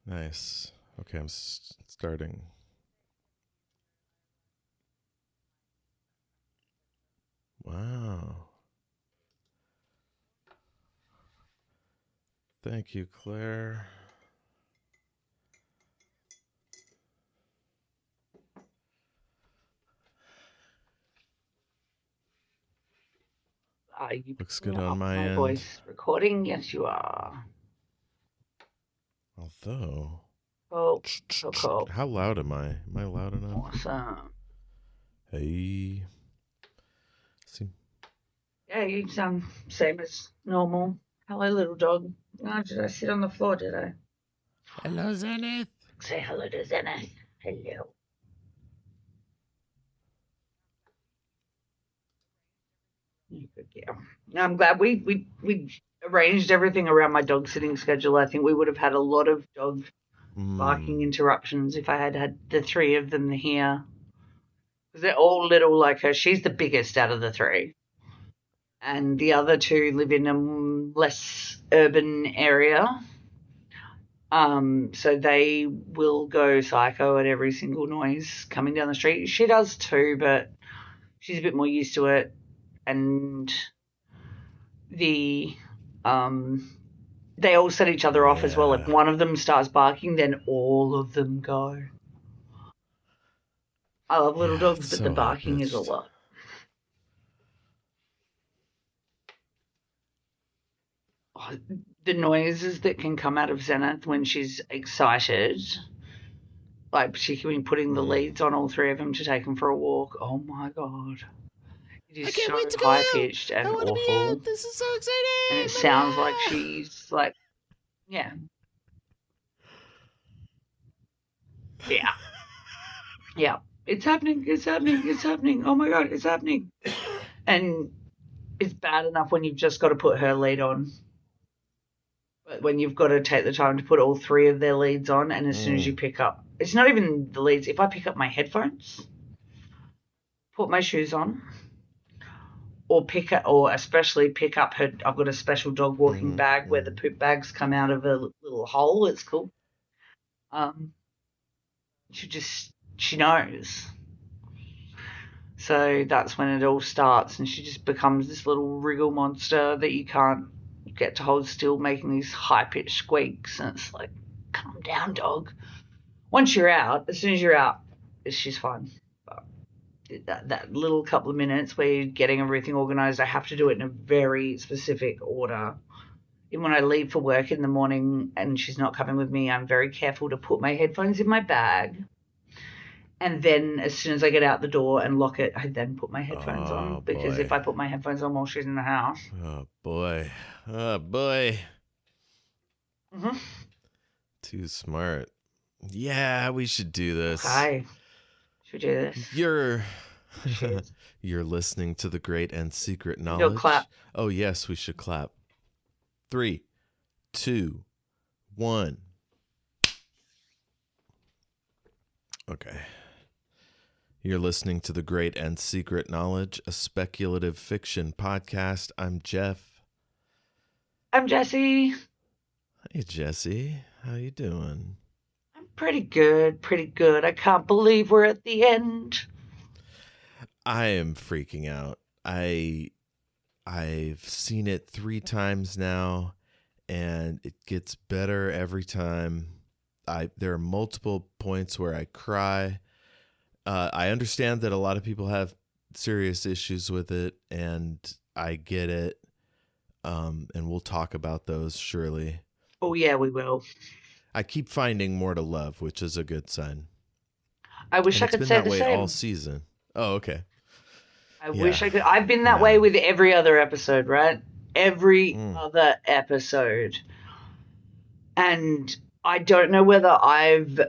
Nice. Okay, I'm starting. Wow. Thank you, Claire. Are you Looks good picking on up my end. voice recording? Yes, you are. Although, Cool. how loud am I? Am I loud enough? Awesome. Hey. See. Yeah, you sound same as normal. Hello, little dog. Oh, did I sit on the floor, did I? Hello, Zenith. Say hello to Zenith. Hello. Good girl. I'm glad we arranged everything around my dog sitting schedule. I think we would have had a lot of dog barking interruptions if I had had the three of them here. Because they're all little like her. She's the biggest out of the three. And the other two live in a less urban area. So they will go psycho at every single noise coming down the street. She does too, but she's a bit more used to it. And the they all set each other off as well. If one of them starts barking, then all of them go. I love little dogs, but the barking is a lot. The noises that can come out of Zenith when she's excited, like particularly putting the leads on all three of them to take them for a walk. Oh my god. It is so high pitched and awful. This is so exciting. And it sounds like she's like, yeah. Yeah. Yeah. It's happening. It's happening. It's happening. Oh my god, it's happening. And it's bad enough when you've just got to put her lead on. But when you've got to take the time to put all three of their leads on, and as soon as you pick up, it's not even the leads. If I pick up my headphones, put my shoes on, or especially pick up her. I've got a special dog walking bag where the poop bags come out of a little hole. It's cool. She knows. So that's when it all starts, and she just becomes this little wriggle monster that you can't get to hold still, making these high pitched squeaks. And it's like, calm down, dog. Once you're out, as soon as you're out, she's fine. But that little couple of minutes where you're getting everything organized, I have to do it in a very specific order. Even when I leave for work in the morning and she's not coming with me, I'm very careful to put my headphones in my bag. And then as soon as I get out the door and lock it, I then put my headphones on. Because if I put my headphones on while she's in the house. Oh, boy. Oh, boy. Mm-hmm. Too smart. Yeah, we should do this. Okay. Should we do this? You're listening to the great and secret knowledge. You'll clap. Oh, yes, we should clap. 3, 2, 1. Okay. You're listening to the great and secret knowledge, a speculative fiction podcast. I'm Jeff. I'm Jessie. Hey, Jessie. How you doing? I'm pretty good. I can't believe we're at the end. I am freaking out. I've seen it 3 times now, and it gets better every time. There are multiple points where I cry. I understand that a lot of people have serious issues with it, and I get it. And we'll talk about those surely. Oh, yeah, we will. I keep finding more to love, which is a good sign. I wish I could say the same. It's been that way all season. Oh, okay. I wish I could. I've been that way with every other episode, right? Every other episode. And I don't know whether I've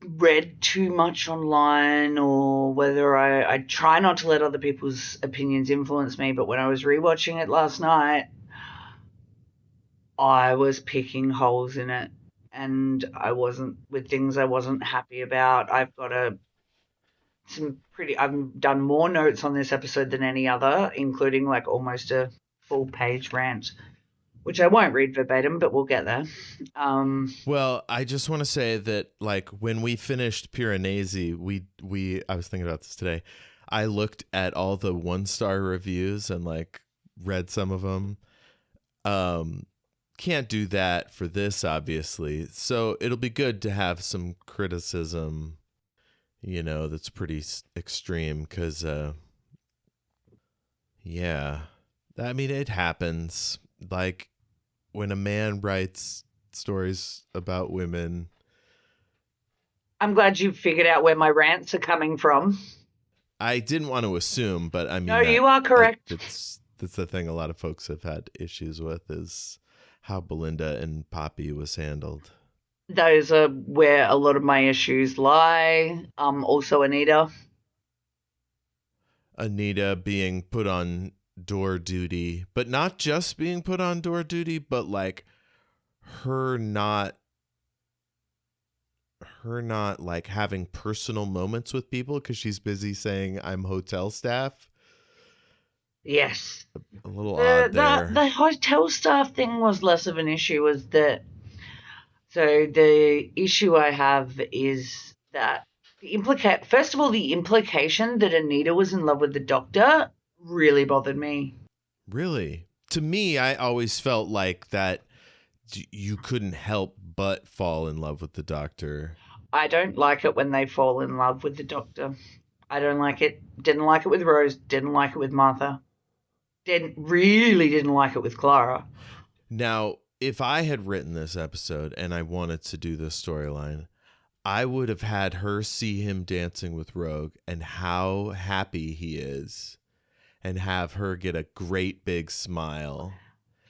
read too much online or whether I try not to let other people's opinions influence me, but when I was rewatching it last night, I was picking holes in it, and with things I wasn't happy about. I've done more notes on this episode than any other, including like almost a full page rant which I won't read verbatim, but we'll get there. Well, I just want to say that, like, when we finished Piranesi, I was thinking about this today. I looked at all the 1-star reviews and like read some of them. Can't do that for this, obviously. So it'll be good to have some criticism, that's pretty extreme. Because, yeah, I mean, it happens. Like, when a man writes stories about women. I'm glad you figured out where my rants are coming from. I didn't want to assume, but I mean, No, you are correct. That's the thing a lot of folks have had issues with, is how Belinda and Poppy was handled. Those are where a lot of my issues lie. Also Anita. Anita being put on door duty, but not just being put on door duty, but like her not like having personal moments with people because she's busy saying I'm hotel staff. Yes. A little odd there. The hotel staff thing was less of an issue, was that. So the issue I have is that first of all, the implication that Anita was in love with the doctor really bothered me. Really? To me, I always felt like that you couldn't help but fall in love with the doctor. I don't like it when they fall in love with the doctor. I don't like it. Didn't like it with Rose. Didn't like it with Martha. Really didn't like it with Clara. Now, if I had written this episode and I wanted to do this storyline, I would have had her see him dancing with Rogue and how happy he is, and have her get a great big smile.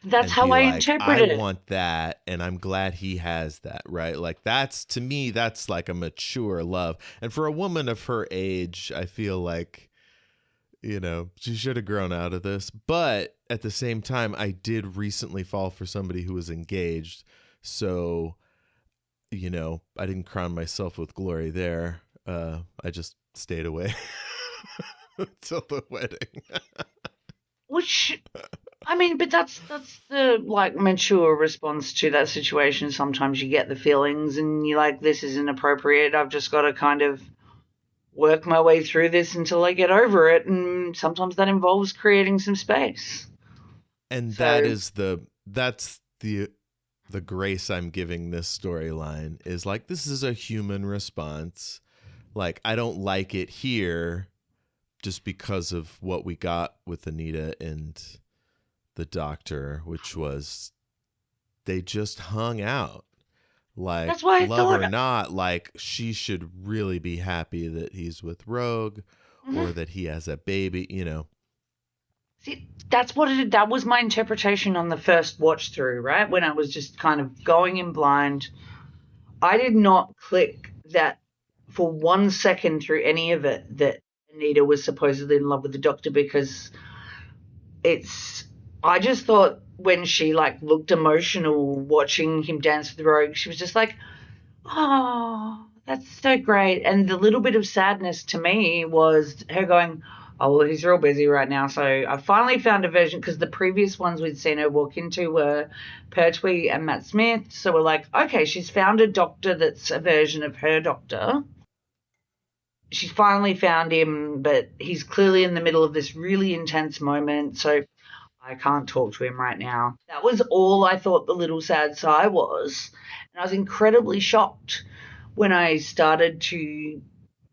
That's how I interpreted it. I want that, and I'm glad he has that, right? Like, that's, to me, that's like a mature love. And for a woman of her age, I feel like, she should have grown out of this. But at the same time, I did recently fall for somebody who was engaged. So, I didn't crown myself with glory there. I just stayed away until the wedding. Which, I mean, but that's the like mature response to that situation. Sometimes you get the feelings and you're like, this is inappropriate. I've just got to kind of work my way through this until I get over it. And sometimes that involves creating some space. And that's the grace I'm giving this storyline, is like, this is a human response. Like, I don't like it here just because of what we got with Anita and the doctor, which was they just hung out. Like, that's why love or not, like, she should really be happy that he's with Rogue, or that he has a baby, See, that was my interpretation on the first watch through, right? When I was just kind of going in blind. I did not click that for 1 second through any of it that Anita was supposedly in love with the doctor, because I just thought when she like looked emotional watching him dance with Rogue, she was just like, oh, that's so great. And the little bit of sadness to me was her going, oh, well, he's real busy right now. So I finally found a version, because the previous ones we'd seen her walk into were Pertwee and Matt Smith. So we're like, okay, she's found a doctor that's a version of her doctor. She finally found him, but he's clearly in the middle of this really intense moment. So I can't talk to him right now. That was all I thought the little sad sigh was. And I was incredibly shocked when I started to,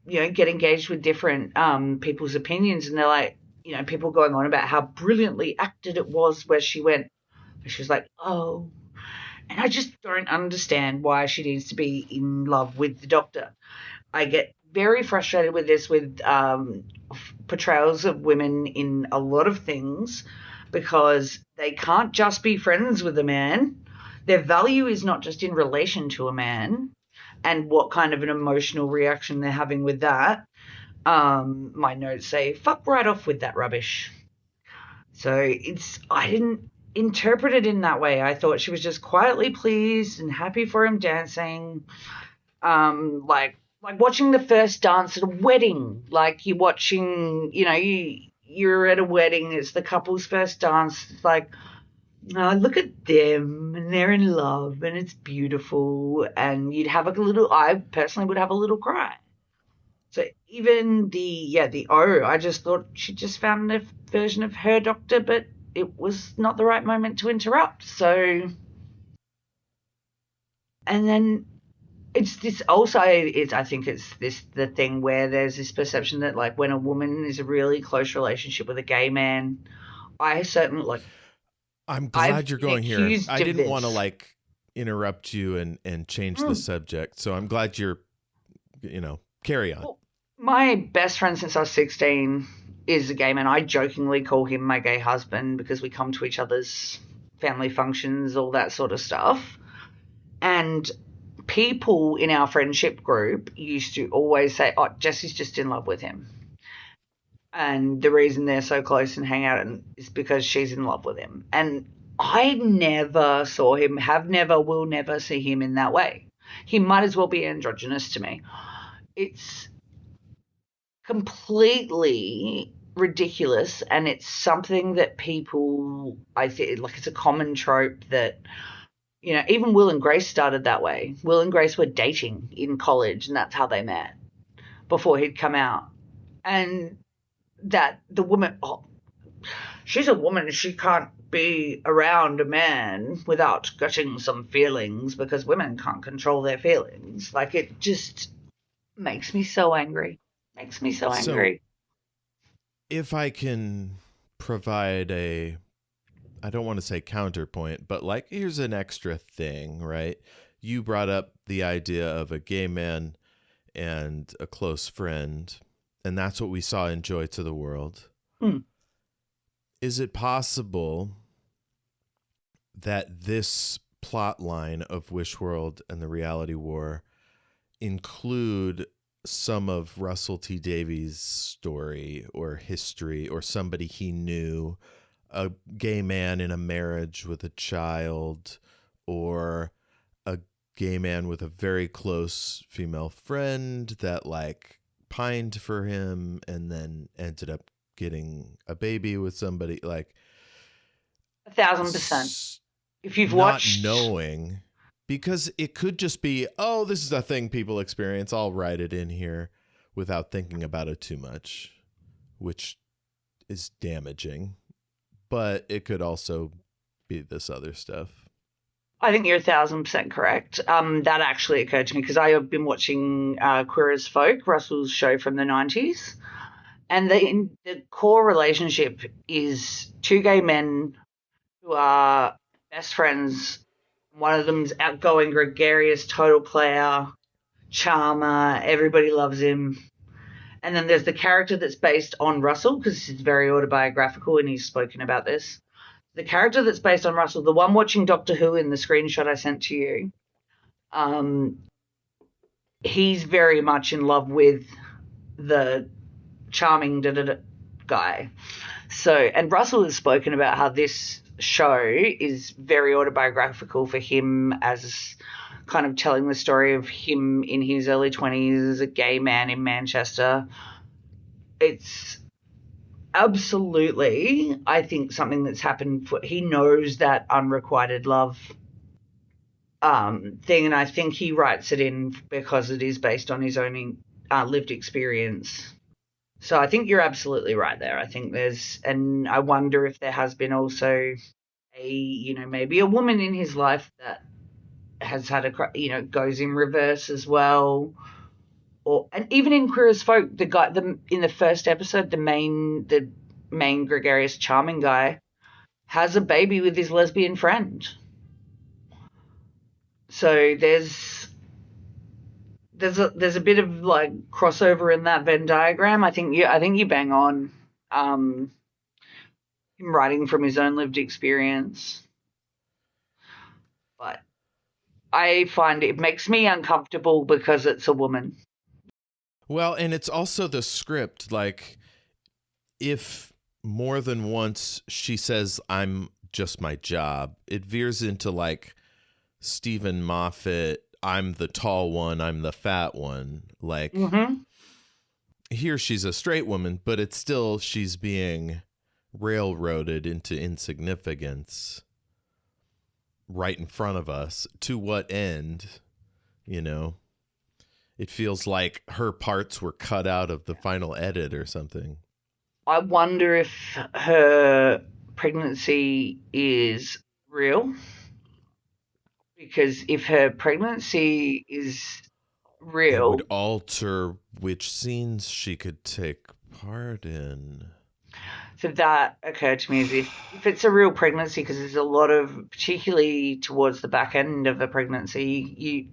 get engaged with different people's opinions. And they're like, people going on about how brilliantly acted it was, where she went, she was like, oh. And I just don't understand why she needs to be in love with the doctor. I get very frustrated with this, with portrayals of women in a lot of things, because they can't just be friends with a man. Their value is not just in relation to a man and what kind of an emotional reaction they're having with that. My notes say, fuck right off with that rubbish. So I didn't interpret it in that way. I thought she was just quietly pleased and happy for him dancing. Like watching the first dance at a wedding. Like you're watching, you're at a wedding, it's the couple's first dance. It's like, Look at them, and they're in love, and it's beautiful, and you'd have a little. I personally would have a little cry. So even the I just thought she just found a version of her doctor, but it was not the right moment to interrupt. So, and then it's this also. It's I think it's this the thing where there's this perception that like when a woman is a really close relationship with a gay man, I certainly like I'm I've glad you're been going here. accused I of didn't want to this. like interrupt you and change the Mm. subject. So I'm glad carry on. Well, my best friend since I was 16 is a gay man. I jokingly call him my gay husband because we come to each other's family functions, all that sort of stuff. And people in our friendship group used to always say, "Oh, Jessie's just in love with him." And the reason they're so close and hang out is because she's in love with him. And I never saw him, have never, will never see him in that way. He might as well be androgynous to me. It's completely ridiculous, and it's something that people, I think, like it's a common trope that even Will and Grace started that way. Will and Grace were dating in college, and that's how they met before he'd come out. And that the woman, oh, she's a woman, she can't be around a man without getting some feelings because women can't control their feelings. Like it just makes me so angry. Makes me so So angry. if I can provide I don't want to say counterpoint, but like here's an extra thing, right? You brought up the idea of a gay man and a close friend, and that's what we saw in Joy to the World. Mm. Is it possible that this plot line of Wish World and the Reality War include some of Russell T Davies' story or history or somebody he knew, a gay man in a marriage with a child, or a gay man with a very close female friend that like pined for him and then ended up getting a baby with somebody like 1,000%. If you've not watched, knowing, because it could just be, oh, this is a thing people experience, I'll write it in here without thinking about it too much, which is damaging, but it could also be this other stuff. I think you're 1,000% correct. That actually occurred to me because I have been watching Queer as Folk, Russell's show from the 90s. And the core relationship is two gay men who are best friends. One of them's outgoing, gregarious, total player, charmer. Everybody loves him. And then there's the character that's based on Russell because it's very autobiographical and he's spoken about this. The character that's based on Russell, the one watching Doctor Who in the screenshot I sent to you, um, he's very much in love with the charming guy. So, and Russell has spoken about how this show is very autobiographical for him, as kind of telling the story of him in his early 20s as a gay man in Manchester. It's absolutely, I think, something that's happened. He knows that unrequited love thing, and I think he writes it in because it is based on his own lived experience. So I think you're absolutely right there. I think and I wonder if there has been also maybe a woman in his life that has had goes in reverse as well. And even in Queer as Folk, in the first episode, the main gregarious, charming guy has a baby with his lesbian friend. So there's a bit of like crossover in that Venn diagram. I think you bang on. Um, him writing from his own lived experience, but I find it makes me uncomfortable because it's a woman. Well, and it's also the script. Like, if more than once she says, I'm just my job, it veers into like Stephen Moffat, I'm the tall one, I'm the fat one. Like, Mm-hmm. here she's a straight woman, but it's still she's being railroaded into insignificance. right in front of us. To what end? You know, it feels like her parts were cut out of the final edit or something. I wonder if her pregnancy is real. Because if her pregnancy is It real, would alter which scenes she could take part in. so that occurred to me as if it's a real pregnancy, because there's a lot of, particularly towards the back end of the pregnancy,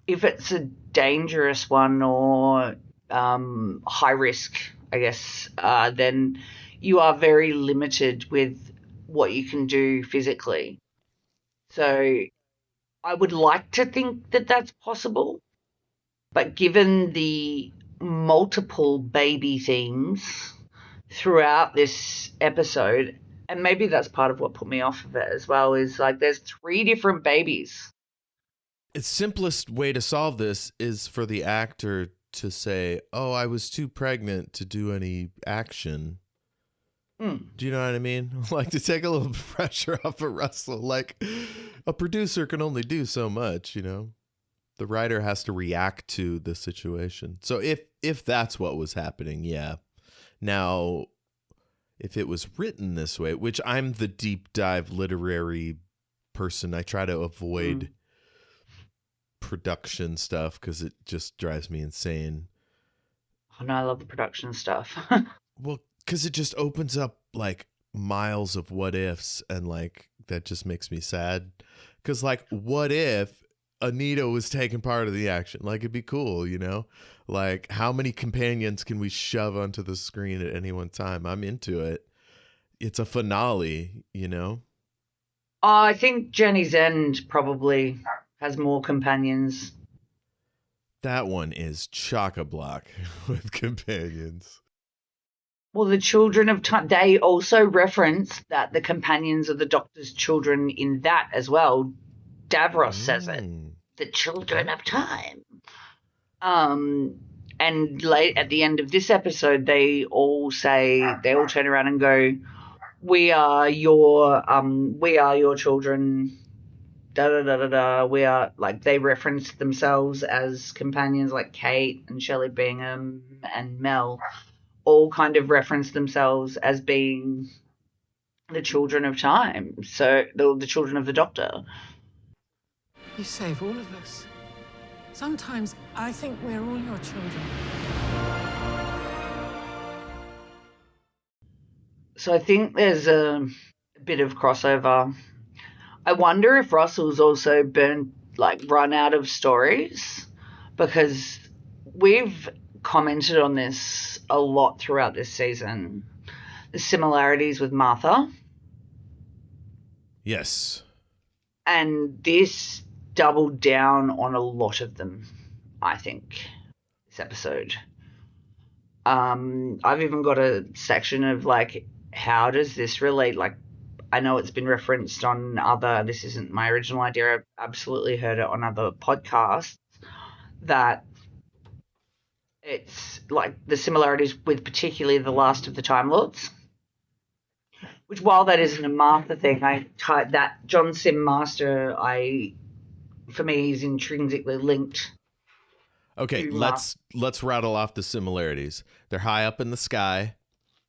if it's a dangerous one or high risk, I guess, then you are very limited with what you can do physically. So I would like to think that that's possible, but given the multiple baby themes throughout this episode, and maybe that's part of what put me off of it as well, is like there's 3 different babies. The simplest way to solve this is for the actor to say, "Oh, I was too pregnant to do any action." Do you know what I mean? Like, to take a little pressure off of Russell. Like, a producer can only do so much, you know? The writer has to react to the situation. So if that's what was happening, yeah. Now, if it was written this way, which I'm the deep dive literary person, I try to avoid production stuff because it just drives me insane. Oh no, I love the production stuff. Well, because it just opens up like miles of what ifs, and like that just makes me sad. Because like, what if Anita was taking part of the action? Like, it'd be cool, you know? Like, how many companions can we shove onto the screen at any one time? I'm into it. It's a finale, you know? I think Journey's End probably has more companions. That one is chock-a-block with companions. Well, the Children of Time, they also reference that the companions are the Doctor's children in that as well. Davros says it. The Children of Time. And late at the end of this episode, they all turn around and go, we are your children, da da da da da. We are, like, they reference themselves as companions, like Kate and Shelley Bingham and Mel all kind of reference themselves as being the Children of Time. So the children of the Doctor. You save all of us. Sometimes I think we're all your children. So I think there's a bit of crossover. I wonder if Russell's also run out of stories, because we've commented on this a lot throughout this season. The similarities with Martha. Yes. And this doubled down on a lot of them, I think, this episode. I've even got a section of, like, how does this relate? Like, I know it's been referenced on this isn't my original idea, I've absolutely heard it on other podcasts, that it's like the similarities with particularly the Last of the Time Lords. Which, while that isn't a Martha thing, that John Sim Master, for me, is intrinsically linked. Okay, let's rattle off the similarities. They're high up in the sky.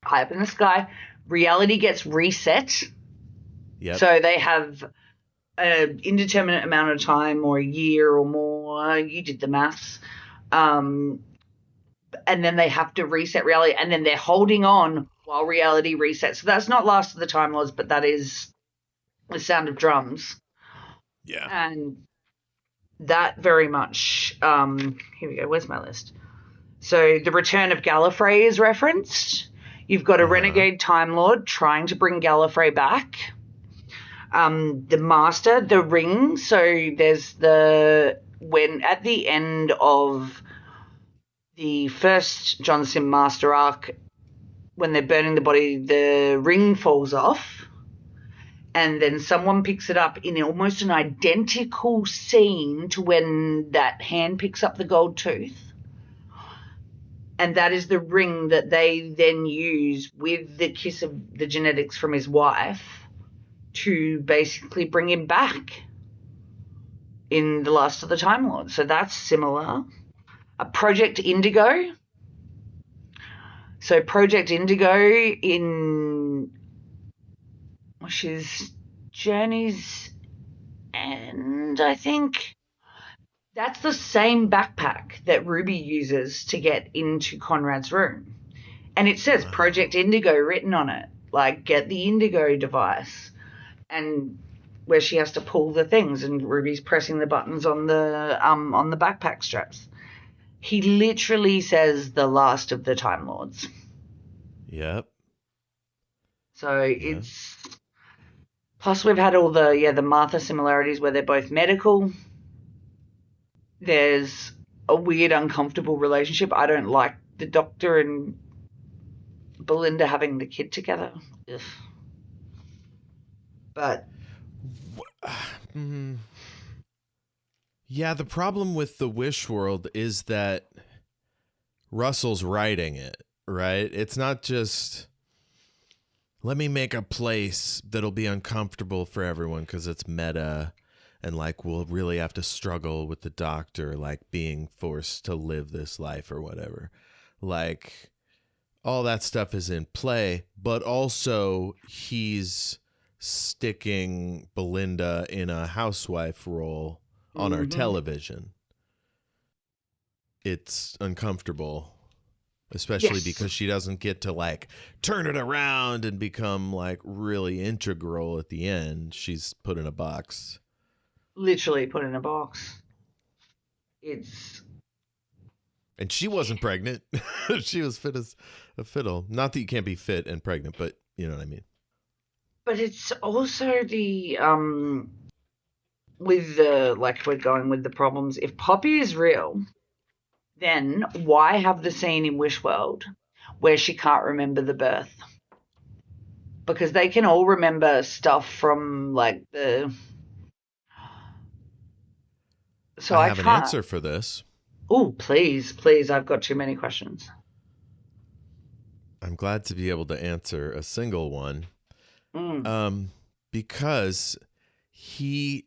High up in the sky. Reality gets reset. Yep. So they have an indeterminate amount of time, or a year or more. You did the maths. And then they have to reset reality, and then they're holding on while reality resets. So that's not Last of the Time Lords, but that is The Sound of Drums. Yeah. And that very much, here we go, where's my list? So the return of Gallifrey is referenced. You've got a renegade Time Lord trying to bring Gallifrey back. The Master, the Ring. So there's when at the end of the first John Sim Master arc, when they're burning the body, the ring falls off, and then someone picks it up in almost an identical scene to when that hand picks up the gold tooth. And that is the ring that they then use with the kiss of the genetics from his wife to basically bring him back in The Last of the Time Lords. So that's similar. A Project Indigo. So Project Indigo which is Journey's End, I think. That's the same backpack that Ruby uses to get into Conrad's room. And it says Project Indigo written on it. Like, get the Indigo device. And where she has to pull the things and Ruby's pressing the buttons on the backpack straps. He literally says The Last of the Time Lords. Yep. So it's... Plus we've had all the Martha similarities where they're both medical. There's a weird, uncomfortable relationship. I don't like the Doctor and Belinda having the kid together. Ugh. But... Yeah, the problem with the Wish world is that Russell's writing it, right? It's not just, let me make a place that'll be uncomfortable for everyone because it's meta and like we'll really have to struggle with the Doctor like being forced to live this life or whatever. Like all that stuff is in play, but also he's sticking Belinda in a housewife role on our television. It's uncomfortable, especially because she doesn't get to like turn it around and become like really integral at the end. She's put in a box. Literally put in a box. And she wasn't pregnant. She was fit as a fiddle. Not that you can't be fit and pregnant, but you know what I mean. But it's also the with the, like, we're going with the problems. If Poppy is real, then why have the scene in Wish World where she can't remember the birth? Because they can all remember stuff from like the... So I have an answer for this. Oh, please, I've got too many questions. I'm glad to be able to answer a single one. Because he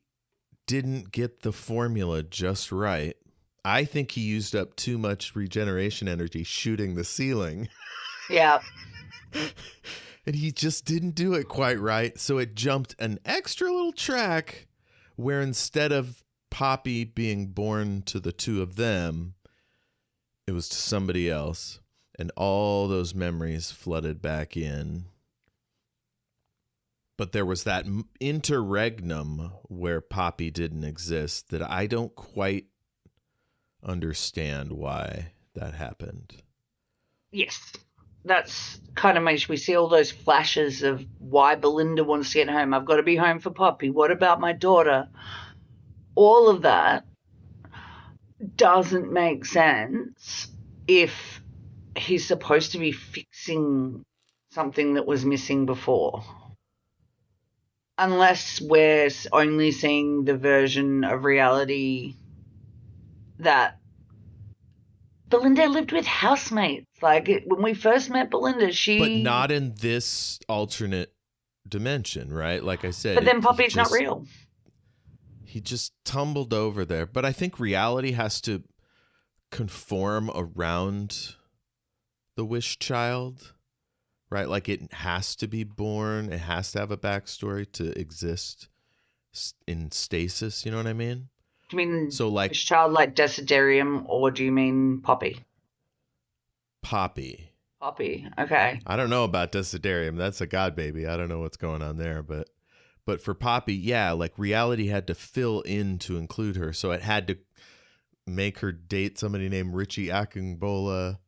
didn't get the formula just right. I think he used up too much regeneration energy shooting the ceiling. Yeah. And he just didn't do it quite right. So it jumped an extra little track where instead of Poppy being born to the two of them, it was to somebody else. And all those memories flooded back in. But there was that interregnum where Poppy didn't exist that I don't quite understand why that happened. Yes. That's kind of makes we see all those flashes of why Belinda wants to get home. I've got to be home for Poppy. What about my daughter? All of that doesn't make sense if he's supposed to be fixing something that was missing before. Unless we're only seeing the version of reality that Belinda lived with housemates. Like, when we first met Belinda, But not in this alternate dimension, right? Like I said. But then Poppy's not real. He just tumbled over there. But I think reality has to conform around the Wish child, right? Like it has to be born. It has to have a backstory to exist in stasis. You know what I mean? Do you mean so like Wish child like Desiderium, or do you mean Poppy? Poppy. Okay. I don't know about Desiderium. That's a god baby. I don't know what's going on there, but for Poppy, yeah, like reality had to fill in to include her. So it had to make her date somebody named Richie Akingbola,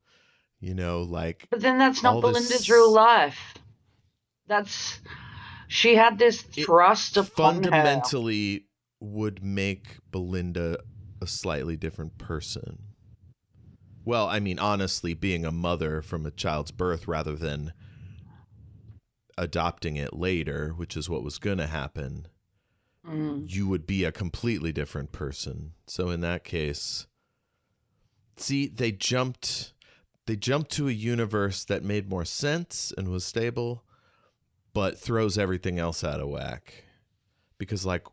you know, like. But then that's not Belinda's real life. She had this thrust upon her. Fundamentally would make Belinda a slightly different person. Well, I mean, honestly, being a mother from a child's birth rather than adopting it later, which is what was going to happen, you would be a completely different person. So in that case, see, they jumped to a universe that made more sense and was stable, but throws everything else out of whack. Because, like,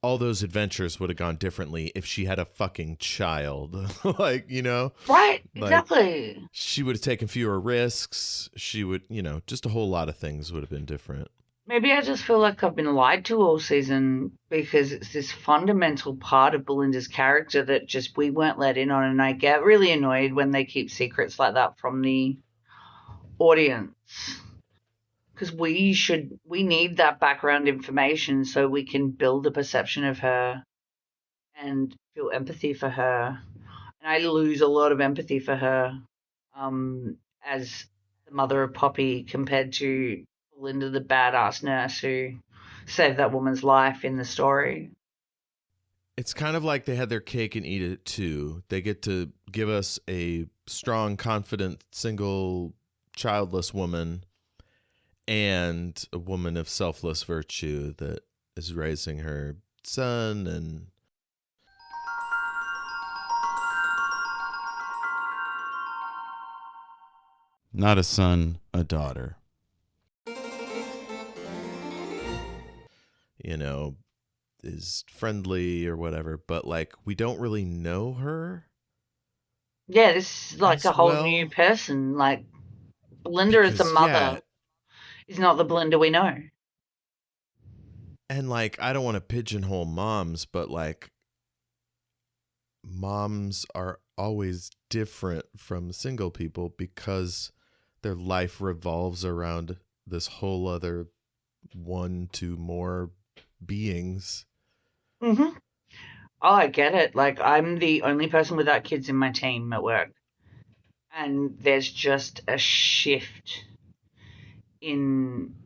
all those adventures would have gone differently if she had a fucking child. Like, you know? Right, Like, exactly. she would have taken fewer risks. She would, you know, just a whole lot of things would have been different. Maybe I just feel like I've been lied to all season because it's this fundamental part of Belinda's character that just we weren't let in on, and I get really annoyed when they keep secrets like that from the audience. Because we need that background information so we can build a perception of her and feel empathy for her. And I lose a lot of empathy for her as the mother of Poppy compared to Linda, the badass nurse who saved that woman's life in the story. It's kind of like they had their cake and eat it too. They get to give us a strong, confident, single, childless woman and a woman of selfless virtue that is raising her son and not a son, a daughter. You know, is friendly or whatever, but like we don't really know her. Yeah, this is like as a whole well, new person. Like Belinda as a because, mother is not the Belinda we know. and like I don't want to pigeonhole moms, but like moms are always different from single people because their life revolves around this whole other one to more beings. Mm-hmm. Oh, I get it. Like, I'm the only person without kids in my team at work. And there's just a shift in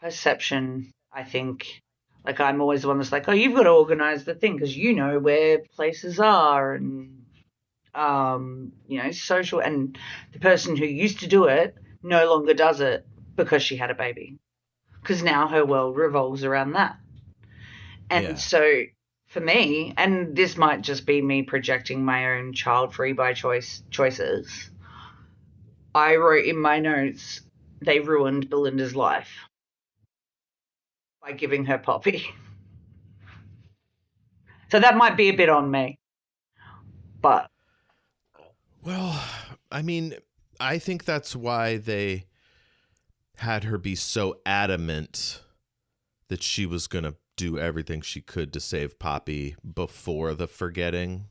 perception, I think. Like, I'm always the one that's like, oh, you've got to organize the thing because you know where places are and, social. And the person who used to do it no longer does it because she had a baby. Because now her world revolves around that. And so for me, and this might just be me projecting my own child free by choices, I wrote in my notes, they ruined Belinda's life by giving her Poppy. So that might be a bit on me. But Well, I mean, I think that's why they had her be so adamant that she was going to do everything she could to save Poppy before the forgetting.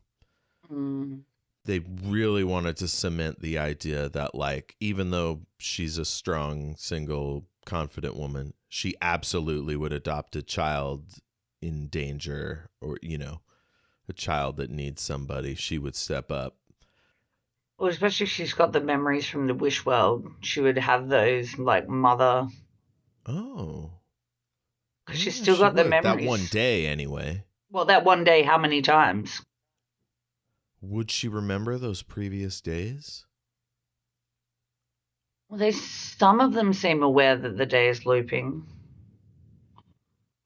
They really wanted to cement the idea that, like, even though she's a strong, single, confident woman, she absolutely would adopt a child in danger or, you know, a child that needs somebody. She would step up. well, especially if she's got the memories from the Wish World, she would have those like mother. Oh. Because she's Yeah, still she got the would. That memories. one day, anyway. Well, that one day, how many times? Would she remember those previous days? Well, some of them seem aware that the day is looping.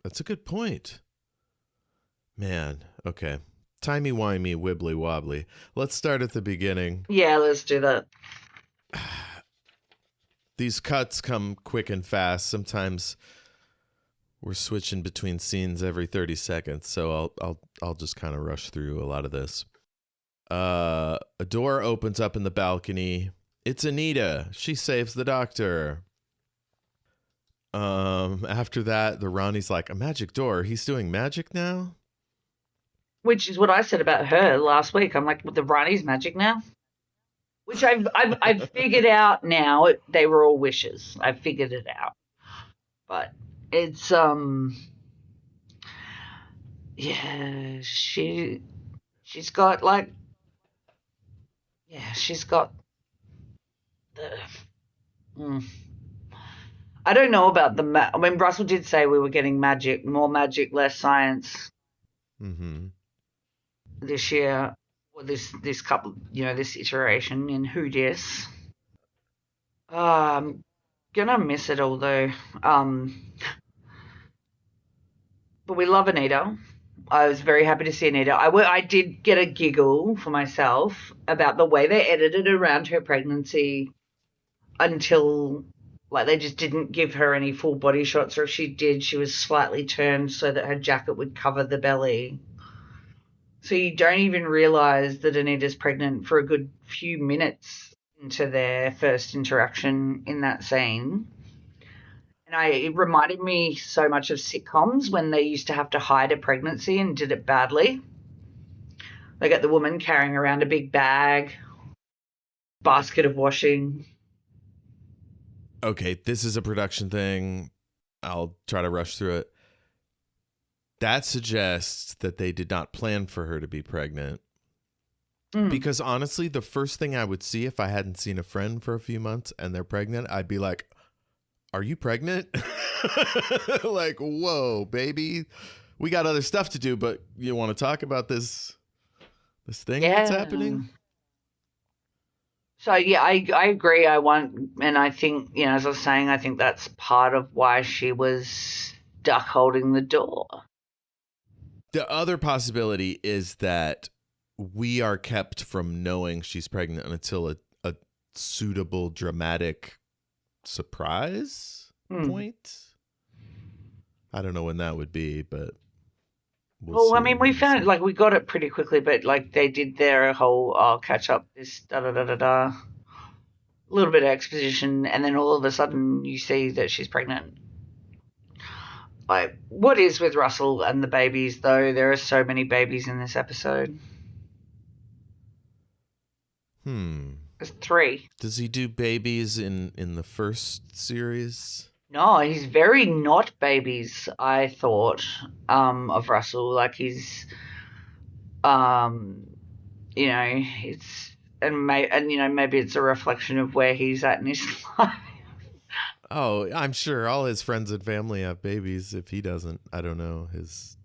That's a good point. Man, okay. Timey-wimey, wibbly-wobbly. Let's start at the beginning. Yeah, let's do that. These cuts come quick and fast. Sometimes we're switching between scenes every 30 seconds, so I'll just kind of rush through a lot of this. A door opens up in the balcony. It's Anita. She saves the doctor. After that, the Rani's like, a magic door. He's doing magic now? Which is what I said about her last week. I'm like, well, the Rani's magic now? Which I've figured out now. They were all wishes. I've figured it out. But it's, yeah, she's got like, yeah, she's got the, I don't know about the, I mean, Russell did say we were getting magic, more magic, less science. Mm-hmm. This year, or this couple, this iteration in WhoDIs. I'm gonna miss it all though. But we love Anita. I was very happy to see Anita. I did get a giggle for myself about the way they edited around her pregnancy until Like, they just didn't give her any full body shots, or if she did, she was slightly turned so that her jacket would cover the belly. So you don't even realize that Anita's pregnant for a good few minutes into their first interaction in that scene. And it reminded me so much of sitcoms when they used to have to hide a pregnancy and did it badly. They got the woman carrying around a big bag, basket of washing. Okay, this is a production thing. I'll try to rush through it. That suggests that they did not plan for her to be pregnant. Because honestly, the first thing I would see if I hadn't seen a friend for a few months and they're pregnant, I'd be like, are you pregnant? Like, whoa, baby. We got other stuff to do, but you want to talk about this thing that's happening? So, yeah, I agree. And I think, as I was saying, I think that's part of why she was stuck holding the door. The other possibility is that we are kept from knowing she's pregnant until a suitable dramatic surprise point. I don't know when that would be, but well, I mean, we found it, like, we got it pretty quickly, but like they did their whole catch up this da-da-da-da-da, a little bit of exposition, and then all of a sudden you see that she's pregnant. Like, what is with Russell and the babies, though? There are so many babies in this episode. There's 3. Does he do babies in the first series? No, he's very not babies, I thought, of Russell. Like, he's, it's, maybe it's a reflection of where he's at in his life. Oh, I'm sure all his friends and family have babies. If he doesn't, I don't know his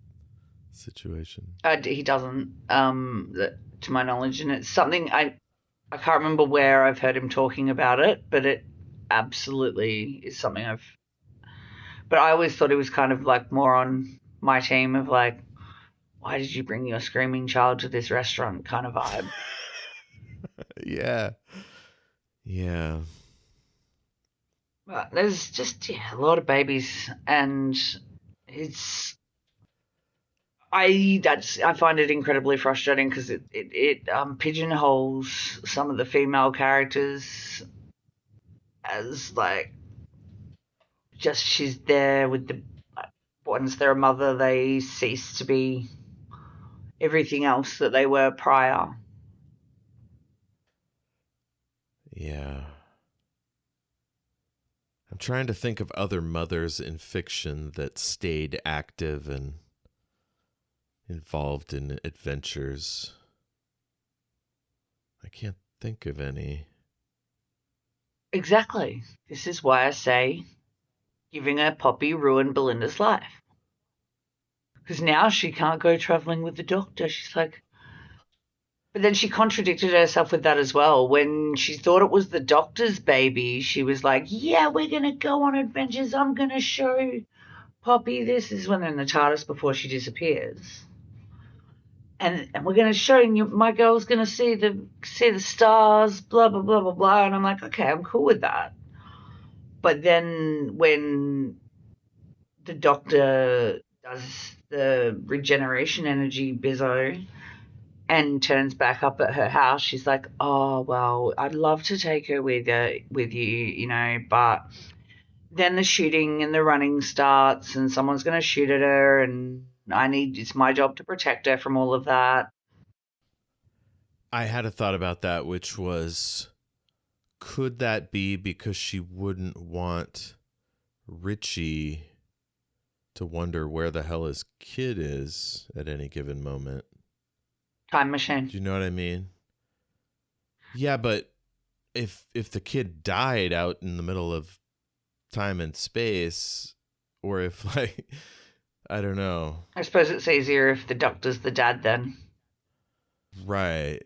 situation. He doesn't, to my knowledge, and it's something I can't remember where I've heard him talking about it, but it absolutely is something but I always thought it was kind of like more on my team of like, why did you bring your screaming child to this restaurant kind of vibe. Yeah. But there's just a lot of babies, and I find it incredibly frustrating because it pigeonholes some of the female characters as like just she's there with the once they're a mother they cease to be everything else that they were prior. Yeah. I'm trying to think of other mothers in fiction that stayed active and involved in adventures. I can't think of any. Exactly. This is why I say giving her Poppy ruined Belinda's life. Because now she can't go travelling with the doctor. She's like... But then she contradicted herself with that as well. When she thought it was the doctor's baby, she was like, yeah, we're going to go on adventures. I'm going to show Poppy this. This is when they're in the TARDIS before she disappears. And we're going to show you, my girl's going to see the stars, blah, blah, blah, blah, blah. And I'm like, okay, I'm cool with that. But then when the doctor does the regeneration energy bizzo and turns back up at her house, she's like, oh, well, I'd love to take her with you, but then the shooting and the running starts and someone's going to shoot at her and it's my job to protect her from all of that. I had a thought about that, which was, could that be because she wouldn't want Richie to wonder where the hell his kid is at any given moment? Time machine. Do you know what I mean? Yeah, but if the kid died out in the middle of time and space, or if like, I don't know. I suppose it's easier if the doctor's the dad then. Right.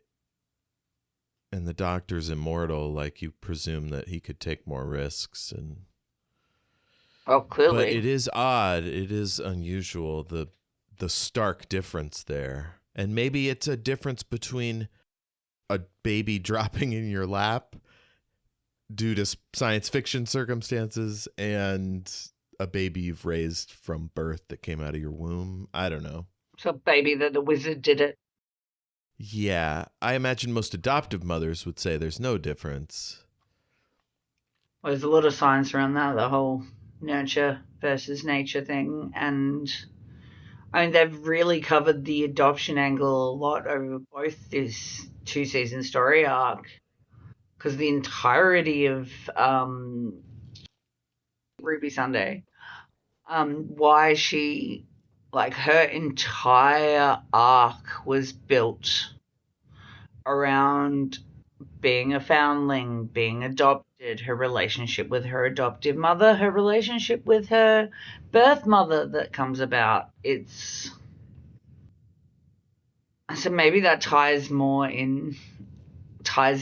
And the doctor's immortal, like you presume that he could take more risks and... Well, clearly. But it is odd. It is unusual, the stark difference there. And maybe it's a difference between a baby dropping in your lap due to science fiction circumstances and a baby you've raised from birth that came out of your womb. I don't know. So baby that the wizard did it. Yeah, I imagine most adoptive mothers would say there's no difference. Well, there's a lot of science around that, the whole nurture versus nature thing. And I mean, they've really covered the adoption angle a lot over both this 2-season story arc. Because the entirety of Ruby Sunday, why she, like, her entire arc was built around being a foundling, being adopted, her relationship with her adoptive mother, her relationship with her birth mother that comes about. So maybe that ties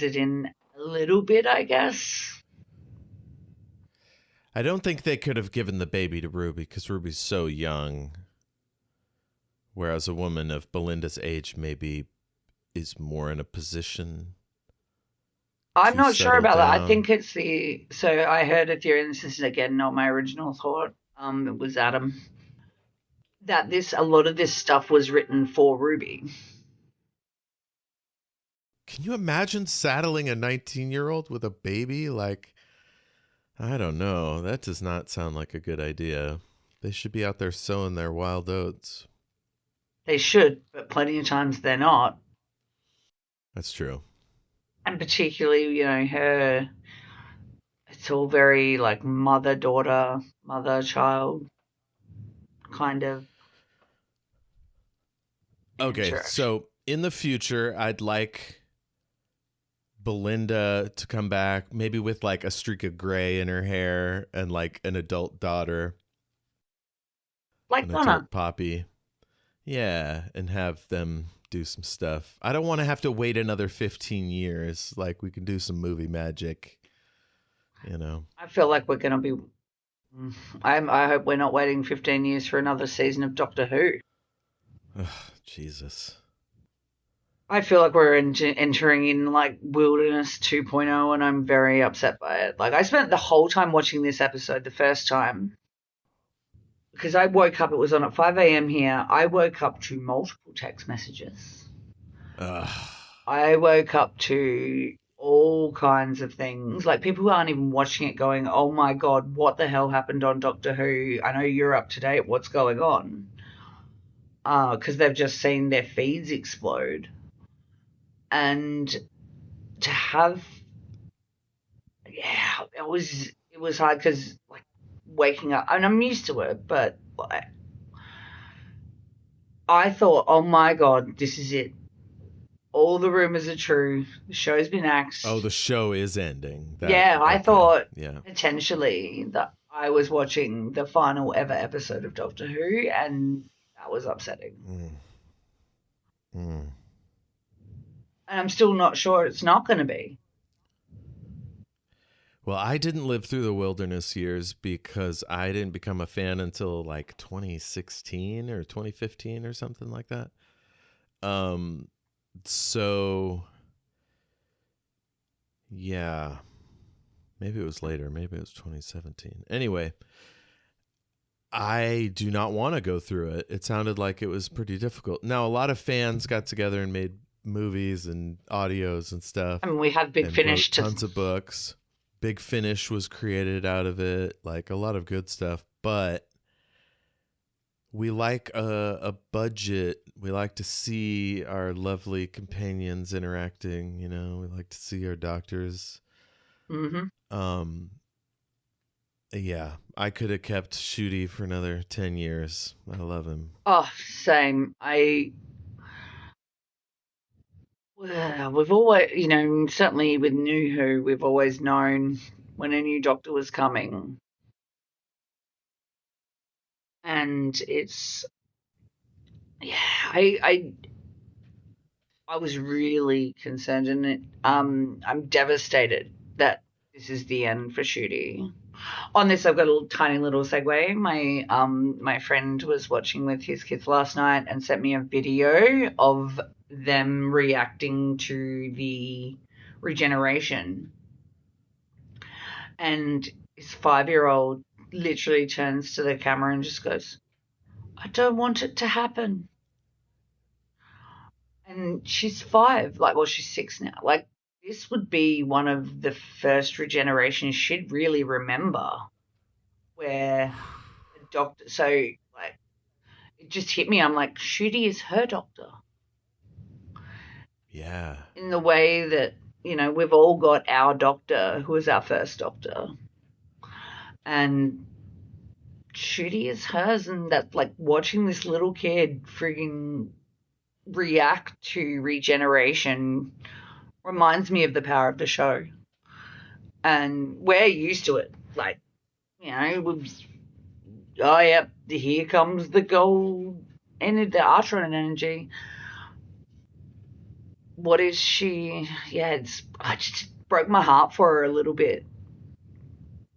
it in a little bit, I guess. I don't think they could have given the baby to Ruby because Ruby's so young. Whereas a woman of Belinda's age maybe is more in a position. I'm not sure about that. I think down. so I heard a theory, and this is again not my original thought. It was Adam, that a lot of this stuff was written for Ruby. Can you imagine saddling a 19-year-old with a baby? Like, I don't know. That does not sound like a good idea. They should be out there sowing their wild oats. They should, but plenty of times they're not. That's true. And particularly, it's all very like mother-daughter, mother-child kind of. Okay, so in the future, I'd like Belinda to come back, maybe with like a streak of gray in her hair and like an adult daughter. Like an Donna. adult Poppy. Yeah, and have them do some stuff. I don't want to have to wait another 15 years. Like, we can do some movie magic, I feel like we're going to be. I hope we're not waiting 15 years for another season of Doctor Who. Ugh, Jesus. I feel like we're entering in like Wilderness 2.0, and I'm very upset by it. Like, I spent the whole time watching this episode the first time because I woke up, it was on at 5 a.m. here. I woke up to multiple text messages. I woke up to all kinds of things. Like, people who aren't even watching it going, oh my God, what the hell happened on Doctor Who? I know you're up to date. What's going on? Because they've just seen their feeds explode. And to have, it was hard because, like, waking up, and I'm used to it, but like, I thought, oh my God, this is it. All the rumors are true. The show's been axed. Oh, the show is ending. I thought potentially that I was watching the final ever episode of Doctor Who, and that was upsetting. And I'm still not sure it's not going to be. Well, I didn't live through the Wilderness years because I didn't become a fan until like 2016 or 2015 or something like that. So yeah, maybe it was later. Maybe it was 2017. Anyway, I do not want to go through it. It sounded like it was pretty difficult. Now, a lot of fans got together and made movies and audios and stuff. I mean, we have Big Finish. Tons of books. Big Finish was created out of it. Like, a lot of good stuff. But we like a budget. We like to see our lovely companions interacting. We like to see our doctors. Mm-hmm. Yeah, I could have kept Shooty for another 10 years. I love him. Oh, same. We've always, certainly with New Who, we've always known when a new Doctor was coming. And it's, I was really concerned, and I'm devastated that this is the end for Shooty. On this, I've got a tiny little segue. My friend was watching with his kids last night and sent me a video of them reacting to the regeneration. And his 5-year-old literally turns to the camera and just goes, I don't want it to happen. And she's 5, she's 6 now. Like, this would be one of the first regenerations she'd really remember where the doctor, so, like, it just hit me. I'm like, Shooty is her doctor. Yeah. In the way that, we've all got our doctor who is our first doctor. And Shooty is hers, and that, like, watching this little kid frigging react to regeneration reminds me of the power of the show. And we're used to it. Like, oh, yep, here comes the gold and the Artron energy. What is she? Yeah, I just broke my heart for her a little bit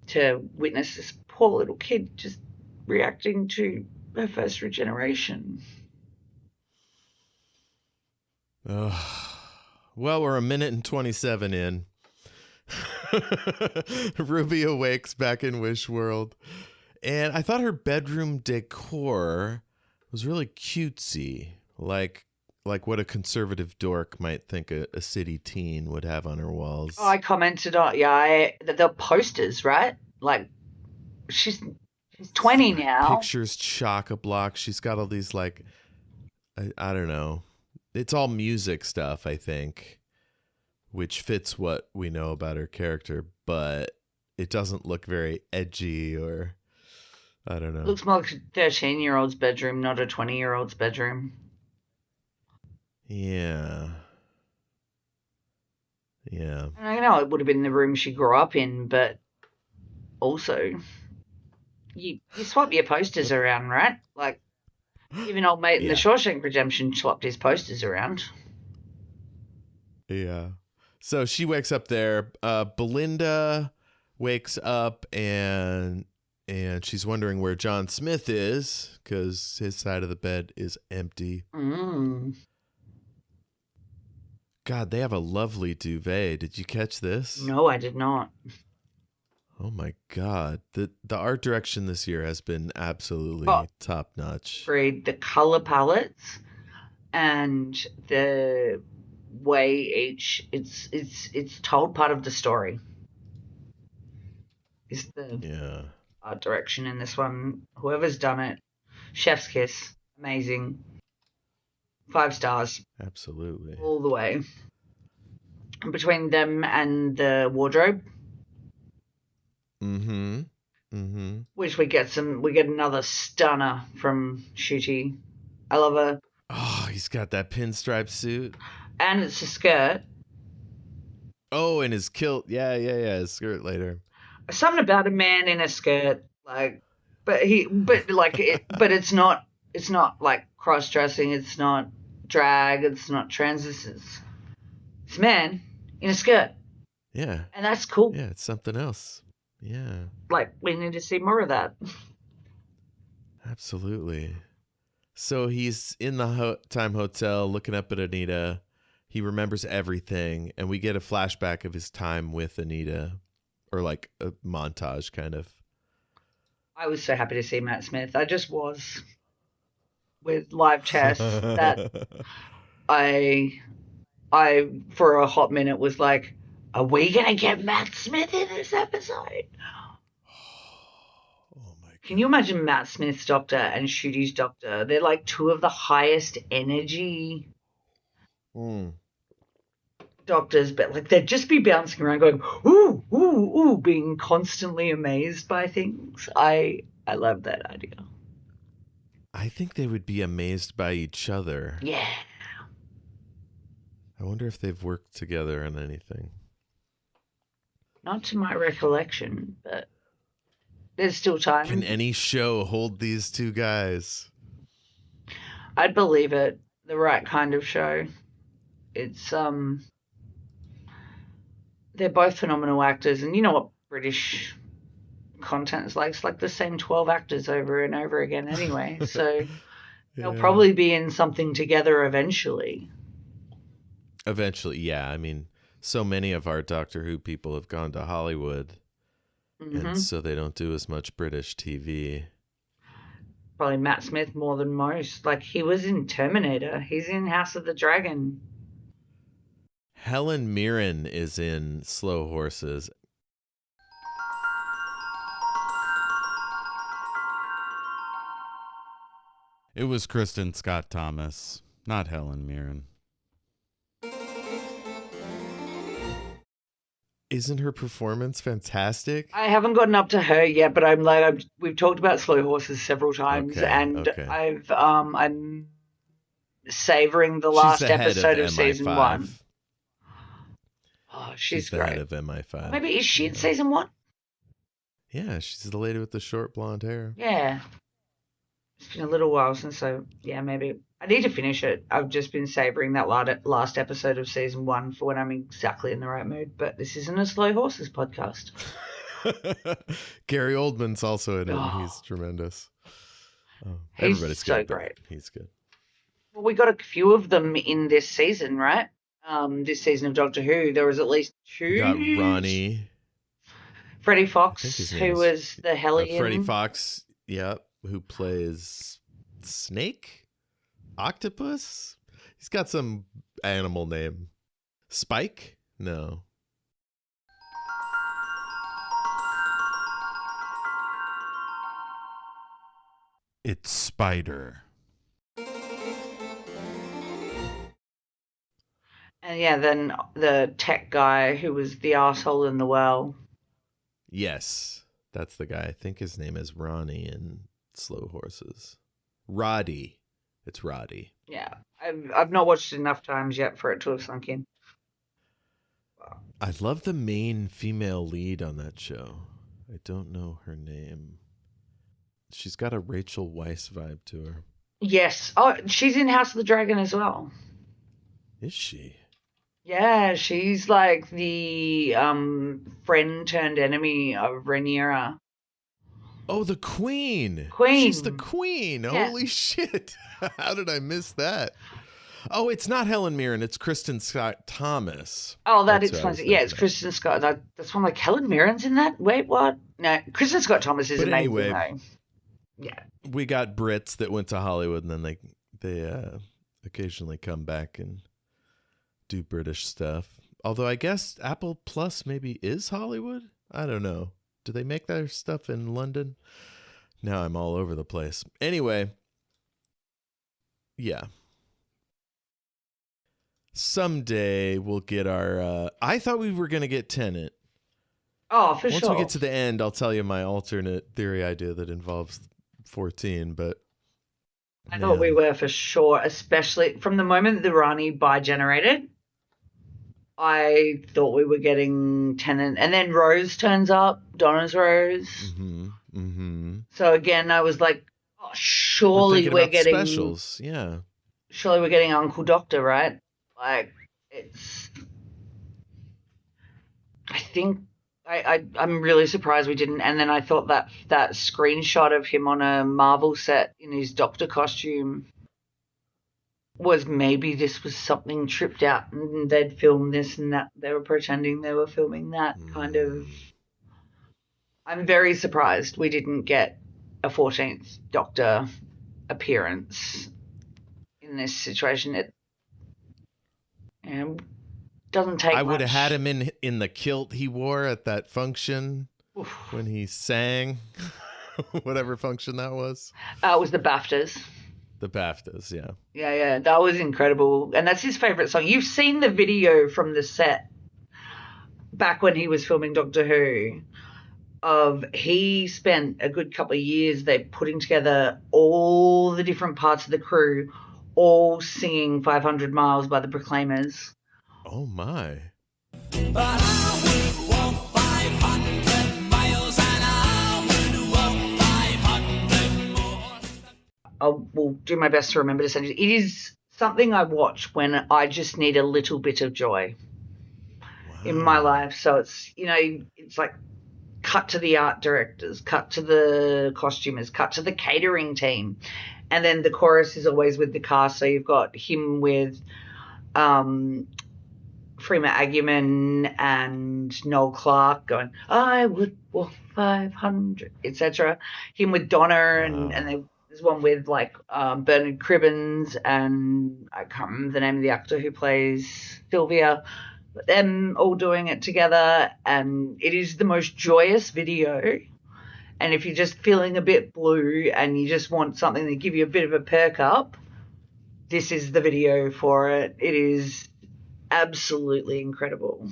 to witness this poor little kid just reacting to her first regeneration. Well, we're 1:27 in. Ruby awakes back in Wish World. And I thought her bedroom decor was really cutesy. Like what a conservative dork might think a city teen would have on her walls. Oh, I commented on, the posters, right? Like, she's 20 now. Pictures chock-a-block. She's got all these, like, I don't know. It's all music stuff, I think, which fits what we know about her character, but it doesn't look very edgy or, I don't know. It looks more like a 13-year-old's bedroom, not a 20-year-old's bedroom. Yeah. Yeah. And I know it would have been the room she grew up in, but also, you swap your posters around, right? Like, even old mate in the Shawshank Redemption swapped his posters around. Yeah. So she wakes up there. Belinda wakes up and she's wondering where John Smith is because his side of the bed is empty. God, they have a lovely duvet. Did you catch this? No, I did not. Oh my God. The art direction this year has been absolutely top notch. Agreed. The color palettes and the way it's told part of the story is the art direction in this one. Whoever's done it, chef's kiss, amazing. 5 stars. Absolutely. All the way. Between them and the wardrobe. Which we get another stunner from Shooty. I love her. Oh, he's got that pinstripe suit. And it's a skirt. Oh, and his kilt. Yeah, his skirt later. Something about a man in a skirt, like, but it's not like cross-dressing, it's not drag, it's not trans, it's a man in a skirt. Yeah. And that's cool. Yeah, it's something else. Yeah. Like, we need to see more of that. Absolutely. So he's in the Time Hotel looking up at Anita. He remembers everything, and we get a flashback of his time with Anita, or like a montage kind of. I was so happy to see Matt Smith. I just was with live chess that I for a hot minute was like, are we going to get Matt Smith in this episode? Oh my God. Can you imagine Matt Smith's doctor and Shooty's doctor? They're like 2 of the highest energy doctors, but like they'd just be bouncing around going, ooh, ooh, ooh, being constantly amazed by things. I love that idea. I think they would be amazed by each other. Yeah. I wonder if they've worked together on anything. Not to my recollection, but there's still time. Can any show hold these 2 guys? I'd believe it. The right kind of show. It's they're both phenomenal actors, and you know what British content is like. It's like the same 12 actors over and over again anyway. So they'll probably be in something together eventually. Eventually, yeah. I mean, so many of our Doctor Who people have gone to Hollywood. and so they don't do as much British TV. Probably Matt Smith more than most. Like, he was in Terminator. He's in House of the Dragon. Helen Mirren is in Slow Horses. It was Kristen Scott Thomas, not Helen Mirren. Isn't her performance fantastic? I haven't gotten up to her yet, but we've talked about Slow Horses several times, I'm savoring the last episode of season 1. Oh, she's the great. head of MI5. Maybe is she in season 1? Yeah, she's the lady with the short blonde hair. Yeah. It's been a little while since maybe. I need to finish it. I've just been savoring that last episode of season 1 for when I'm exactly in the right mood, but this isn't a Slow Horses podcast. Gary Oldman's also in it, and he's tremendous. Everybody's so good, great. He's good. Well, we got a few of them in this season, right? This season of Doctor Who, there was at least 2. We got Rani. Freddie Fox, who was the Hellion. Freddie Fox, who plays Snake? Octopus? He's got some animal name. Spike? No. It's Spider. And then the tech guy who was the arsehole in the well. Yes, that's the guy. I think his name is Rani in Slow Horses. Roddy. It's Roddy. Yeah, I've not watched it enough times yet for it to have sunk in. I love the main female lead on that show. I don't know her name. She's got a Rachel Weisz vibe to her. Yes. Oh, she's in House of the Dragon as well. Is she? Yeah, she's like the friend turned enemy of Rhaenyra. Oh, the Queen. She's the Queen. Yeah. Holy shit. How did I miss that? Oh, it's not Helen Mirren. It's Kristen Scott Thomas. Oh, that explains it. Yeah, it's Kristen Scott. That's one like Helen Mirren's in that? Wait, what? No, Kristen Scott Thomas is amazing, though. Yeah. We got Brits that went to Hollywood, and then they occasionally come back and do British stuff. Although I guess Apple Plus maybe is Hollywood? I don't know. Do they make their stuff in London? Now I'm all over the place. Anyway, yeah. Someday we'll get our... I thought we were going to get Tenet. Oh, for sure. Once we get to the end, I'll tell you my alternate theory idea that involves 14, but... I thought we were for sure, especially from the moment the Rani bi-generated. I thought we were getting Tenet, and then Rose turns up, Donna's Rose. So again, I was like, oh, surely we're getting specials. Yeah. Surely we're getting Uncle Doctor, right? Like, it's... I think... I'm really surprised we didn't. And then I thought that screenshot of him on a Marvel set in his Doctor costume was maybe this was something tripped out and they'd filmed this and that. They were pretending they were filming that kind of... I'm very surprised we didn't get a 14th Doctor appearance in this situation. It doesn't take I much. would have had him in the kilt he wore at that function when he sang, whatever function that was. It was the BAFTAs. The BAFTAs, yeah. Yeah, that was incredible. And that's his favourite song. You've seen the video from the set back when he was filming Doctor Who. He spent a good couple of years there putting together all the different parts of the crew, all singing 500 Miles by the Proclaimers. Oh, my. But I would walk 500 miles and I would walk 500 more. I will do my best to remember to send it. It is something I watch when I just need a little bit of joy in my life. So it's, it's like cut to the art directors, cut to the costumers, cut to the catering team. And then the chorus is always with the cast. So you've got him with Freema Agyeman and Noel Clark going, I would walk 500, etc. Him with Donna, and there's one with like Bernard Cribbins, and I can't remember the name of the actor who plays Sylvia, but them all doing it together, and it is the most joyous video. And if you're just feeling a bit blue and you just want something to give you a bit of a perk up, this is the video for it. It is absolutely incredible.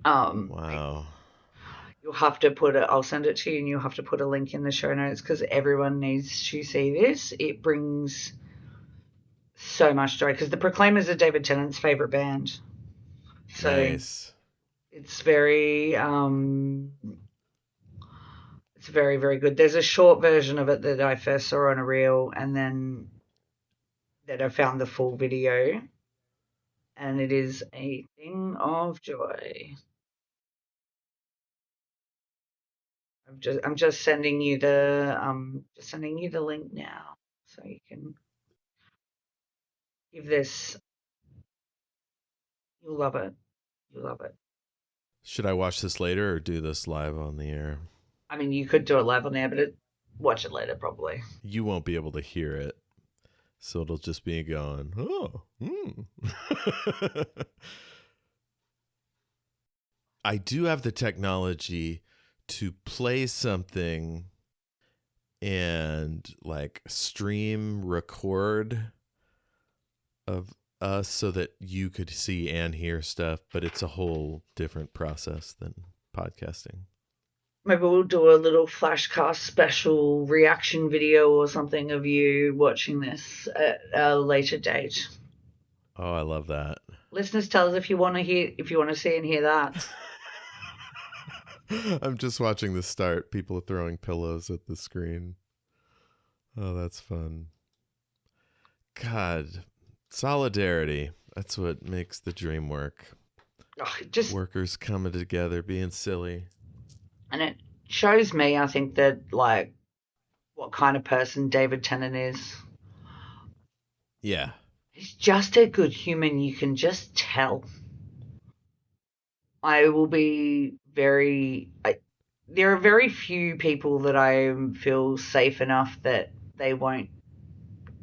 Wow. You'll have to put it, I'll send it to you, and you'll have to put a link in the show notes because everyone needs to see this. It brings so much joy because the Proclaimers are David Tennant's favorite band. So Nice. it's very, very good. There's a short version of it that I first saw on a reel, and then that I found the full video, and it is a thing of joy. I'm just sending you the link now, so you can give this. You'll love it. You'll love it. Should I watch this later or do this live on the air? I mean, you could do it live on the air, but watch it later probably. You won't be able to hear it, so it'll just be going, oh. I do have the technology to play something and like stream record of us so that you could see and hear stuff, but it's a whole different process than podcasting. Maybe we'll do a little flashcast special reaction video or something of you watching this at a later date. Oh, I love that. Listeners, tell us if you want to see and hear that. I'm just watching the start. People throwing pillows at the screen. Oh, that's fun. God, solidarity. That's what makes the dream work. Just workers coming together, being silly. And it shows me, I think, that like what kind of person David Tennant is. Yeah. He's just a good human. You can just tell. I will be there are very few people that I feel safe enough that they won't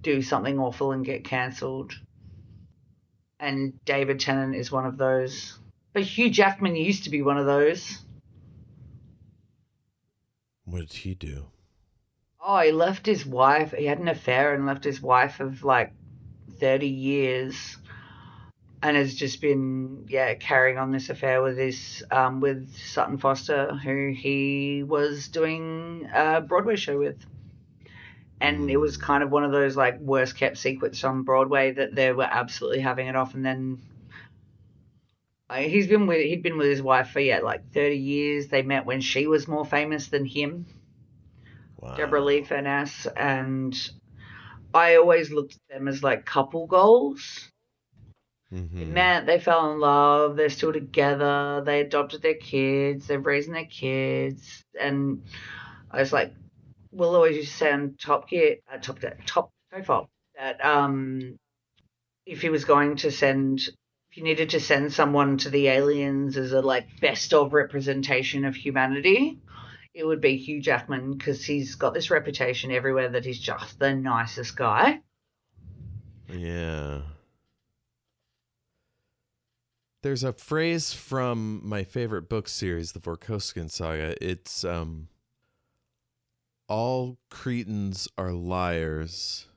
do something awful and get cancelled. And David Tennant is one of those. But Hugh Jackman used to be one of those. What did he do? Oh, he left his wife. He had an affair and left his wife of like 30 years. And has just been, carrying on this affair with with Sutton Foster, who he was doing a Broadway show with. And it was kind of one of those like worst kept secrets on Broadway that they were absolutely having it off. And then he'd been with his wife for like 30 years. They met when she was more famous than him. Wow. Deborah Lee Furness, and I always looked at them as like couple goals. Mm-hmm. They met, they fell in love, they're still together, they adopted their kids, they're raising their kids, and I was like, we'll always used to say on Top Profile that if he was going to if you needed to send someone to the aliens as a like best of representation of humanity, it would be Hugh Jackman, because he's got this reputation everywhere that he's just the nicest guy. Yeah. There's a phrase from my favorite book series, the Vorkoskin Saga. It's all Cretans are liars,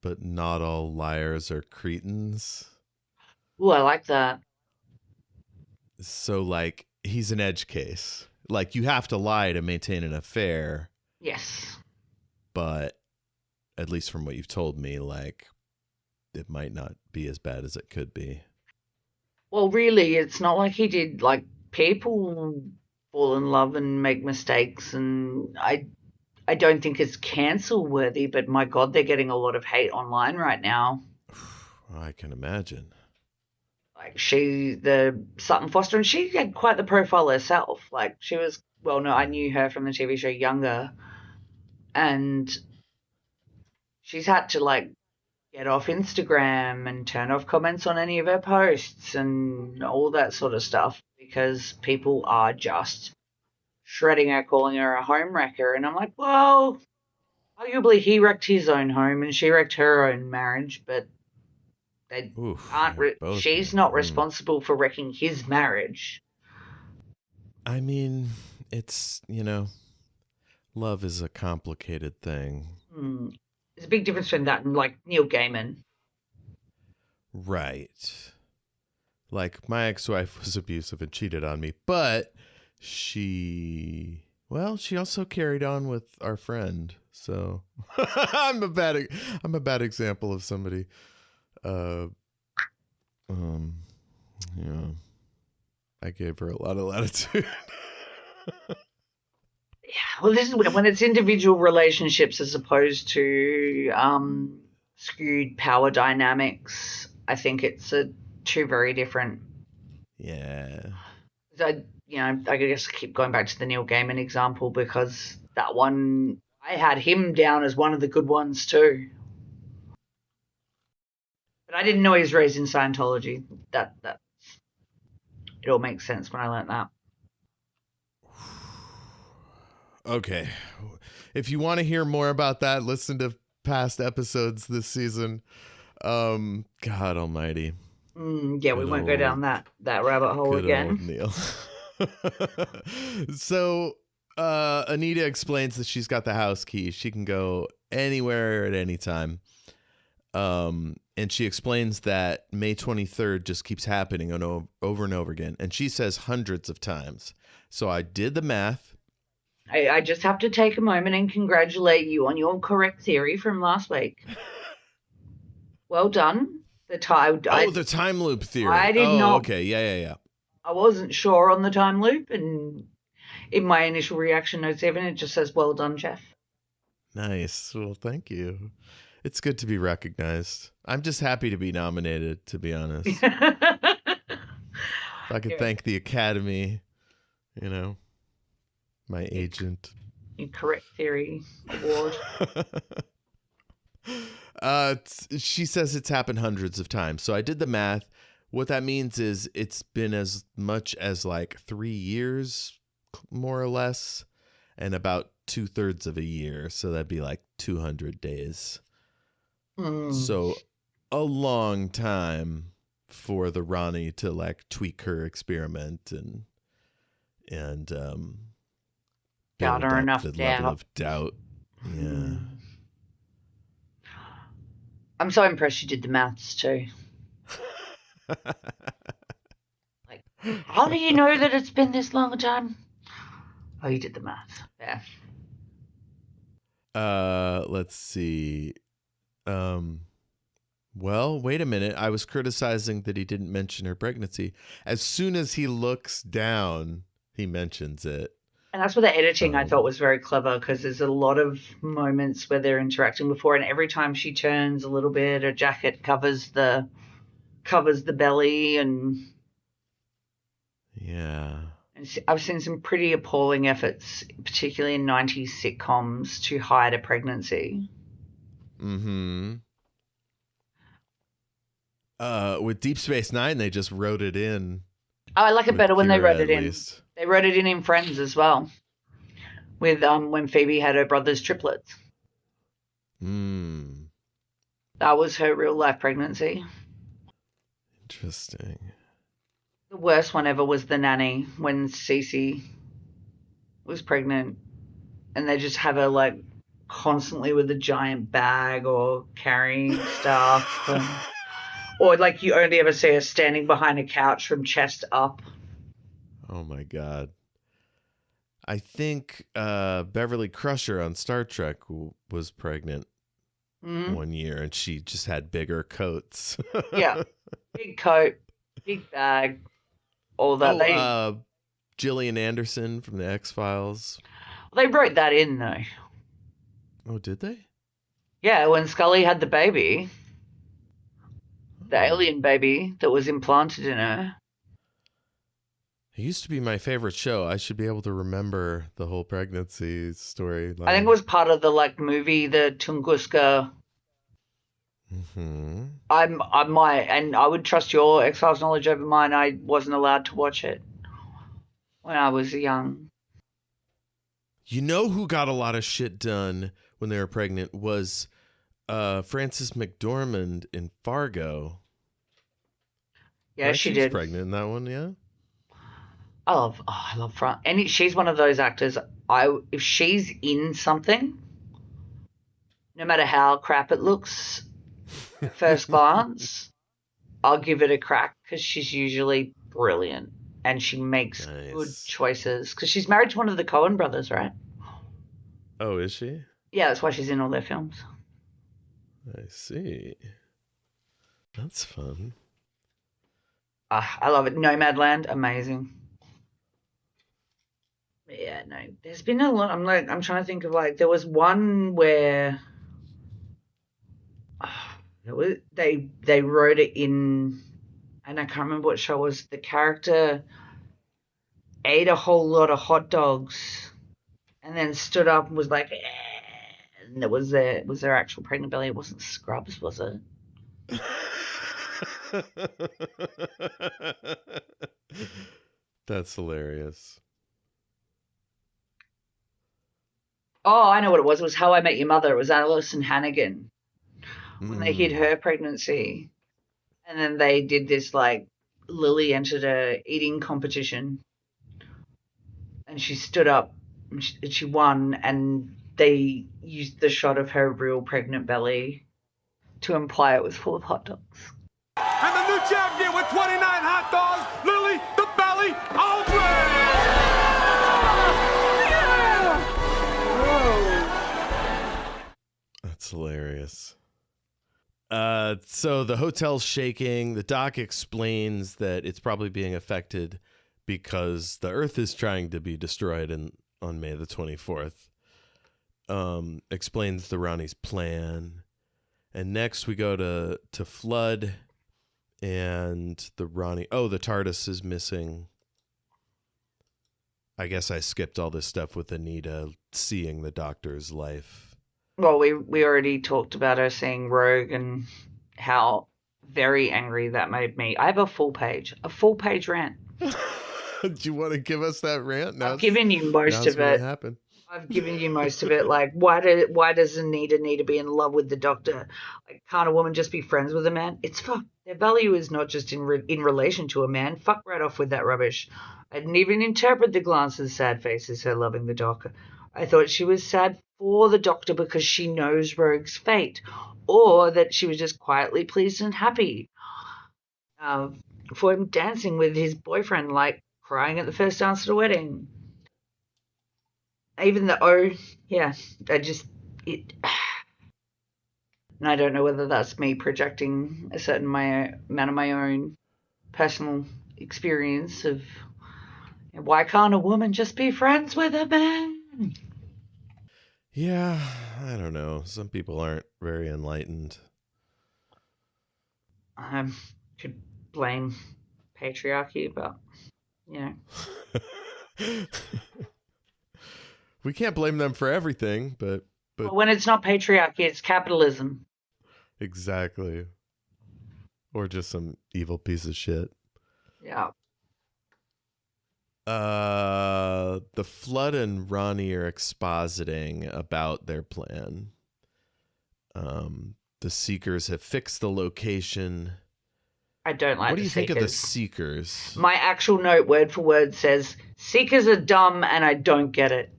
but not all liars are Cretans. Ooh, I like that. So, like, he's an edge case. Like, you have to lie to maintain an affair. Yes. But, at least from what you've told me, like, it might not be as bad as it could be. Well, really, it's not like he did, like, people fall in love and make mistakes, and I don't think it's cancel worthy, but my God, they're getting a lot of hate online right now. I can imagine. Like, the Sutton Foster, and she had quite the profile herself. Like, she was, I knew her from the TV show Younger, and she's had to, like, get off Instagram and turn off comments on any of her posts and all that sort of stuff because people are just shredding her, calling her a home wrecker. And I'm like, well, arguably he wrecked his own home and she wrecked her own marriage, but they Oof, aren't. both She's bad. not responsible for wrecking his marriage. I mean, it's, love is a complicated thing. There's a big difference between that and like Neil Gaiman. Right. Like, my ex-wife was abusive and cheated on me, but she also carried on with our friend. So I'm a bad example of somebody. I gave her a lot of latitude. Yeah, well, this is when it's individual relationships as opposed to skewed power dynamics. I think it's two very different. Yeah. I guess I keep going back to the Neil Gaiman example because that one, I had him down as one of the good ones too. But I didn't know he was raised in Scientology. That it all makes sense when I learnt that. Okay. If you want to hear more about that, listen to past episodes this season. God almighty. Yeah, we won't go down that rabbit hole Good again. old Neil. So Anita explains that she's got the house key. She can go anywhere at any time. And she explains that May 23rd just keeps happening over and over again. And she says hundreds of times. So I did the math. I just have to take a moment and congratulate you on your correct theory from last week. Well done. The time loop theory. I did not. Okay. Yeah. I wasn't sure on the time loop, and in my initial reaction notes, even it just says, "Well done, Jeff." Nice. Well, thank you. It's good to be recognized. I'm just happy to be nominated, to be honest. If I could thank the Academy, my agent. Your correct theory award. She says it's happened hundreds of times. So I did the math. What that means is it's been as much as like 3 years, more or less, and about 2/3 of a year. So that'd be like 200 days. So a long time for the Rani to like tweak her experiment and Got her enough the doubt. level of doubt. Yeah. I'm so impressed you did the maths too. Like, how do you know that it's been this long a time? Oh, you did the maths. Yeah. Let's see. Well, wait a minute. I was criticizing that he didn't mention her pregnancy. As soon as he looks down, he mentions it. And that's where the editing I thought was very clever because there's a lot of moments where they're interacting before, and every time she turns a little bit, her jacket covers the belly, and yeah. And I've seen some pretty appalling efforts, particularly in 90s sitcoms, to hide a pregnancy. Mm-hmm. With Deep Space Nine, they just wrote it in. Oh, I like it better when they wrote it in. Least. They wrote it in Friends as well, with when Phoebe had her brother's triplets. That was her real life pregnancy. Interesting. The worst one ever was the nanny when Cece was pregnant, and they just have her like constantly with a giant bag or carrying stuff, or like you only ever see her standing behind a couch from chest up. Oh my God. I think Beverly Crusher on Star Trek was pregnant one year, and she just had bigger coats. Yeah. Big coat, big bag, all that. Gillian Anderson from the X-Files. They wrote that in, though. Oh, did they? Yeah, when Scully had the baby, the alien baby that was implanted in her. It used to be my favorite show. I should be able to remember the whole pregnancy story. I think it was part of the movie, the Tunguska. Mm-hmm. I might, and I would trust your X-Files knowledge over mine. I wasn't allowed to watch it when I was young. You know who got a lot of shit done when they were pregnant was Frances McDormand in Fargo. Yeah, Right? she was did. pregnant in that one, yeah. I love Fran. And she's one of those actors. If she's in something, no matter how crap it looks at first glance, I'll give it a crack because she's usually brilliant and she makes good Nice. choices. Because she's married to one of the Coen brothers, right? Oh, is she? Yeah, that's why she's in all their films. I see. That's fun. I love it. Nomadland, amazing. Yeah, no, there's been a lot. I'm trying to think of there was one where they wrote it in, and I can't remember what show it was. The character ate a whole lot of hot dogs, and then stood up and was like, and it was their actual pregnant belly. It wasn't Scrubs, was it? That's hilarious. Oh, I know what it was. It was How I Met Your Mother. It was Alison Hannigan when they hid her pregnancy, and then they did this Lily entered a eating competition, and she stood up and she won, and they used the shot of her real pregnant belly to imply it was full of hot dogs. And the new champion with 29 hot dogs, Lily the Belly That's hilarious. So the hotel's shaking. The doc explains that it's probably being affected because the Earth is trying to be destroyed on May the 24th. Explains the Rani's plan. And next we go to Flood and the Rani. Oh, the TARDIS is missing. I guess I skipped all this stuff with Anita seeing the Doctor's life. Well, we already talked about her seeing Rogue and how very angry that made me. I have a full page rant. Do you want to give us that rant? I've given you most of it. Happened. I've given you most of it. Why does Anita need to be in love with the Doctor? Can't a woman just be friends with a man? It's fuck. Their value is not just in relation to a man. Fuck right off with that rubbish. I didn't even interpret the glance of the sad face as her loving the Doctor. I thought she was sad for the Doctor because she knows Rogue's fate, or that she was just quietly pleased and happy for him dancing with his boyfriend, crying at the first dance at a wedding. Even though, and I don't know whether that's me projecting a certain amount of my own personal experience of why can't a woman just be friends with a man? Yeah, I don't know. Some people aren't very enlightened. I could blame patriarchy, but, We can't blame them for everything, but Well, when it's not patriarchy, it's capitalism. Exactly. Or just some evil piece of shit. Yeah. The Flood and Rani are expositing about their plan. The Seekers have fixed the location. I don't like What do the you think of the Seekers. Seekers? My actual note, word for word, says, Seekers are dumb and I don't get it.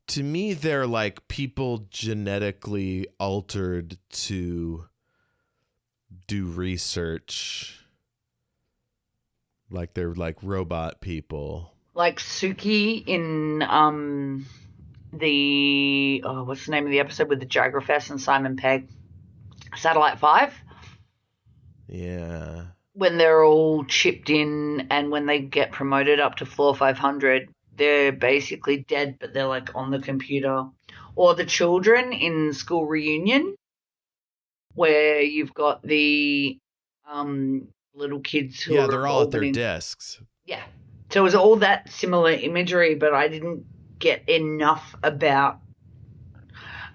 To me, they're like people genetically altered to do research. Like they're like robot people. Like Suki in what's the name of the episode with the Jagrafess and Simon Pegg? Satellite 5? Yeah. When they're all chipped in and when they get promoted up to floor 500, they're basically dead, but they're like on the computer. Or the children in School Reunion, where you've got the little kids who they're all at their desks. Yeah. So it was all that similar imagery, but I didn't get enough about.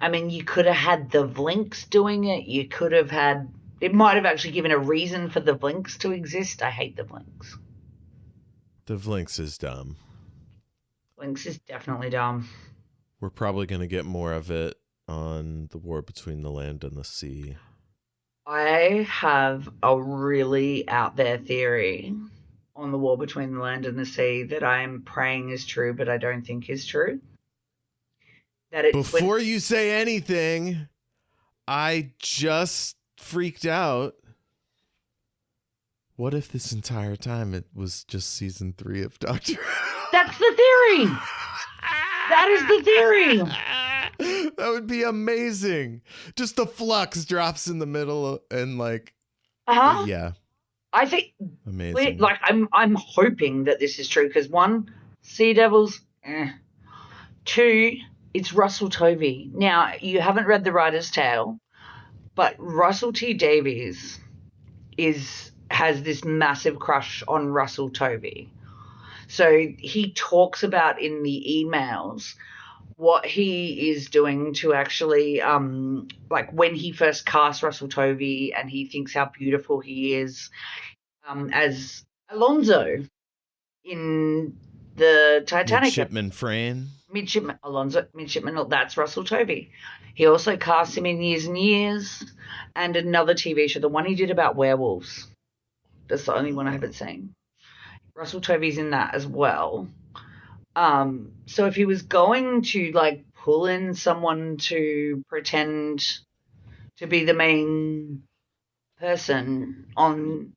I mean, you could have had the Vlinks doing it. You could have had... It might have actually given a reason for the Vlinks to exist. I hate the Vlinks. The Vlinks is dumb. Vlinks is definitely dumb. We're probably going to get more of it on the war between the land and the sea. I have a really out there theory on the war between the land and the sea that I'm praying is true, but I don't think is true. That it's Before you say anything, I just freaked out. What if this entire time it was just season 3 of Doctor Who? That's the theory. That is the theory. That would be amazing. Just the flux drops in the middle and like, yeah, I think amazing. like I'm hoping that this is true because 1, Sea Devils, 2, it's Russell Tovey. Now you haven't read The Writer's Tale, but Russell T Davies has this massive crush on Russell Tovey. So he talks about in the emails what he is doing to actually, like when he first cast Russell Tovey and he thinks how beautiful he is as Alonso in the Titanic. Midshipman Frayne. Midshipman, that's Russell Tovey. He also cast him in Years and Years and another TV show, the one he did about werewolves. That's the only one I haven't seen. Russell Tovey's in that as well. So if he was going to like pull in someone to pretend to be the main person on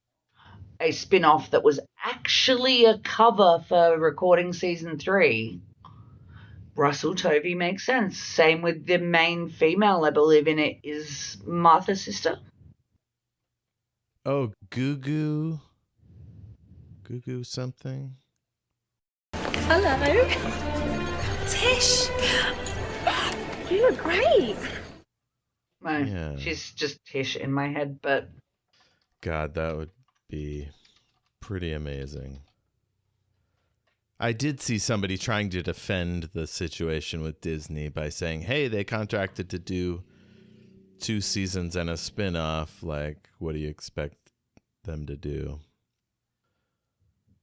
a spin-off that was actually a cover for recording season 3, Russell Tovey makes sense. Same with the main female, I believe, in it is Martha's sister. Oh, Gugu something. Hello. Tish. You look great. No, Yeah. she's just Tish in my head, but... God, that would be pretty amazing. I did see somebody trying to defend the situation with Disney by saying, hey, they contracted to do 2 seasons and a spin-off. Like, what do you expect them to do?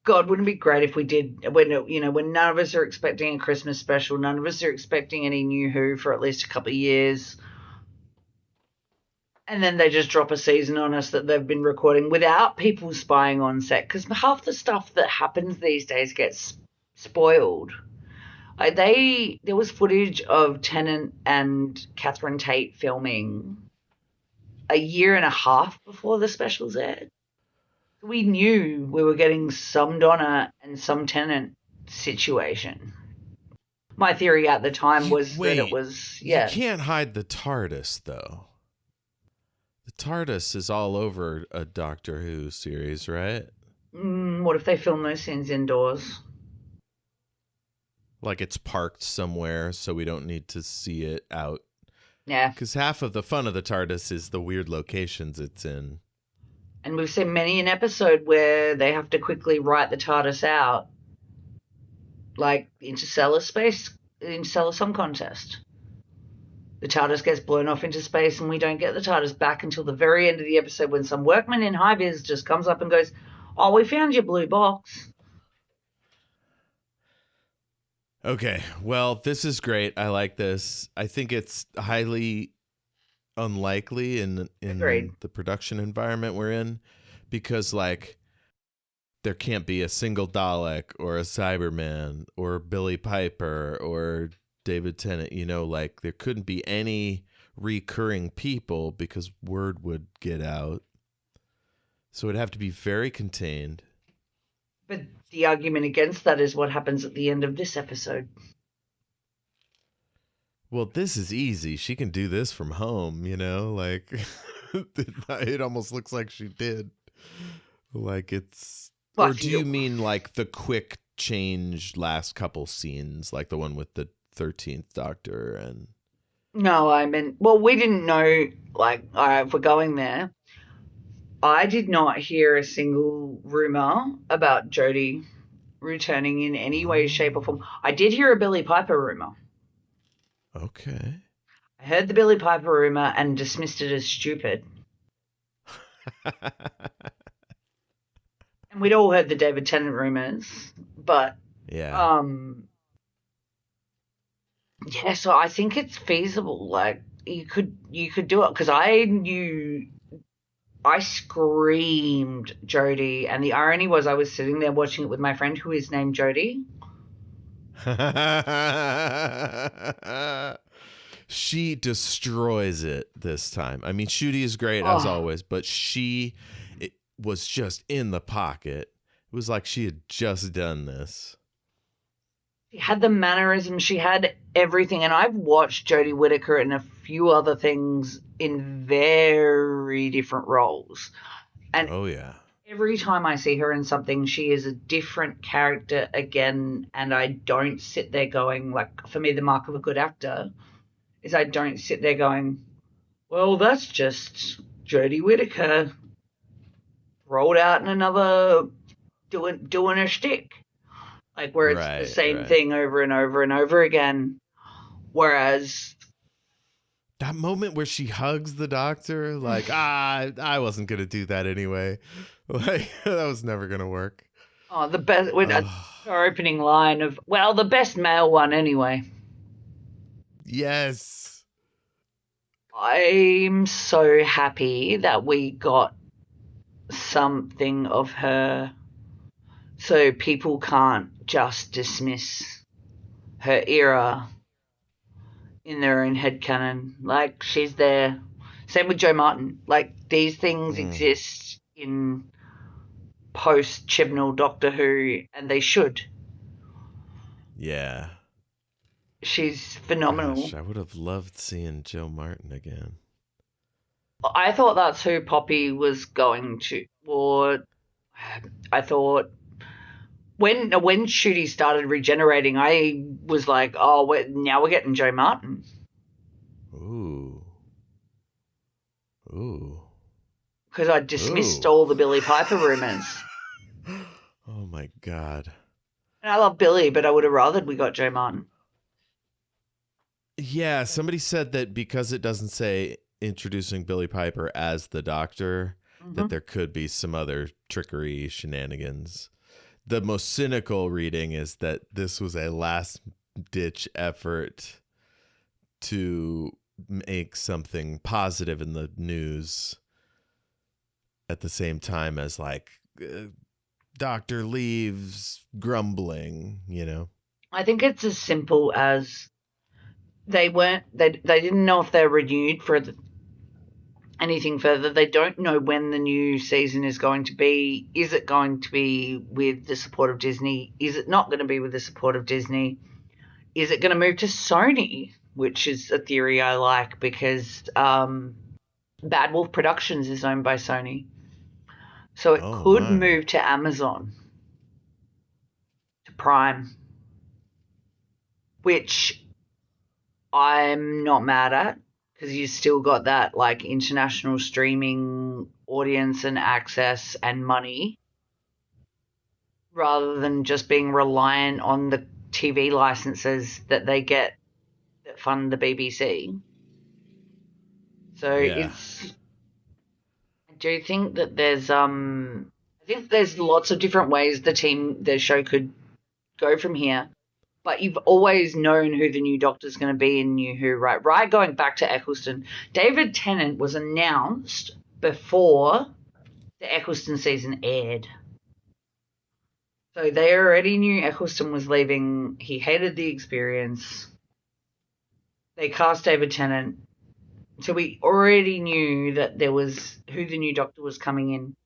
God, wouldn't it be great if we did, when none of us are expecting a Christmas special, none of us are expecting any new Who for at least a couple of years, and then they just drop a season on us that they've been recording without people spying on set, because half the stuff that happens these days gets spoiled. There was footage of Tennant and Catherine Tate filming a year and a half before the specials aired. We knew we were getting some Donna and some Tennant situation. My theory at the time was that it was, yeah. You can't hide the TARDIS, though. The TARDIS is all over a Doctor Who series, right? What if they film those scenes indoors? Like it's parked somewhere so we don't need to see it out. Yeah. Because half of the fun of the TARDIS is the weird locations it's in. And we've seen many an episode where they have to quickly write the TARDIS out. Like Interstellar Song Contest. The TARDIS gets blown off into space and we don't get the TARDIS back until the very end of the episode when some workman in high-vis just comes up and goes, oh, we found your blue box. Okay, well, this is great. I like this. I think it's highly unlikely in the production environment we're in because, like, there can't be a single Dalek or a Cyberman or Billy Piper or David Tennant, like there couldn't be any recurring people because word would get out. So it'd have to be very contained. But the argument against that is what happens at the end of this episode. Well, this is easy. She can do this from home, like it almost looks like she did. Like it's, But or do you mean like the quick change last couple scenes, like the one with the 13th Doctor and... No, I meant, well, we didn't know, like, if we're going there, I did not hear a single rumor about Jodie returning in any way, shape, or form. I did hear a Billy Piper rumor. Okay. I heard the Billy Piper rumor and dismissed it as stupid. And we'd all heard the David Tennant rumors, but Yeah. yeah, so I think it's feasible. Like you could do it because I screamed Jodie, and the irony was I was sitting there watching it with my friend who is named Jodie. She destroys it this time. I mean, Shooty is great as always, but it was just in the pocket. It was like she had just done this. She had the mannerism, she had everything, and I've watched Jodie Whittaker in a few other things in very different roles. And oh yeah. Every time I see her in something, she is a different character again, and I don't sit there going, like, for me, the mark of a good actor is I don't sit there going, well, that's just Jodie Whittaker rolled out in another doing her shtick. Like, where it's the same thing over and over and over again. Whereas that moment where she hugs the doctor, like, I wasn't going to do that anyway. Like, that was never going to work. Oh, the best, with her opening line of, well, the best male one anyway. Yes. I'm so happy that we got something of her so people can't just dismiss her era in their own headcanon. Like, she's there. Same with Joe Martin. Like, these things exist in post-Chibnall Doctor Who, and they should. Yeah. She's phenomenal. Gosh, I would have loved seeing Joe Martin again. I thought that's who Poppy was going to. Or I thought when Shooty started regenerating, I was like, oh, now we're getting Joe Martin. Ooh. Because I dismissed all the Billy Piper rumors. Oh my God. And I love Billy, but I would have rathered we got Joe Martin. Yeah, somebody said that because it doesn't say introducing Billy Piper as the Doctor, that there could be some other trickery shenanigans. The most cynical reading is that this was a last-ditch effort to make something positive in the news at the same time as, like, Doctor leaves grumbling, you know? I think it's as simple as they didn't know if they're renewed for anything further. They don't know when the new season is going to be. Is it going to be with the support of Disney? Is it not going to be with the support of Disney? Is it going to move to Sony? Which is a theory I like because Bad Wolf Productions is owned by Sony. So it could move to Amazon, to Prime, which I'm not mad at because you still got that like international streaming audience and access and money rather than just being reliant on the TV licenses that they get that fund the BBC. So I do think that there's lots of different ways the show could go from here. But you've always known who the new Doctor's going to be in New Who, right? Right, going back to Eccleston. David Tennant was announced before the Eccleston season aired. So they already knew Eccleston was leaving. He hated the experience. They cast David Tennant. So we already knew that there was who the new Doctor was coming in.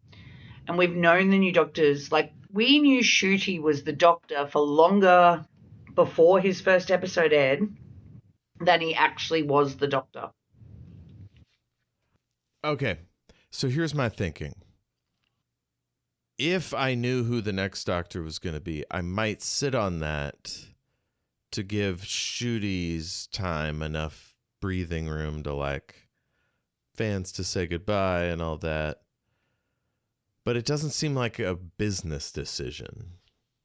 And we've known the new Doctors. Like, we knew Shooty was the Doctor for longer before his first episode aired than he actually was the Doctor. Okay, so here's my thinking. If I knew who the next Doctor was going to be, I might sit on that to give Shooty's time enough breathing room to, like, fans to say goodbye and all that. But it doesn't seem like a business decision.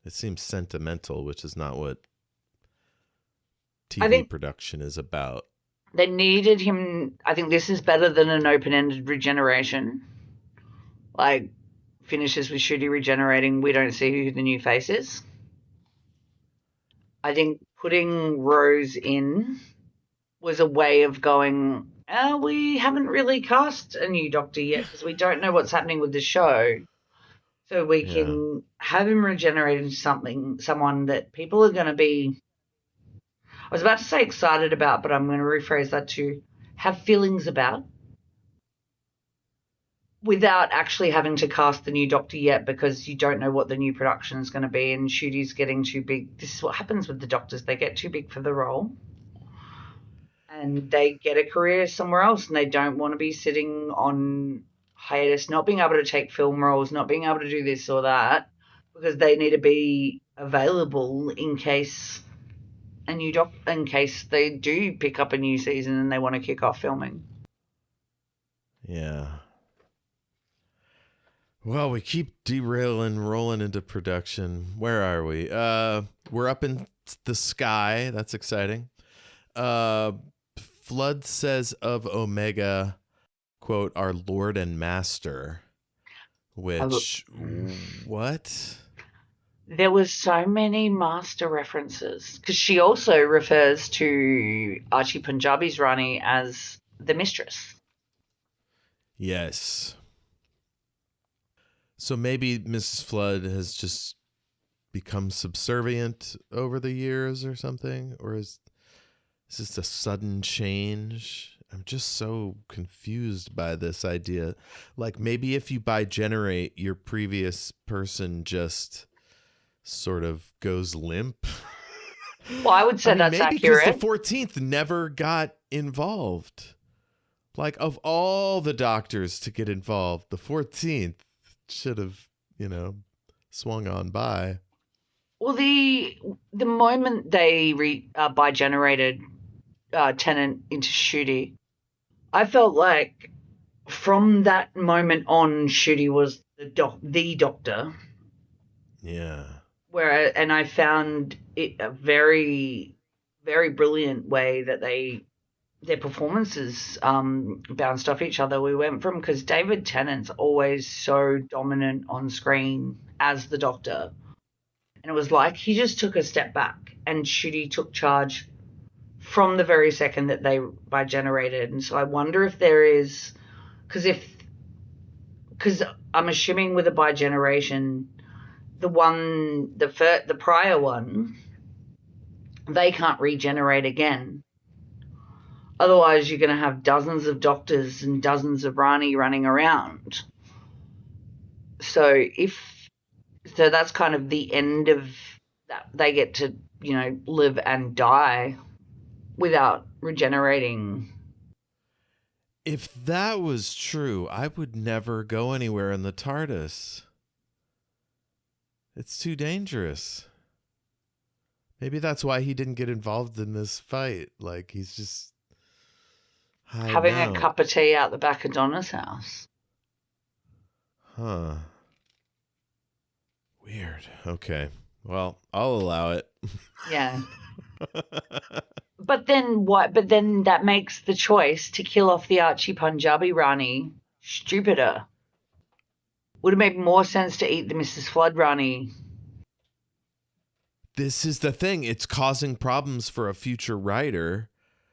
It seems sentimental, which is not what TV production is about. They needed him. I think this is better than an open-ended regeneration. Like, finishes with Shooty regenerating, we don't see who the new face is. I think putting Rose in was a way of going, we haven't really cast a new Doctor yet because we don't know what's happening with the show. So we can have him regenerate into someone that people are going to be, I was about to say excited about, but I'm going to rephrase that to have feelings about, without actually having to cast the new Doctor yet, because you don't know what the new production is going to be, and Shooty's getting too big. This is what happens with the Doctors. They get too big for the role, and they get a career somewhere else, and they don't want to be sitting on hiatus, not being able to take film roles, not being able to do this or that, because they need to be available in case in case they do pick up a new season and they want to kick off filming. Yeah. Well, we keep derailing, rolling into production. Where are we? We're up in the sky. That's exciting. Flood says of Omega, quote, our Lord and Master, which, what? There was so many master references, because she also refers to Archie Punjabi's Rani as the mistress. Yes. So maybe Mrs. Flood has just become subservient over the years or something? Or is this a sudden change? I'm just so confused by this idea. Like, maybe if you bi-generate, your previous person just sort of goes limp. Well, I would say that's maybe accurate. because the 14th never got involved. Like, of all the doctors to get involved, the 14th should have, swung on by. Well, the moment they bi-generated Tennant into Shooty, I felt like from that moment on, Shooty was the Doctor. Yeah. And I found it a very, very brilliant way that their performances bounced off each other. We went from, because David Tennant's always so dominant on screen as the Doctor, and it was like he just took a step back, and Shooty took charge from the very second that they bi-generated. And so I wonder if there is, because I'm assuming with a bi-generation, the prior one, they can't regenerate again. Otherwise, you're going to have dozens of Doctors and dozens of Rani running around. So that's kind of the end of that. They get to, live and die without regenerating. If that was true, I would never go anywhere in the TARDIS. It's too dangerous. Maybe that's why he didn't get involved in this fight. Like, he's just having a cup of tea out the back of Donna's house. Huh. Weird. Okay. Well, I'll allow it. Yeah. But then what? But then that makes the choice to kill off the Archie Punjabi Rani stupider. Would it make more sense to eat the Mrs. Flood Rani? This is the thing. It's causing problems for a future writer.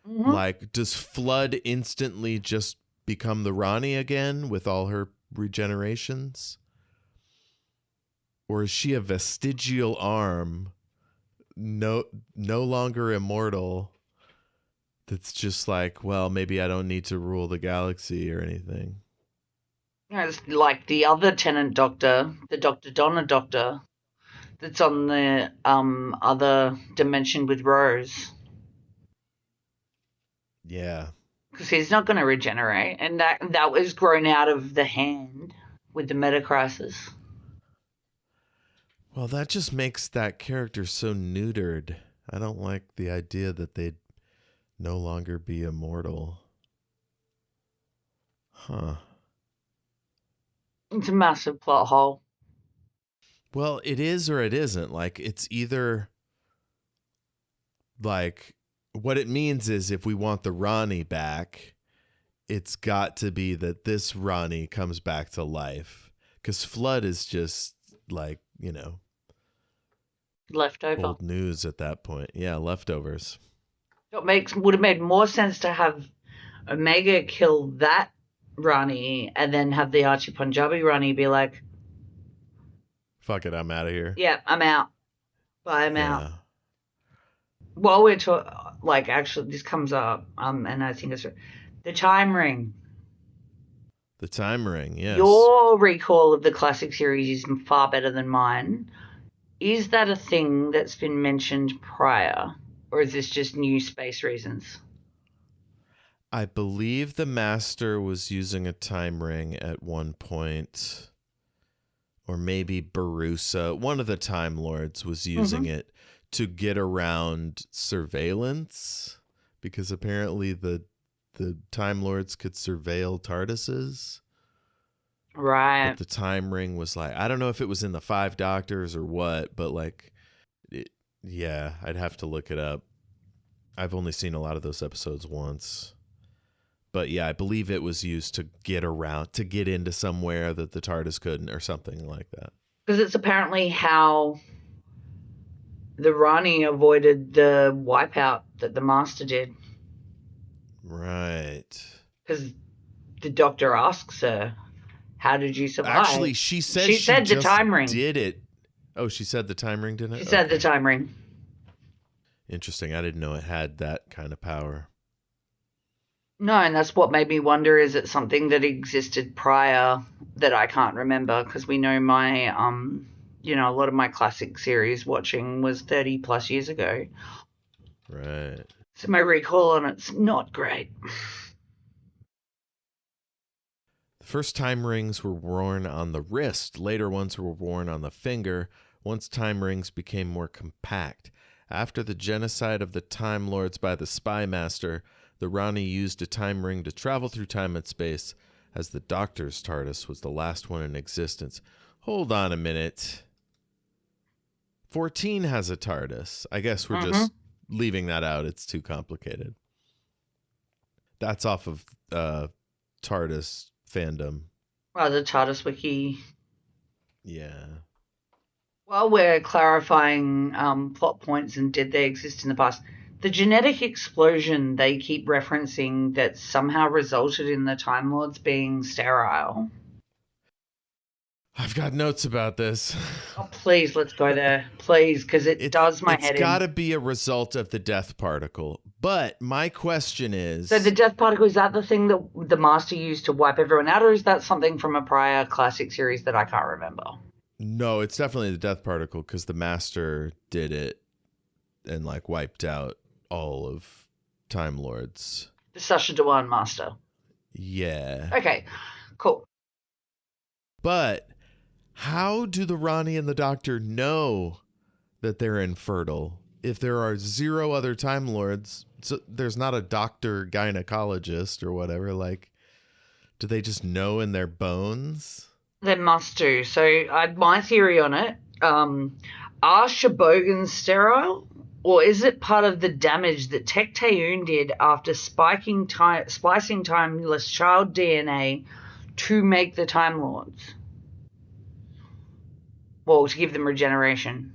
Mm-hmm. Like, does Flood instantly just become the Rani again with all her regenerations? Or is she a vestigial arm, no longer immortal, that's just like, well, maybe I don't need to rule the galaxy or anything? It's like the other Tenant Doctor, the Dr. Donna Doctor, that's on the other dimension with Rose. Yeah. Because he's not going to regenerate, and that was grown out of the hand with the meta crisis. Well, that just makes that character so neutered. I don't like the idea that they'd no longer be immortal. Huh. It's a massive plot hole. Well, it is or it isn't. Like, it's either like What it means is if we want the Rani back, it's got to be that this Rani comes back to life. Because Flood is just like, Leftover. old news at that point. Yeah, leftovers. It would have made more sense to have Omega kill that Rani and then have the Archie Punjabi Rani be like, Fuck it, I'm out of here. yeah, I'm out. Bye, I'm out. Yeah. While we're talking, actually, this comes up, and I think it's the time ring. The time ring, yes. Your recall of the classic series is far better than mine. Is that a thing that's been mentioned prior, or is this just new space reasons? I believe the Master was using a time ring at one point, or maybe Barusa, one of the Time Lords, was using it to get around surveillance, because apparently the Time Lords could surveil TARDISes. Right. But the time ring was like, I don't know if it was in the Five Doctors or what, but I'd have to look it up. I've only seen a lot of those episodes once. But yeah, I believe it was used to get into somewhere that the TARDIS couldn't, or something like that. Because it's apparently how the Rani avoided the wipeout that the Master did. Right. Because the Doctor asks her, how did you survive? Actually, she said she said the just time ring. did it. Oh, she said the time ring didn't it? She said the time ring. Interesting. I didn't know it had that kind of power. No, and that's what made me wonder, is it something that existed prior that I can't remember? Because we know my, a lot of my classic series watching was 30 plus years ago. Right. So my recall on it's not great. The first time rings were worn on the wrist. Later ones were worn on the finger. Once time rings became more compact. After the genocide of the Time Lords by the Spy Master, the Rani used a time ring to travel through time and space, as the Doctor's TARDIS was the last one in existence. Hold on a minute. 14 has a TARDIS. I guess we're just leaving that out. It's too complicated. That's off of TARDIS fandom. Well, the TARDIS wiki. Yeah. While we're clarifying plot points and did they exist in the past, the genetic explosion they keep referencing that somehow resulted in the Time Lords being sterile. I've got notes about this. Oh, please, let's go there. Please, because it does my head in. It's got to be a result of the death particle. But my question is... So the death particle, is that the thing that the Master used to wipe everyone out, or is that something from a prior classic series that I can't remember? No, it's definitely the death particle, because the Master did it and wiped out all of Time Lords. The Sasha Dewan Master. Yeah. Okay, cool. But how do the Rani and the Doctor know that they're infertile if there are 0 other Time Lords? So there's not a doctor gynecologist or whatever. Do they just know in their bones? They must do. So my theory on it, are Shobogans sterile? Or is it part of the damage that Tecteun did after splicing timeless child DNA to make the Time Lords? Well, to give them regeneration.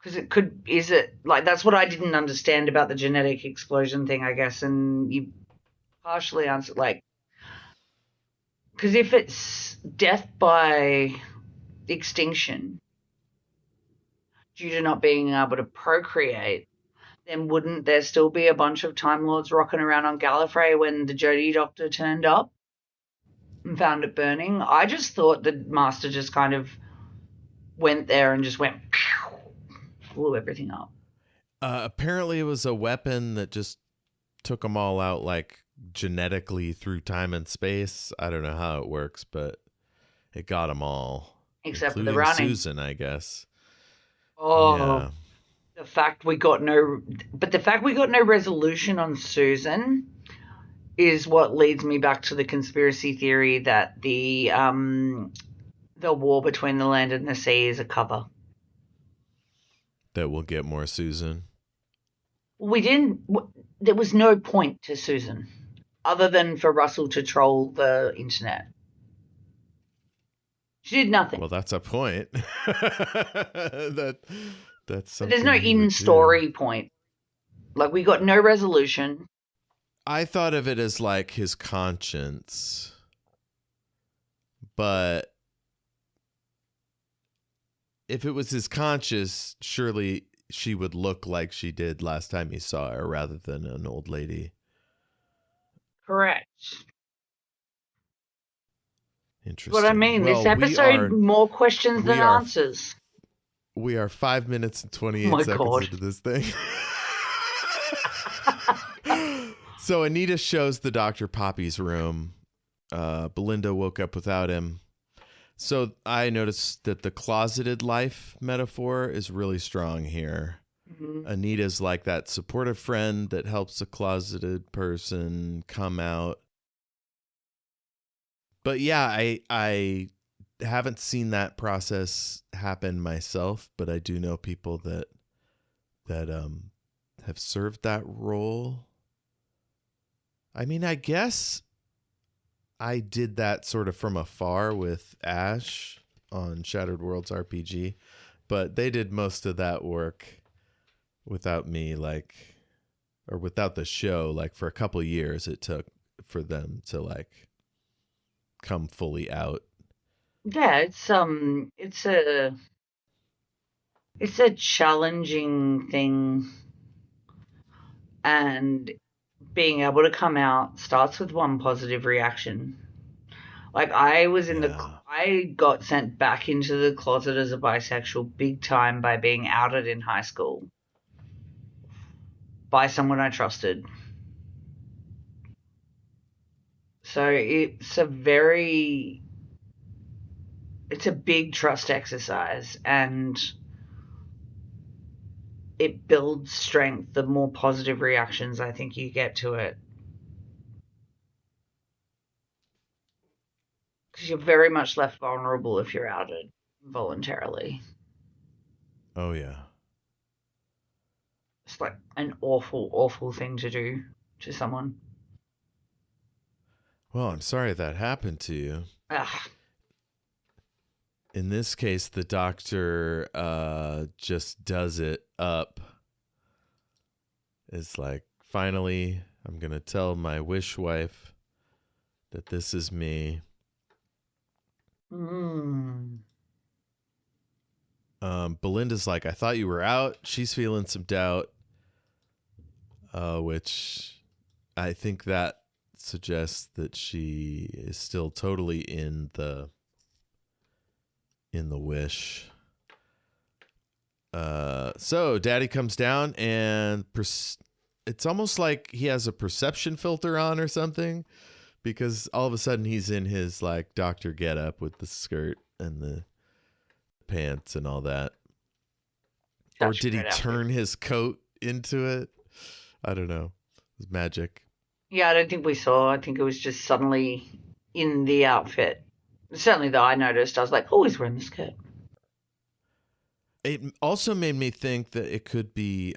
Because that's what I didn't understand about the genetic explosion thing, I guess, and you partially answered, because if it's death by extinction due to not being able to procreate, then wouldn't there still be a bunch of Time Lords rocking around on Gallifrey when the Jodie Doctor turned up and found it burning? I just thought the Master just kind of went there and just went, pew, blew everything up. Apparently it was a weapon that just took them all out genetically through time and space. I don't know how it works, but it got them all. Except for the including Rani. Susan, I guess. Oh, yeah. the fact we got no resolution on Susan is what leads me back to the conspiracy theory that the war between the land and the sea is a cover. that we'll get more Susan. There was no point to Susan other than for Russell to troll the internet. She did nothing. Well, that's a point. That's something. There's no he would in-story do. point. Like, we got no resolution. I thought of it as like his conscience, but if it was his conscience, surely she would look like she did last time he saw her rather than an old lady. Correct. Interesting. What I mean, Well, this episode, more questions than answers. We are 5 minutes and 28 Oh my seconds God. into this thing. So Anita shows the doctor Poppy's room. Belinda woke up without him. So I noticed that the closeted life metaphor is really strong here. Mm-hmm. Anita's like that supportive friend that helps a closeted person come out. But yeah, I haven't seen that process happen myself, but I do know people that have served that role. I mean, I guess I did that sort of from afar with Ash on Shattered Worlds RPG, but they did most of that work without me, or without the show. Like, for a couple of years it took for them to come fully out. Yeah, it's a challenging thing, and being able to come out starts with one positive reaction. Like, I got sent back into the closet as a bisexual big time by being outed in high school by someone I trusted. So it's a big trust exercise, and it builds strength the more positive reactions I think you get to it. Because you're very much left vulnerable if you're outed voluntarily. Oh, yeah. It's like an awful, awful thing to do to someone. Well, I'm sorry that happened to you. Ugh. In this case, the doctor just does it up. It's like, finally, I'm going to tell my wish wife that this is me. Belinda's like, I thought you were out. She's feeling some doubt, which I think that suggests that she is still totally in the wish. So Daddy comes down, and it's almost like he has a perception filter on or something, because all of a sudden he's in his doctor getup with the skirt and the pants and all that. Or did he turn his coat into it? I don't know. It was magic. Yeah, I don't think we saw. I think it was just suddenly in the outfit. Certainly, though, I noticed. I was like, oh, he's wearing the skirt. It also made me think that it could be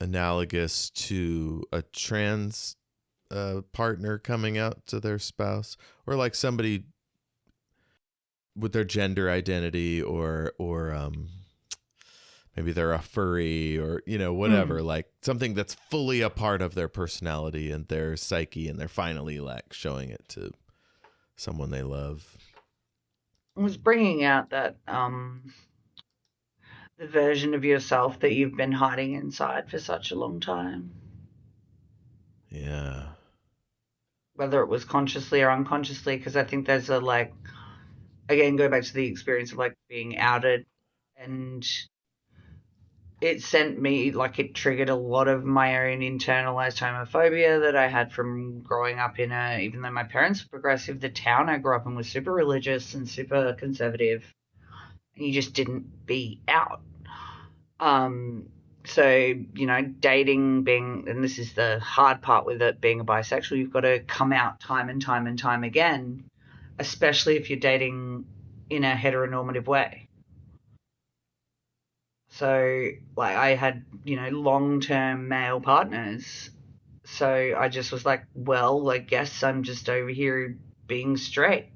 analogous to a trans partner coming out to their spouse, or like somebody with their gender identity, or maybe they're a furry, or whatever, like something that's fully a part of their personality and their psyche, and they're finally showing it to someone they love. It was bringing out that the version of yourself that you've been hiding inside for such a long time. Yeah. Whether it was consciously or unconsciously, because I think there's again, go back to the experience of being outed, and it sent me, it triggered a lot of my own internalized homophobia that I had from growing up even though my parents were progressive, the town I grew up in was super religious and super conservative, and you just didn't be out. So, dating, and this is the hard part with it, being a bisexual, you've got to come out time and time and time again, especially if you're dating in a heteronormative way. So, like, I had, long-term male partners. So I just was like, well, I guess I'm just over here being straight.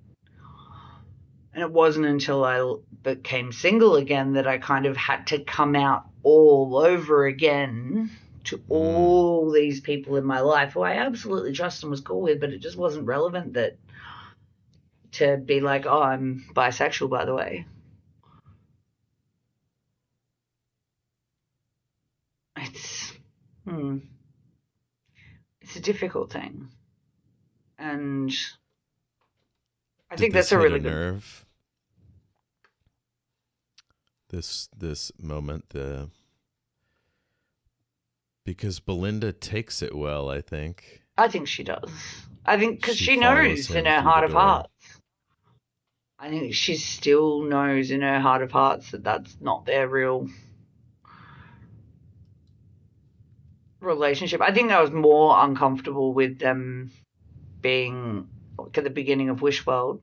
And it wasn't until I became single again that I kind of had to come out all over again to all these people in my life who I absolutely trust and was cool with, but it just wasn't relevant to be like, oh, I'm bisexual, by the way. It's a difficult thing. And I think that's a really good nerve. This moment, because Belinda takes it well, I think. I think she does. I think because she follows knows in him her through heart the of door. hearts. I think she still knows in her heart of hearts that that's not their real relationship. I think I was more uncomfortable with them being like at the beginning of Wishworld.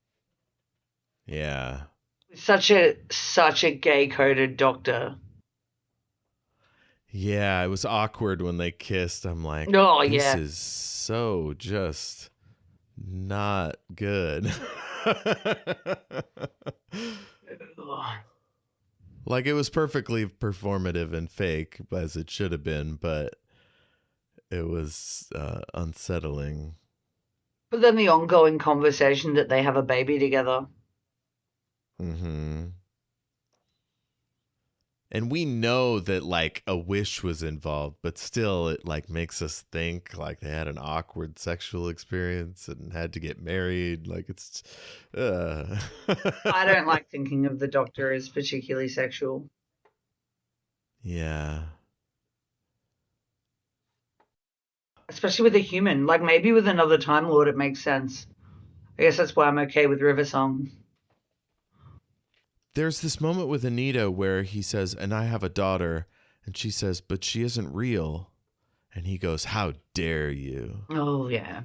Yeah. Such a gay-coded doctor. Yeah, it was awkward when they kissed. I'm like, Oh, this yeah. is so just not good. Like, it was perfectly performative and fake, as it should have been, but it was unsettling. But then the ongoing conversation that they have a baby together. Mm-hmm. And we know that, like, a wish was involved, but still it, like, makes us think, like, they had an awkward sexual experience and had to get married. Like, it's... I don't like thinking of the Doctor as particularly sexual. Yeah. Especially with a human. Like, maybe with another Time Lord it makes sense. I guess that's why I'm okay with River Song. There's this moment with Anita where he says, and I have a daughter, and she says, but she isn't real. And he goes, how dare you? Oh, yeah.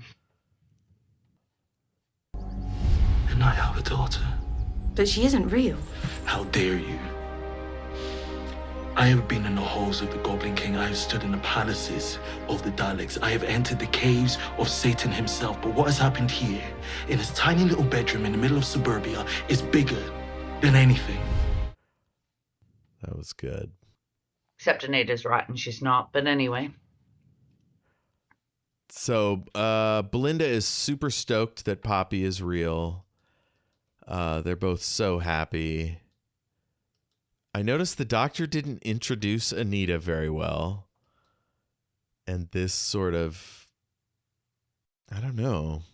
And I have a daughter. But she isn't real. How dare you? I have been in the halls of the Goblin King. I have stood in the palaces of the Daleks. I have entered the caves of Satan himself. But what has happened here, in his tiny little bedroom in the middle of suburbia, is bigger than anything. That was good. Except Anita's right and she's not. But anyway. So Belinda is super stoked that Poppy is real. They're both so happy. I noticed the Doctor didn't introduce Anita very well. And this sort of, I don't know.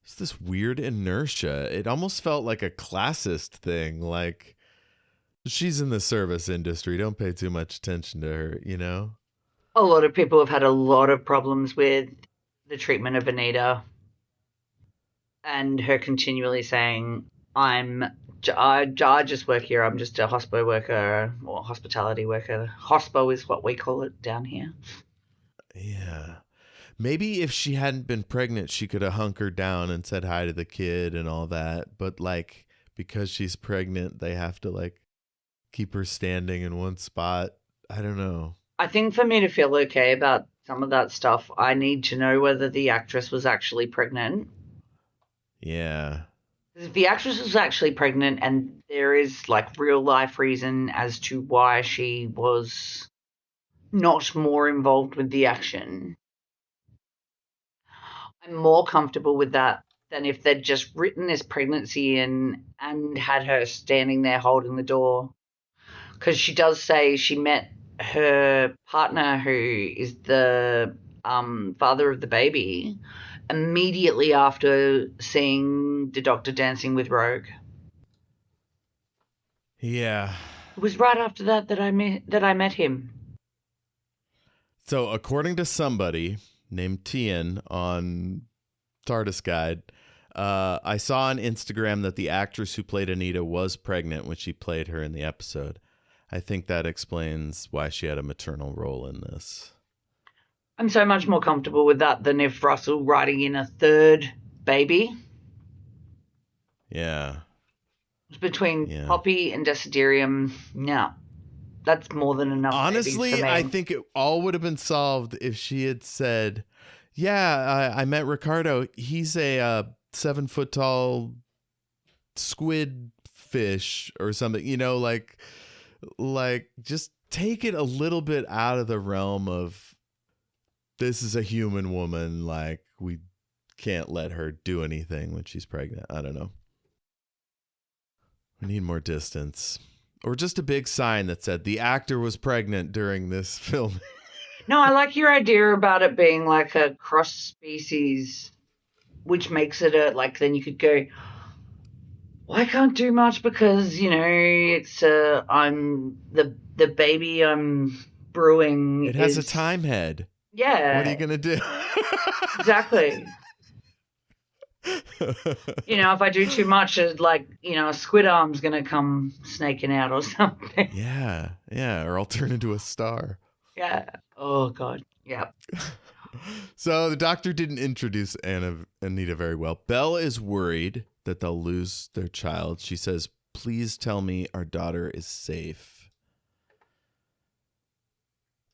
It's this weird inertia. It almost felt like a classist thing. Like, she's in the service industry. Don't pay too much attention to her, you know? A lot of people have had a lot of problems with the treatment of Anita. And her continually saying, I just work here. I'm just a hospo worker or hospitality worker. Hospo is what we call it down here. Yeah. Maybe if she hadn't been pregnant, she could have hunkered down and said hi to the kid and all that. But, like, because she's pregnant, they have to, like, keep her standing in one spot. I don't know. I think for me to feel okay about some of that stuff, I need to know whether the actress was actually pregnant. Yeah. If the actress was actually pregnant and there is, like, real life reason as to why she was not more involved with the action, I'm more comfortable with that than if they'd just written this pregnancy in and had her standing there holding the door. Because she does say she met her partner, who is the father of the baby, immediately after seeing the Doctor dancing with Rogue. Yeah. It was right after that I met him. So, according to somebody named Tian on TARDIS Guide, I saw on Instagram that the actress who played Anita was pregnant when she played her in the episode. I think that explains why she had a maternal role in this. I'm so much more comfortable with that than if Russell writing in a third baby. Yeah. Between Poppy and Desiderium, no. That's more than enough. babies Honestly, for me. I think it all would have been solved if she had said, yeah, I met Ricardo. He's a 7 foot tall squid fish or something, like just take it a little bit out of the realm of this is a human woman. Like, we can't let her do anything when she's pregnant. I don't know. We need more distance. Or just a big sign that said the actor was pregnant during this film. No, I like your idea about it being like a cross species, which makes it then you could go, well, I can't do much because, it's I'm the baby I'm brewing. It has a time head. Yeah. What are you going to do? Exactly. If I do too much, a squid arm's going to come snaking out or something. Yeah. Or I'll turn into a star. Yeah. Oh, God. Yeah. So the doctor didn't introduce Anita very well. Belle is worried that they'll lose their child. She says, please tell me our daughter is safe.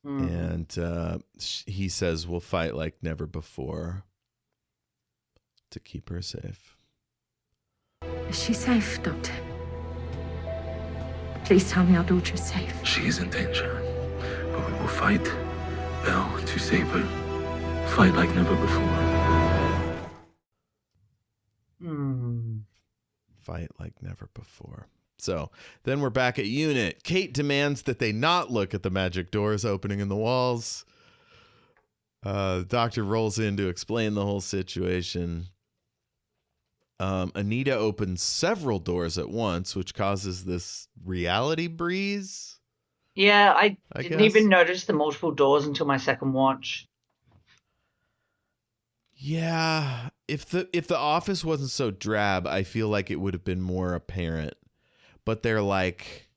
And he says, we'll fight like never before to keep her safe. Is she safe, Doctor? Please tell me our daughter is safe. She is in danger, but we will fight, Belle, to save her. Fight like never before. Fight like never before. So then we're back at Unit. Kate demands that they not look at the magic doors opening in the walls. The doctor rolls in to explain the whole situation. Anita opens several doors at once, which causes this reality breeze. Yeah, I didn't guess. even notice the multiple doors until my second watch. Yeah, if the office wasn't so drab, I feel like it would have been more apparent. But they're like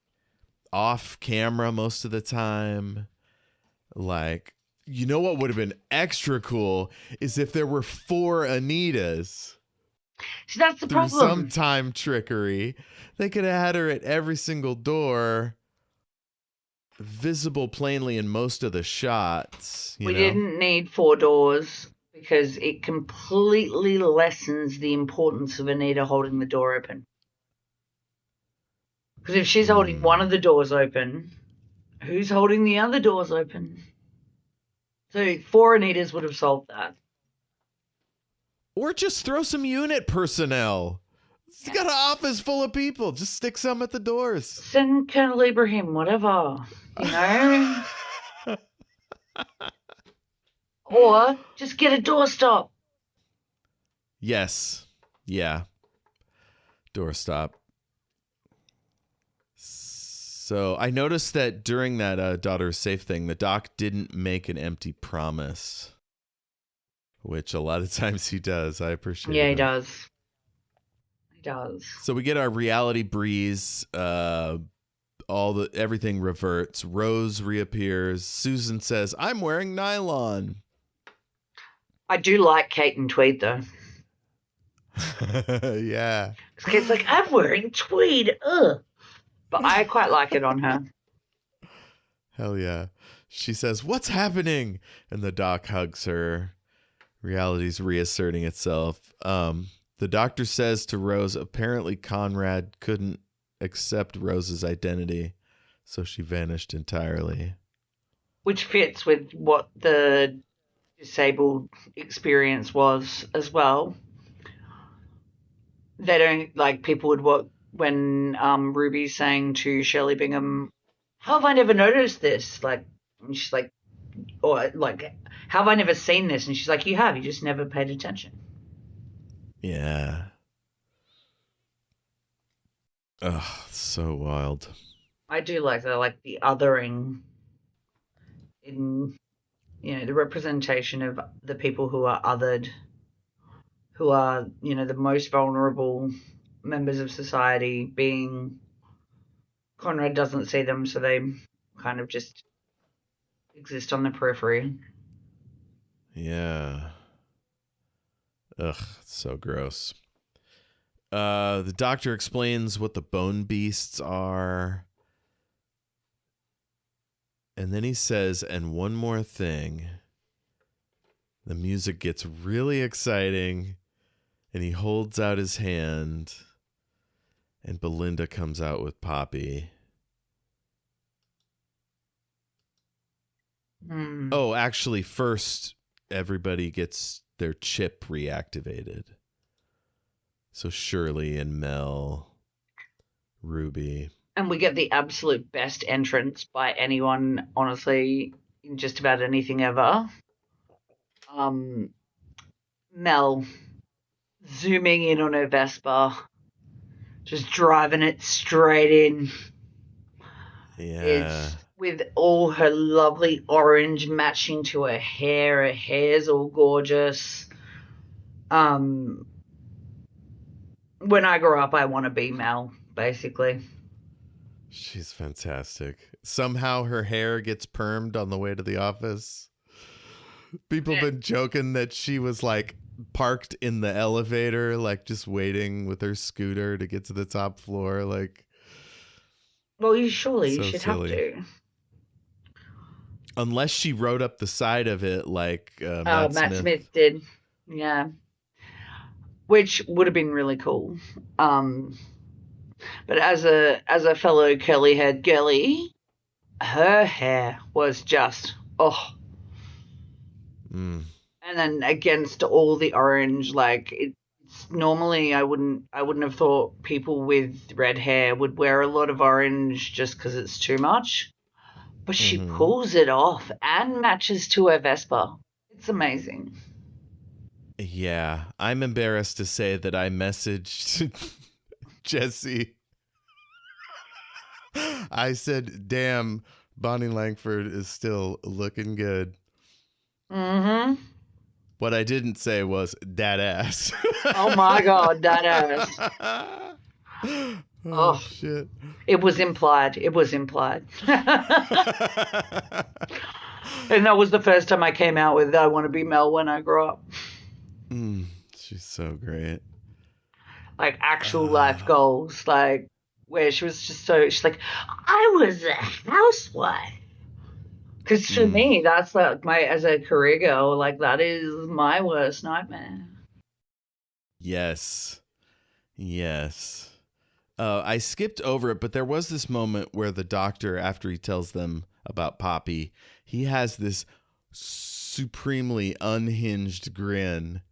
off camera most of the time. Like, what would have been extra cool is if there were 4 Anitas. See, that's the Through problem. some time trickery, they could have had her at every single door, visible plainly in most of the shots. We didn't need 4 doors because it completely lessens the importance of Anita holding the door open. Because if she's holding one of the doors open, who's holding the other doors open? So 4 Anitas would have solved that. Or just throw some unit personnel. You got an office full of people. Just stick some at the doors. Send Colonel Ibrahim, whatever, Or just get a doorstop. Yes. Yeah. Doorstop. So I noticed that during that daughter safe thing, the doc didn't make an empty promise, which a lot of times he does. I appreciate it. Yeah, he does. He does. So we get our reality breeze. Everything reverts. Rose reappears. Susan says, "I'm wearing nylon." I do like Kate in tweed, though. Yeah. Because Kate's like, I'm wearing tweed. Ugh. But I quite like it on her. Hell yeah. She says, "What's happening?" And the doc hugs her. Reality's reasserting itself. The doctor says to Rose, apparently Conrad couldn't accept Rose's identity, so she vanished entirely. Which fits with what the disabled experience was as well. They don't, like, people would walk when Ruby's saying to Shirley Bingham, how have I never noticed this? Like, and she's like, or like, how have I never seen this? And she's like, you have, you just never paid attention. Yeah. Ugh, so wild. I do like the othering in, the representation of the people who are othered, who are, the most vulnerable members of society, being Conrad doesn't see them, so they kind of just exist on the periphery. Yeah. Ugh, so gross. The doctor explains what the bone beasts are. And then he says, and one more thing. The music gets really exciting, and he holds out his hand, and Belinda comes out with Poppy. Oh, actually, first, everybody gets their chip reactivated. So Shirley and Mel, Ruby. And we get the absolute best entrance by anyone, honestly, in just about anything ever. Mel zooming in on her Vespa, just driving it straight in. Yeah. It's with all her lovely orange matching to her hair. Her hair's all gorgeous. When I grow up, I want to be Mel, basically. She's fantastic. Somehow her hair gets permed on the way to the office. People have been joking that she was like parked in the elevator, like just waiting with her scooter to get to the top floor. Like, well, you should silly. have to. Unless she rode up the side of it like Matt Smith did. Yeah. Which would have been really cool. But as a fellow curly-haired girly, her hair was just, And then against all the orange, like it's normally I wouldn't have thought people with red hair would wear a lot of orange just because it's too much. But she pulls it off and matches to her Vespa. It's amazing. Yeah, I'm embarrassed to say that I messaged Jessie. I said, damn, Bonnie Langford is still looking good. Mm-hmm. What I didn't say was that ass. Oh my God, that ass. Oh, shit. It was implied. And that was the first time I came out with I want to be Mel when I grow up. She's so great. Like actual life goals, like where she was just so, she's like, I was a housewife. Because to me, that's like as a career girl, like that is my worst nightmare. Yes. I skipped over it, but there was this moment where the doctor, after he tells them about Poppy, he has this supremely unhinged grin.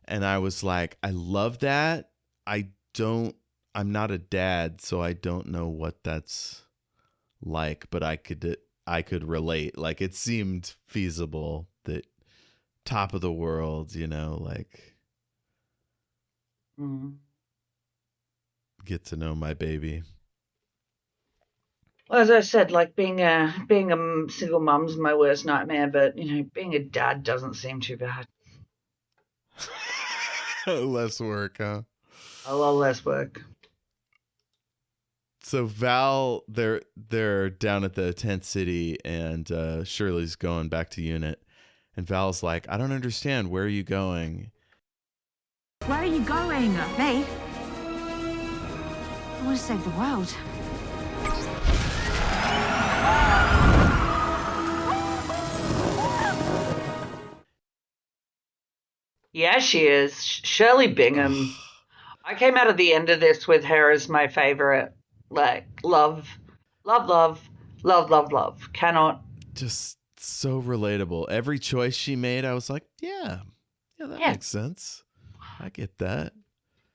And I was like, I love that. I'm not a dad, so I don't know what that's like, but I could relate. Like it seemed feasible that top of the world, like get to know my baby. Well, as I said, like being a single mum's my worst nightmare, but being a dad doesn't seem too bad. Less work, huh? A lot less work. So Val, they're down at the tent city, and Shirley's going back to unit, and Val's like, I don't understand. Where are you going? Where are you going? Me? I want to save the world. Yeah, she is. Shirley Bingham. I came out of the end of this with her as my favorite. Like, love. Cannot. Just so relatable. Every choice she made, I was like, yeah, that makes sense. I get that.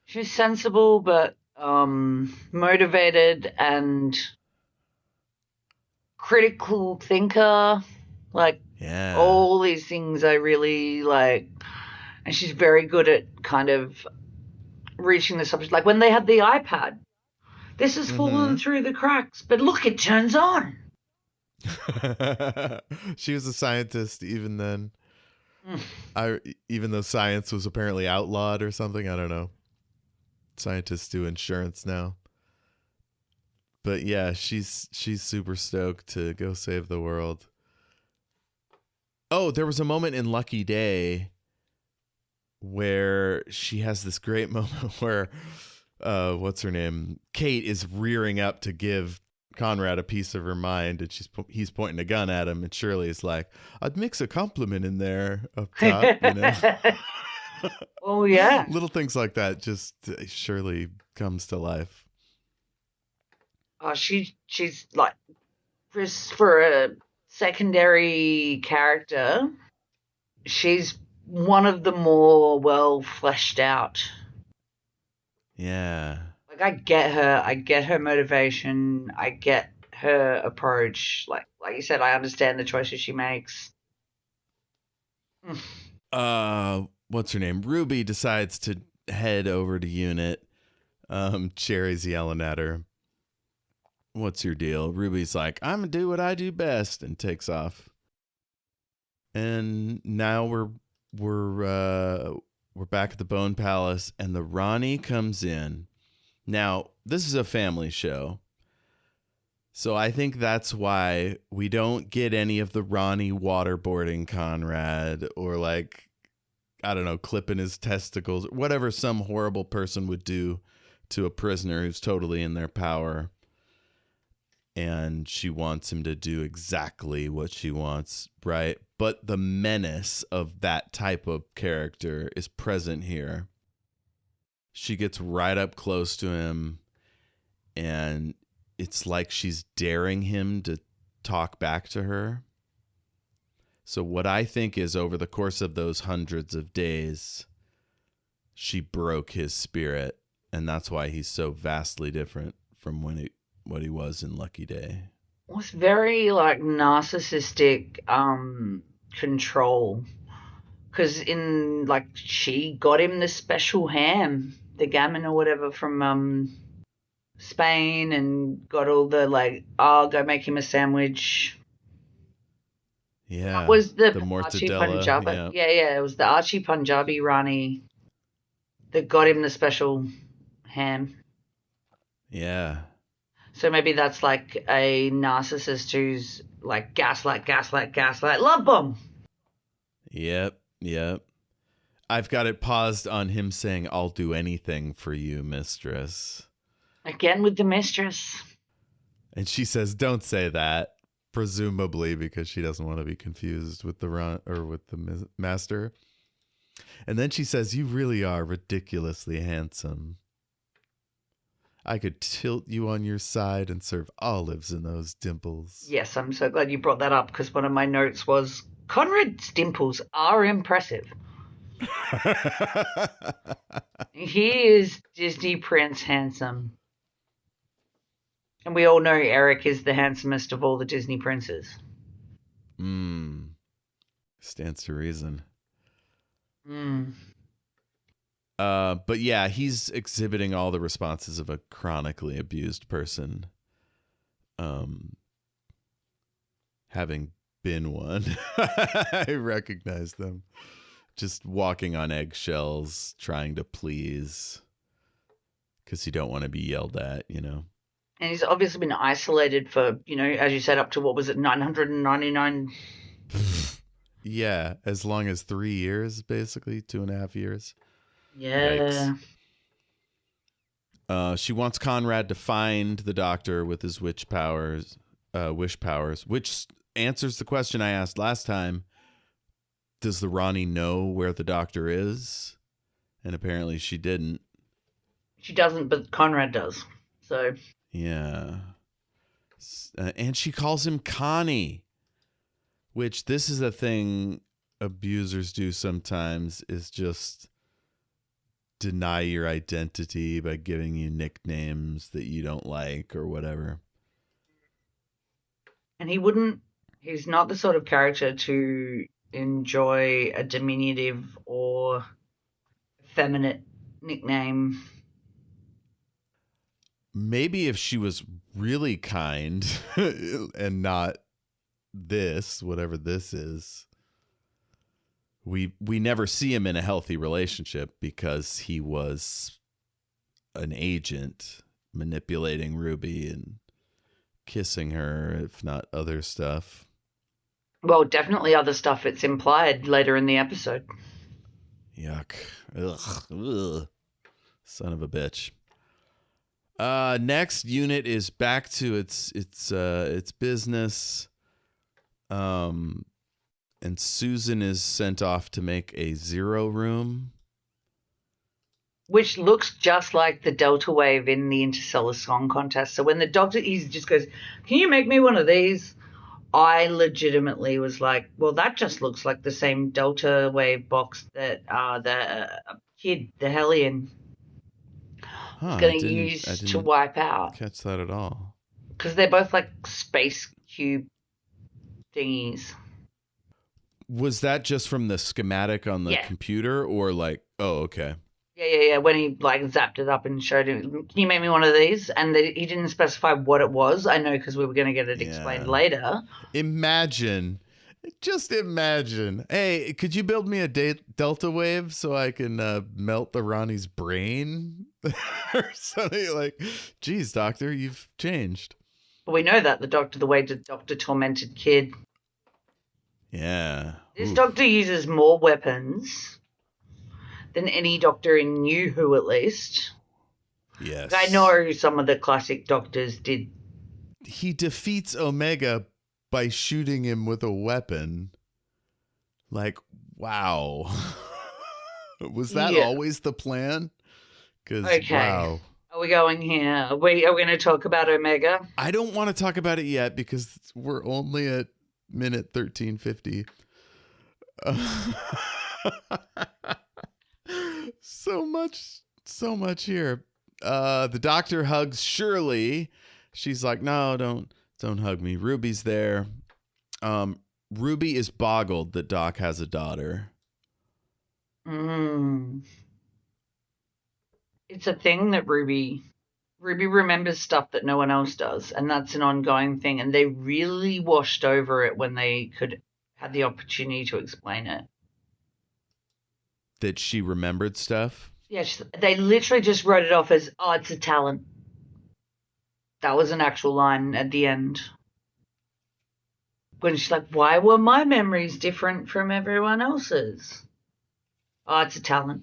She's sensible, but motivated and critical thinker. Like, all these things I really like. And she's very good at kind of reaching the subject. Like when they had the iPad, this has fallen through the cracks, but look, it turns on. She was a scientist even then. Even though science was apparently outlawed or something, I don't know. Scientists do insurance now. But yeah, she's super stoked to go save the world. Oh, there was a moment in Lucky Day where she has this great moment where what's her name? Kate is rearing up to give Conrad a piece of her mind, and he's pointing a gun at him, and Shirley's like, "I'd mix a compliment in there up top," you know. Oh, yeah. Little things like that just Shirley comes to life. Oh, she's like, for a secondary character, she's one of the more well fleshed out. Yeah. Like, I get her motivation, I get her approach. Like you said, I understand the choices she makes. What's her name? Ruby decides to head over to Unit. Cherry's yelling at her. "What's your deal?" Ruby's like, "I'm gonna do what I do best," and takes off. And now we're back at the Bone Palace, and the Rani comes in. Now, this is a family show, so I think that's why we don't get any of the Rani waterboarding Conrad, or like, I don't know, clipping his testicles, whatever some horrible person would do to a prisoner who's totally in their power. And she wants him to do exactly what she wants, right? But the menace of that type of character is present here. She gets right up close to him, and it's like she's daring him to talk back to her. So what I think is, over the course of those hundreds of days, she broke his spirit, and that's why he's so vastly different from what he was in Lucky Day. It was very like narcissistic control, because in like she got him the special ham, the gammon or whatever from Spain, and got all the like, oh, go make him a sandwich. Yeah, That was the Archie mortadella. Punjabi. Yeah, it was the Archie Punjabi Rani that got him the special ham. Yeah. So maybe that's like a narcissist who's like gaslight, love bomb. Yep. I've got it paused on him saying, "I'll do anything for you, mistress." Again with the mistress. And she says, "Don't say that," presumably because she doesn't want to be confused with the master. And then she says, "You really are ridiculously handsome. I could tilt you on your side and serve olives in those dimples." Yes, I'm so glad you brought that up, because one of my notes was, Conrad's dimples are impressive. He is Disney Prince handsome. And we all know Eric is the handsomest of all the Disney princes. Stands to reason. Mm. But yeah, he's exhibiting all the responses of a chronically abused person. Having been one, I recognize them. Just walking on eggshells, trying to please, because you don't want to be yelled at, you know. And he's obviously been isolated for, as you said, up to, what was it, 999? Yeah, as long as 3 years, basically, 2.5 years. Yeah. Yikes. She wants Conrad to find the doctor with his wish powers, which answers the question I asked last time. Does the Rani know where the doctor is? And apparently she didn't. She doesn't, but Conrad does. So. Yeah. And she calls him Connie, which this is a thing abusers do sometimes, is just deny your identity by giving you nicknames that you don't like or whatever. And he's not the sort of character to enjoy a diminutive or effeminate nickname. Maybe if she was really kind and not this, whatever this is. We never see him in a healthy relationship because he was an agent manipulating Ruby and kissing her, if not other stuff. Well, definitely other stuff. It's implied later in the episode. Yuck. Ugh. Son of a bitch. Next unit is back to its business. And Susan is sent off to make a zero room. Which looks just like the Delta Wave in the Interstellar Song Contest. So when the doctor, he just goes, "Can you make me one of these?" I legitimately was like, well, that just looks like the same Delta Wave box that the kid, the Hellion, was going to use to wipe out. Catch that at all. Because they're both like space cube thingies. Was that just from the schematic on the computer or like, oh, okay. Yeah. When he like zapped it up and showed him, "Can you make me one of these?" And he didn't specify what it was. I know because we were going to get it explained later. Just imagine. Hey, could you build me a Delta Wave so I can melt the Rani's brain or something? Like, geez, Doctor, you've changed. But we know that the way the Doctor tormented kid. Yeah. This Doctor uses more weapons than any Doctor in New Who, at least. Yes. I know some of the classic Doctors did. He defeats Omega by shooting him with a weapon. Like, wow. Was that always the plan? Because, wow. Are we going here? Are we going to talk about Omega? I don't want to talk about it yet because we're only at minute 1350. So much here. The Doctor hugs Shirley. She's like, no, don't hug me. Ruby's there. Ruby is boggled that Doc has a daughter. It's a thing that Ruby remembers stuff that no one else does, and that's an ongoing thing, and they really washed over it when they had the opportunity to explain it. That she remembered stuff? Yeah, they literally just wrote it off as, oh, it's a talent. That was an actual line at the end. When she's like, why were my memories different from everyone else's? Oh, it's a talent.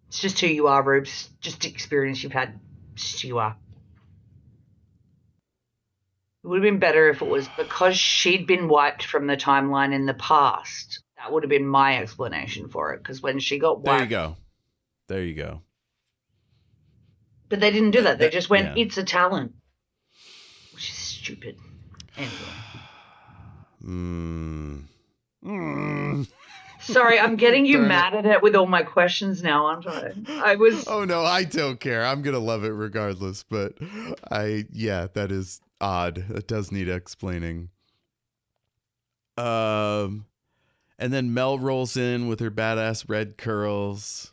It's just who you are, Rubes. Just the experience you've had. It's just who you are. It would have been better if it was because she'd been wiped from the timeline in the past. That would have been my explanation for it. Because when she got wiped... There you go. But they didn't do that. They just went, it's a talent. Which is stupid. Anyway. Sorry, I'm getting you mad at it with all my questions now, aren't I? Oh, no, I don't care. I'm going to love it regardless. But that is odd. It does need explaining. And then Mel rolls in with her badass red curls.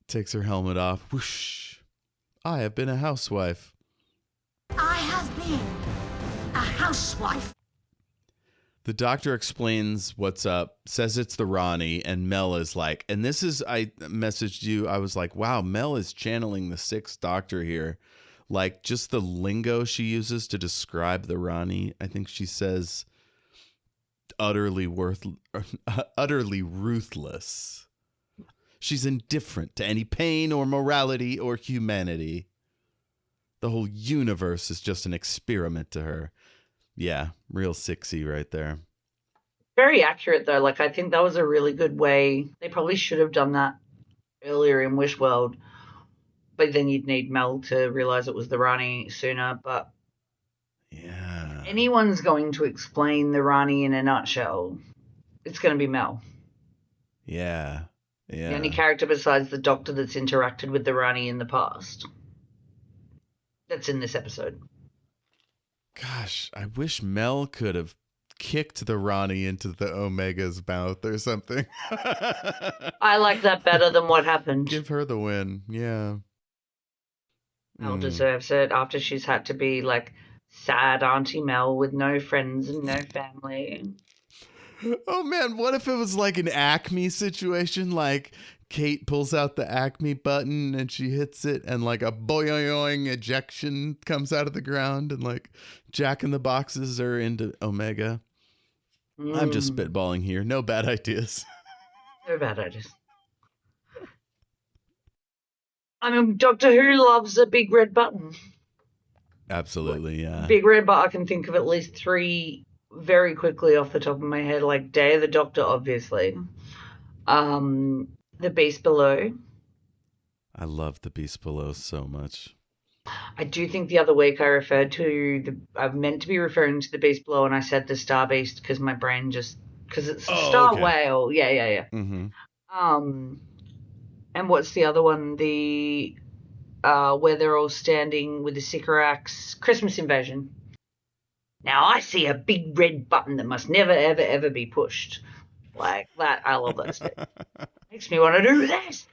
Takes her helmet off. Whoosh. I have been a housewife. I have been a housewife. The Doctor explains what's up, says it's the Rani, and Mel is like, and this is, I messaged you, I was like, wow, Mel is channeling the Sixth Doctor here. Like, just the lingo she uses to describe the Rani. I think she says utterly ruthless. She's indifferent to any pain or morality or humanity. The whole universe is just an experiment to her. Yeah, real sixy right there. Very accurate, though. Like, I think that was a really good way. They probably should have done that earlier in Wishworld. But then you'd need Mel to realize it was the Rani sooner. But yeah, anyone's going to explain the Rani in a nutshell, it's going to be Mel. Yeah. The only character besides the Doctor that's interacted with the Rani in the past. That's in this episode. Gosh, I wish Mel could have kicked the Rani into the Omega's mouth or something. I like that better than what happened. Give her the win. Yeah. Mel deserves it after she's had to be like sad Auntie Mel with no friends and no family. Oh man, what if it was like an Acme situation? Like Kate pulls out the Acme button and she hits it and like a boing ejection comes out of the ground and like Jack in the Boxes are into Omega. I'm just spitballing here. No bad ideas. No bad ideas. I mean, Doctor Who loves a big red button. Absolutely, yeah. Big red button. I can think of at least 3 very quickly off the top of my head, like Day of the Doctor, obviously. The Beast Below. I love The Beast Below so much. I do think the other week I meant to be referring to the Beast Below, and I said the Star Beast because my brain because it's a star okay. whale. Yeah. Mm-hmm. And what's the other one? The where they're all standing with the Sycorax, Christmas Invasion. Now I see a big red button that must never, ever, ever be pushed. Like that, I love that bit. Makes me want to do this.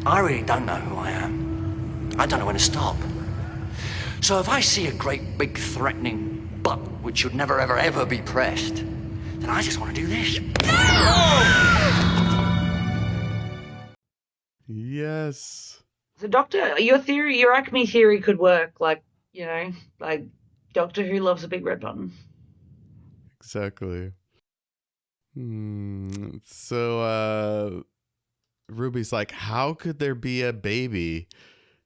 I really don't know who I am. I don't know when to stop. So if I see a great big threatening button which should never ever ever be pressed, then I just want to do this. Yes. So Doctor, your Acme theory could work. Like Doctor Who loves a big red button. Exactly. So Ruby's like, how could there be a baby?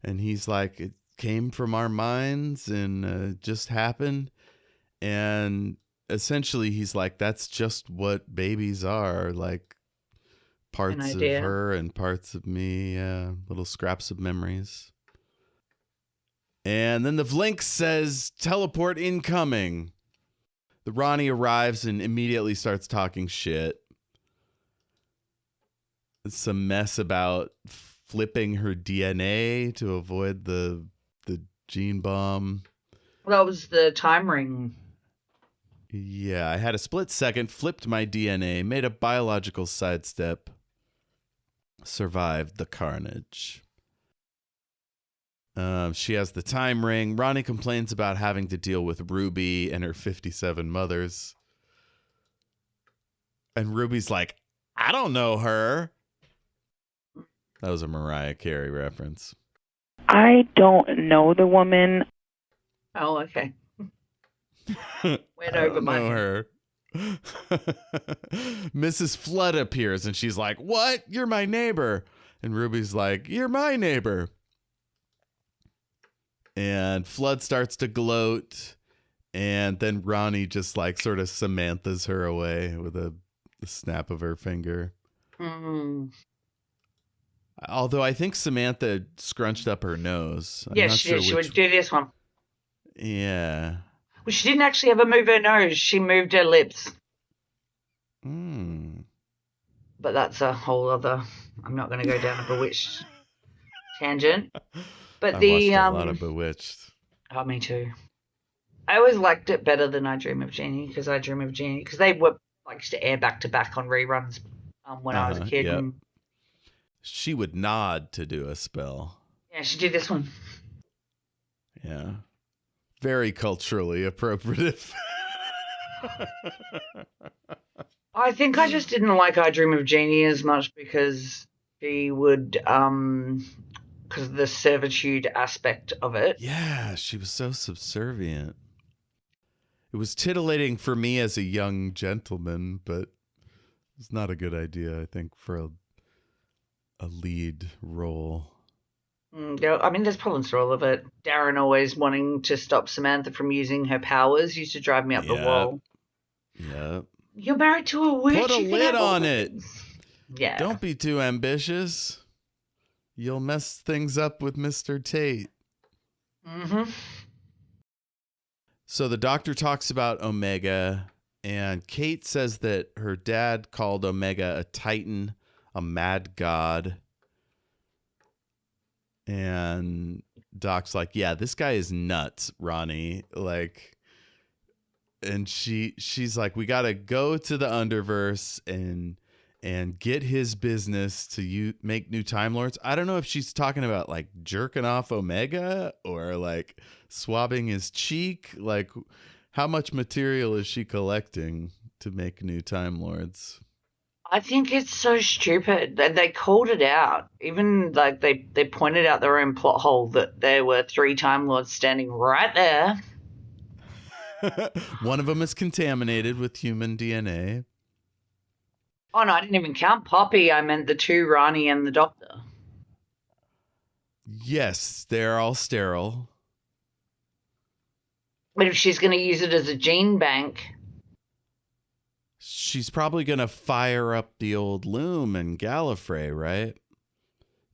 And he's like, it came from our minds and just happened. And essentially he's like, that's just what babies are, like parts of her and parts of me, little scraps of memories. And then the Vlink says, teleport incoming. The Rani arrives and immediately starts talking shit. Some mess about flipping her DNA to avoid the gene bomb. That was the time ring. Yeah, I had a split second, flipped my DNA, made a biological sidestep, survived the carnage. She has the time ring. Rani complains about having to deal with Ruby and her 57 mothers. And Ruby's like, I don't know her. That was a Mariah Carey reference. I don't know the woman. Oh, okay. I don't know her. Mrs. Flood appears and she's like, what? You're my neighbor. And Ruby's like, you're my neighbor. And Flood starts to gloat. And then Rani just like sort of Samantha's her away with a snap of her finger. Mm-hmm. Although I think Samantha scrunched up her nose. Yes, she did. She would do this one. Yeah. Well, she didn't actually ever move her nose. She moved her lips. But that's a whole other... I'm not going to go down a Bewitched tangent. But I watched a lot of Bewitched. Oh, me too. I always liked it better than I Dream of Jeannie, because I Dream of Jeannie, because they were like to air back to back on reruns when I was a kid. Yep. And, she would nod to do a spell. yeah, she did this one. Yeah. Very culturally appropriate. I think I just didn't like I Dream of Jeannie as much because she would, because of the servitude aspect of it. Yeah, she was so subservient. It was titillating for me as a young gentleman, but it's not a good idea, I think, for a lead role. Yeah, I mean, there's problems for all of it. Darren always wanting to stop Samantha from using her powers used to drive me up the wall. Yeah. You're married to a witch. Put a lid on it. Yeah. Don't be too ambitious. You'll mess things up with Mr. Tate. Mm-hmm. So the doctor talks about Omega, and Kate says that her dad called Omega a titan, a mad god. And Doc's like, yeah, this guy is nuts, Rani. Like, and she's like, we got to go to the Underverse and get his business to make new Time Lords. I don't know if she's talking about like jerking off Omega or like swabbing his cheek. Like, how much material is she collecting to make new Time Lords? I think it's so stupid. They called it out. Even like they pointed out their own plot hole that there were 3 Time Lords standing right there. One of them is contaminated with human DNA. Oh no, I didn't even count Poppy. I meant the 2, Rani and the Doctor. Yes, they're all sterile. But if she's going to use it as a gene bank, She's probably going to fire up the old loom and Gallifrey, right?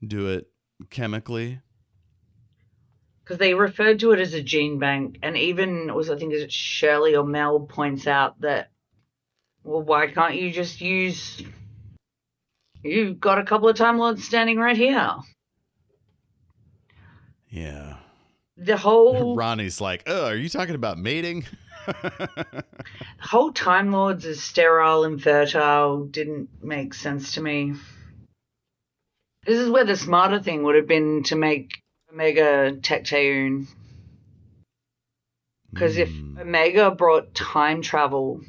Do it chemically. because they referred to it as a gene bank, and even I think it's Shirley or Mel points out that, well, why can't you just use? You've got a couple of Time Lords standing right here. Yeah. The whole Ronnie's like, oh, are you talking about mating? whole Time Lords as sterile and fertile didn't make sense to me. This is where the smarter thing would have been to make Omega Tecteun. Because if Omega brought time travel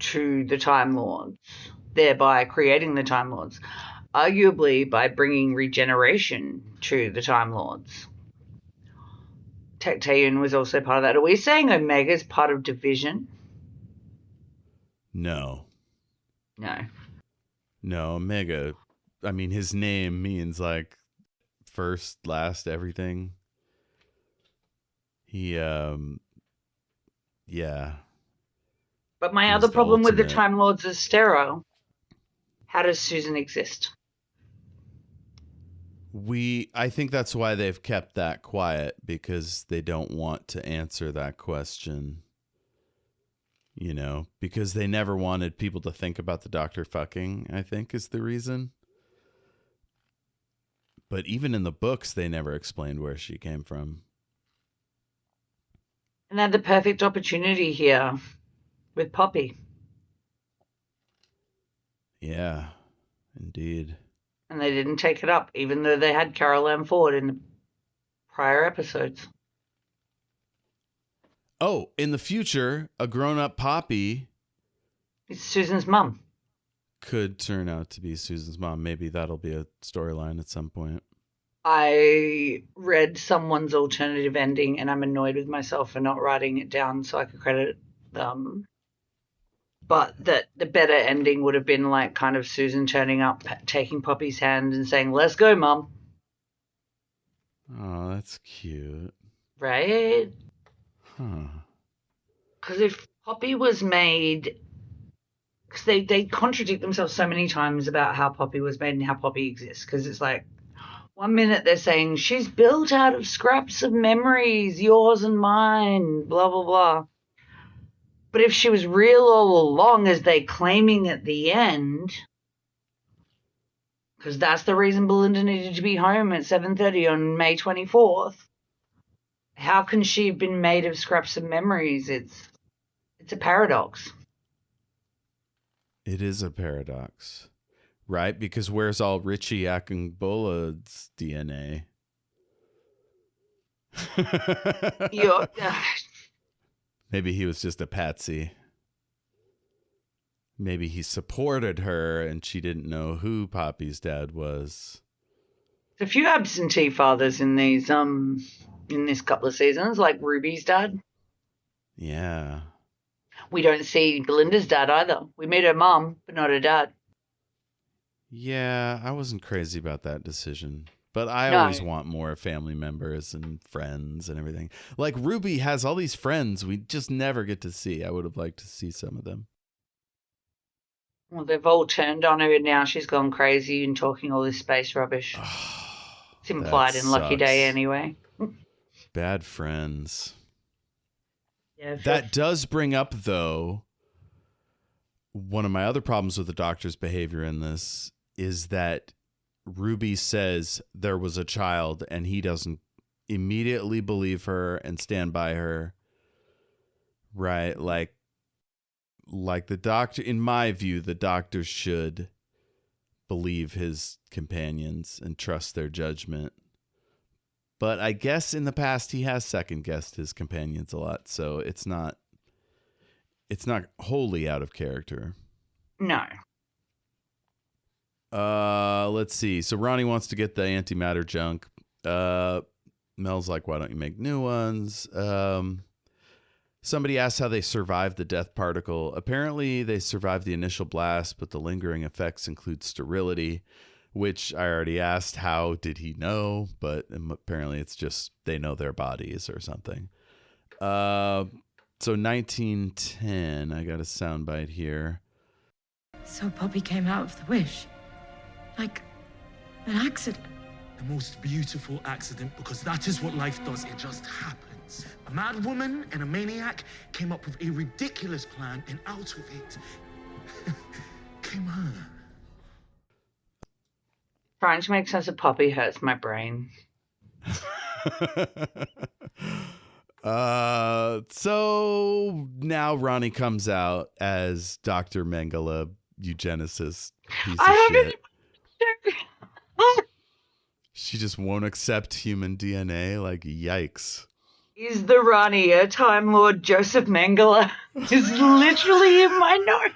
to the Time Lords, thereby creating the Time Lords, arguably by bringing regeneration to the Time Lords, Tecteun was also part of that. Are we saying Omega's part of Division? No. No. No, Omega. I mean, his name means like first, last, everything. He, yeah. But my He's other the problem with the ultimate. Time Lords is sterile. How does Susan exist? I think that's why they've kept that quiet, because they don't want to answer that question. You know, because they never wanted people to think about the Doctor fucking, I think is the reason. But even in the books, they never explained where she came from. And they had the perfect opportunity here with Poppy. Yeah, indeed. And they didn't take it up, even though they had Carol Ann Ford in the prior episodes. Oh, in the future, a grown-up Poppy It's Susan's mum. could turn out to be Susan's mom. Maybe that'll be a storyline at some point. I read someone's alternative ending, and I'm annoyed with myself for not writing it down so I could credit them. But that the better ending would have been like kind of Susan turning up, taking Poppy's hand and saying, "Let's go, Mum." Oh, that's cute. Right? Huh. Because if Poppy was made... Because they contradict themselves so many times about how Poppy was made and how Poppy exists. Because it's like, one minute they're saying, she's built out of scraps of memories, yours and mine, blah, blah, blah. But if she was real all along, as they claiming at the end, because that's the reason Belinda needed to be home at 7:30 on May 24th, how can she have been made of scraps of memories? It's a paradox. It is a paradox, right? Because where's all Richie Akingbola's DNA? You're, Maybe he was just a patsy. Maybe he supported her and she didn't know who Poppy's dad was. a few absentee fathers in these in this couple of seasons, like Ruby's dad. Yeah. We don't see Belinda's dad either. We meet her mum, but not her dad. Yeah, I wasn't crazy about that decision. But I No. always want more family members and friends and everything. Like Ruby has all these friends we just never get to see. I would have liked to see some of them. Well, they've all turned on her now. She's gone crazy and talking all this space rubbish. It's implied that in Lucky Day sucks. anyway. Bad friends. Yeah, That does bring up, though, one of my other problems with the Doctor's behavior in this is that Ruby says there was a child and he doesn't immediately believe her and stand by her. Right? Like the Doctor, in my view, the Doctor should believe his companions and trust their judgment. But I guess in the past he has second guessed his companions a lot, so it's not wholly out of character. No. Let's see. So Rani wants to get the antimatter junk. Mel's like, why don't you make new ones? Somebody asked how they survived the death particle. Apparently they survived the initial blast, but the lingering effects include sterility, which I already asked, how did he know? But apparently it's just they know their bodies or something. So 1910, I got a soundbite here. So Poppy came out of the wish. Like an accident. The most beautiful accident, because that is what life does. It just happens. A mad woman and a maniac came up with a ridiculous plan, and out of it came her. Trying to make sense of Poppy hurts my brain. So now Rani comes out as Dr. Mengele, eugenicist piece of shit. She just won't accept human DNA. Like, yikes. Is the Rani a Time Lord Joseph Mengele? Is literally in my notes.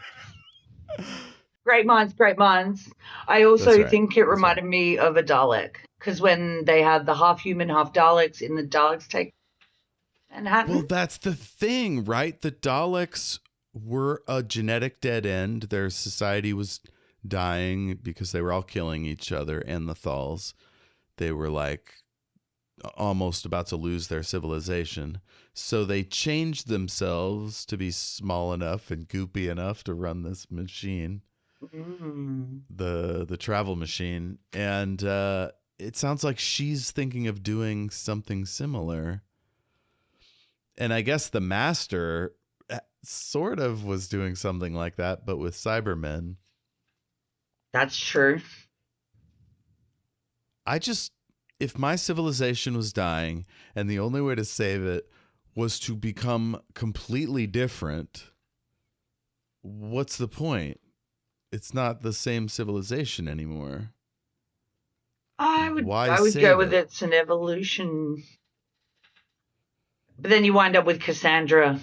Great minds, great minds. I also think it reminded me of a Dalek. Because when they had the half human, half Daleks in the Daleks Take Manhattan. Well, that's the thing, right? The Daleks were a genetic dead end. Their society was dying because they were all killing each other, and the Thals. They were like almost about to lose their civilization. So they changed themselves to be small enough and goopy enough to run this machine, the travel machine. And it sounds like she's thinking of doing something similar. And I guess the Master sort of was doing something like that, but with Cybermen. That's true. If my civilization was dying and the only way to save it was to become completely different, what's the point? It's not the same civilization anymore. I would go with it's an evolution. But then you wind up with Cassandra.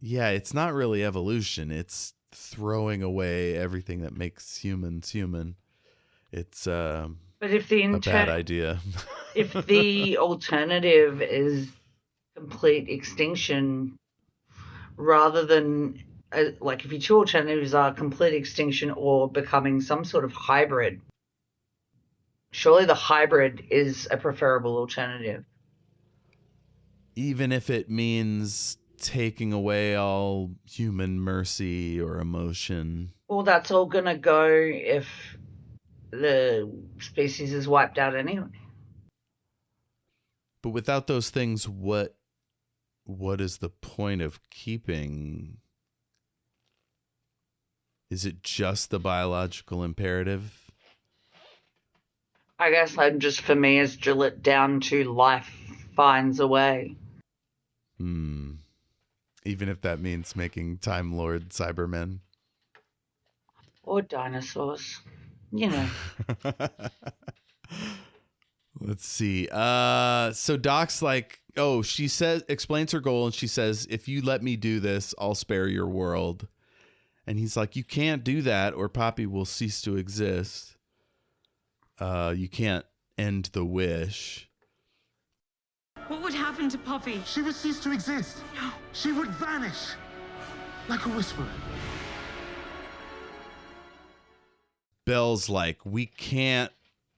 Yeah, it's not really evolution. It's throwing away everything that makes humans human. It's but if the a bad idea. If the alternative is complete extinction, rather than like if your two alternatives are complete extinction or becoming some sort of hybrid, surely the hybrid is a preferable alternative. Even if it means taking away all human mercy or emotion. Well, that's all gonna go if the species is wiped out anyway. But without those things, what is the point of keeping? Is it just the biological imperative? I guess for me, it's drill it down to life finds a way. Even if that means making Time Lord Cybermen. Or dinosaurs. You know. Let's see. So Doc's like, she explains her goal, and she says, if you let me do this, I'll spare your world. And he's like, you can't do that or Poppy will cease to exist. You can't end the wish. What would happen to Poppy? She would cease to exist. No. She would vanish like a whisper. Belle's like, we can't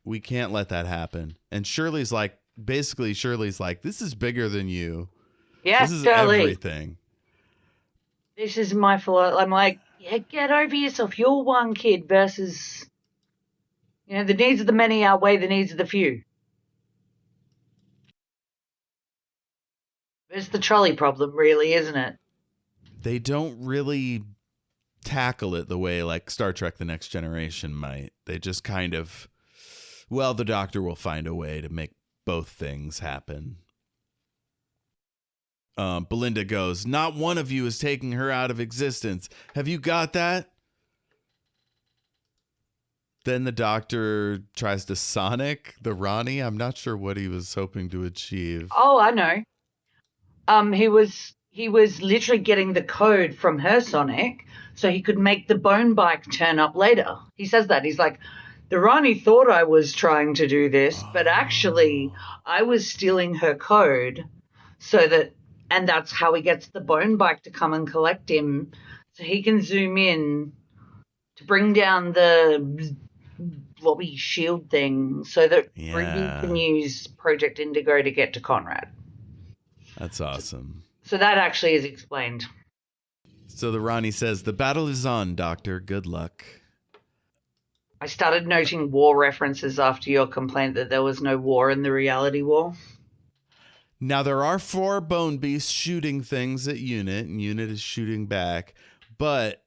let that happen. And Shirley's like, this is bigger than you. Yes, this is Shirley. everything. This is my fault. I'm like, yeah, get over yourself. You're one kid versus, the needs of the many outweigh the needs of the few. It's the trolley problem, really, isn't it? They don't really tackle it the way like Star Trek The Next Generation might. They just kind of, the Doctor will find a way to make both things happen. Belinda goes, not one of you is taking her out of existence. Have you got that? Then the Doctor tries to sonic the Rani. I'm not sure what he was hoping to achieve. Oh, I know. He was literally getting the code from her sonic so he could make the bone bike turn up later. He says that. He's like, the Rani thought I was trying to do this, but actually I was stealing her code and that's how he gets the bone bike to come and collect him so he can zoom in to bring down the floppy shield thing so that Yeah. Ruby can use Project Indigo to get to Conrad. That's awesome. So that actually is explained. So the Rani says, "The battle is on, Doctor. Good luck." I started noting war references after your complaint that there was no war in the reality war. Now, there are 4 bone beasts shooting things at Unit, and Unit is shooting back. But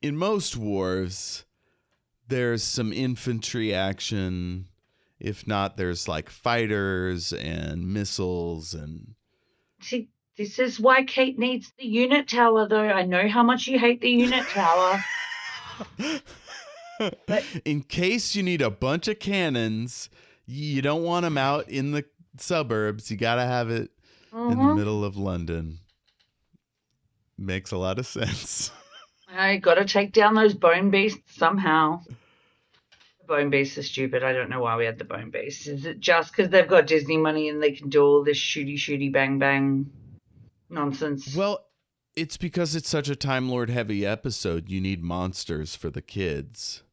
in most wars, there's some infantry action. If not, there's like fighters and missiles and... See, this is why Kate needs the unit tower, though. I know how much you hate the unit tower. But in case you need a bunch of cannons, you don't want them out in the suburbs. You got to have it in the middle of London. Makes a lot of sense. I got to take down those bone beasts somehow. The bone beasts are stupid. I don't know why we had the bone beasts. Is it just because they've got Disney money and they can do all this shooty bang bang nonsense? Well, it's because it's such a Time Lord heavy episode. You need monsters for the kids.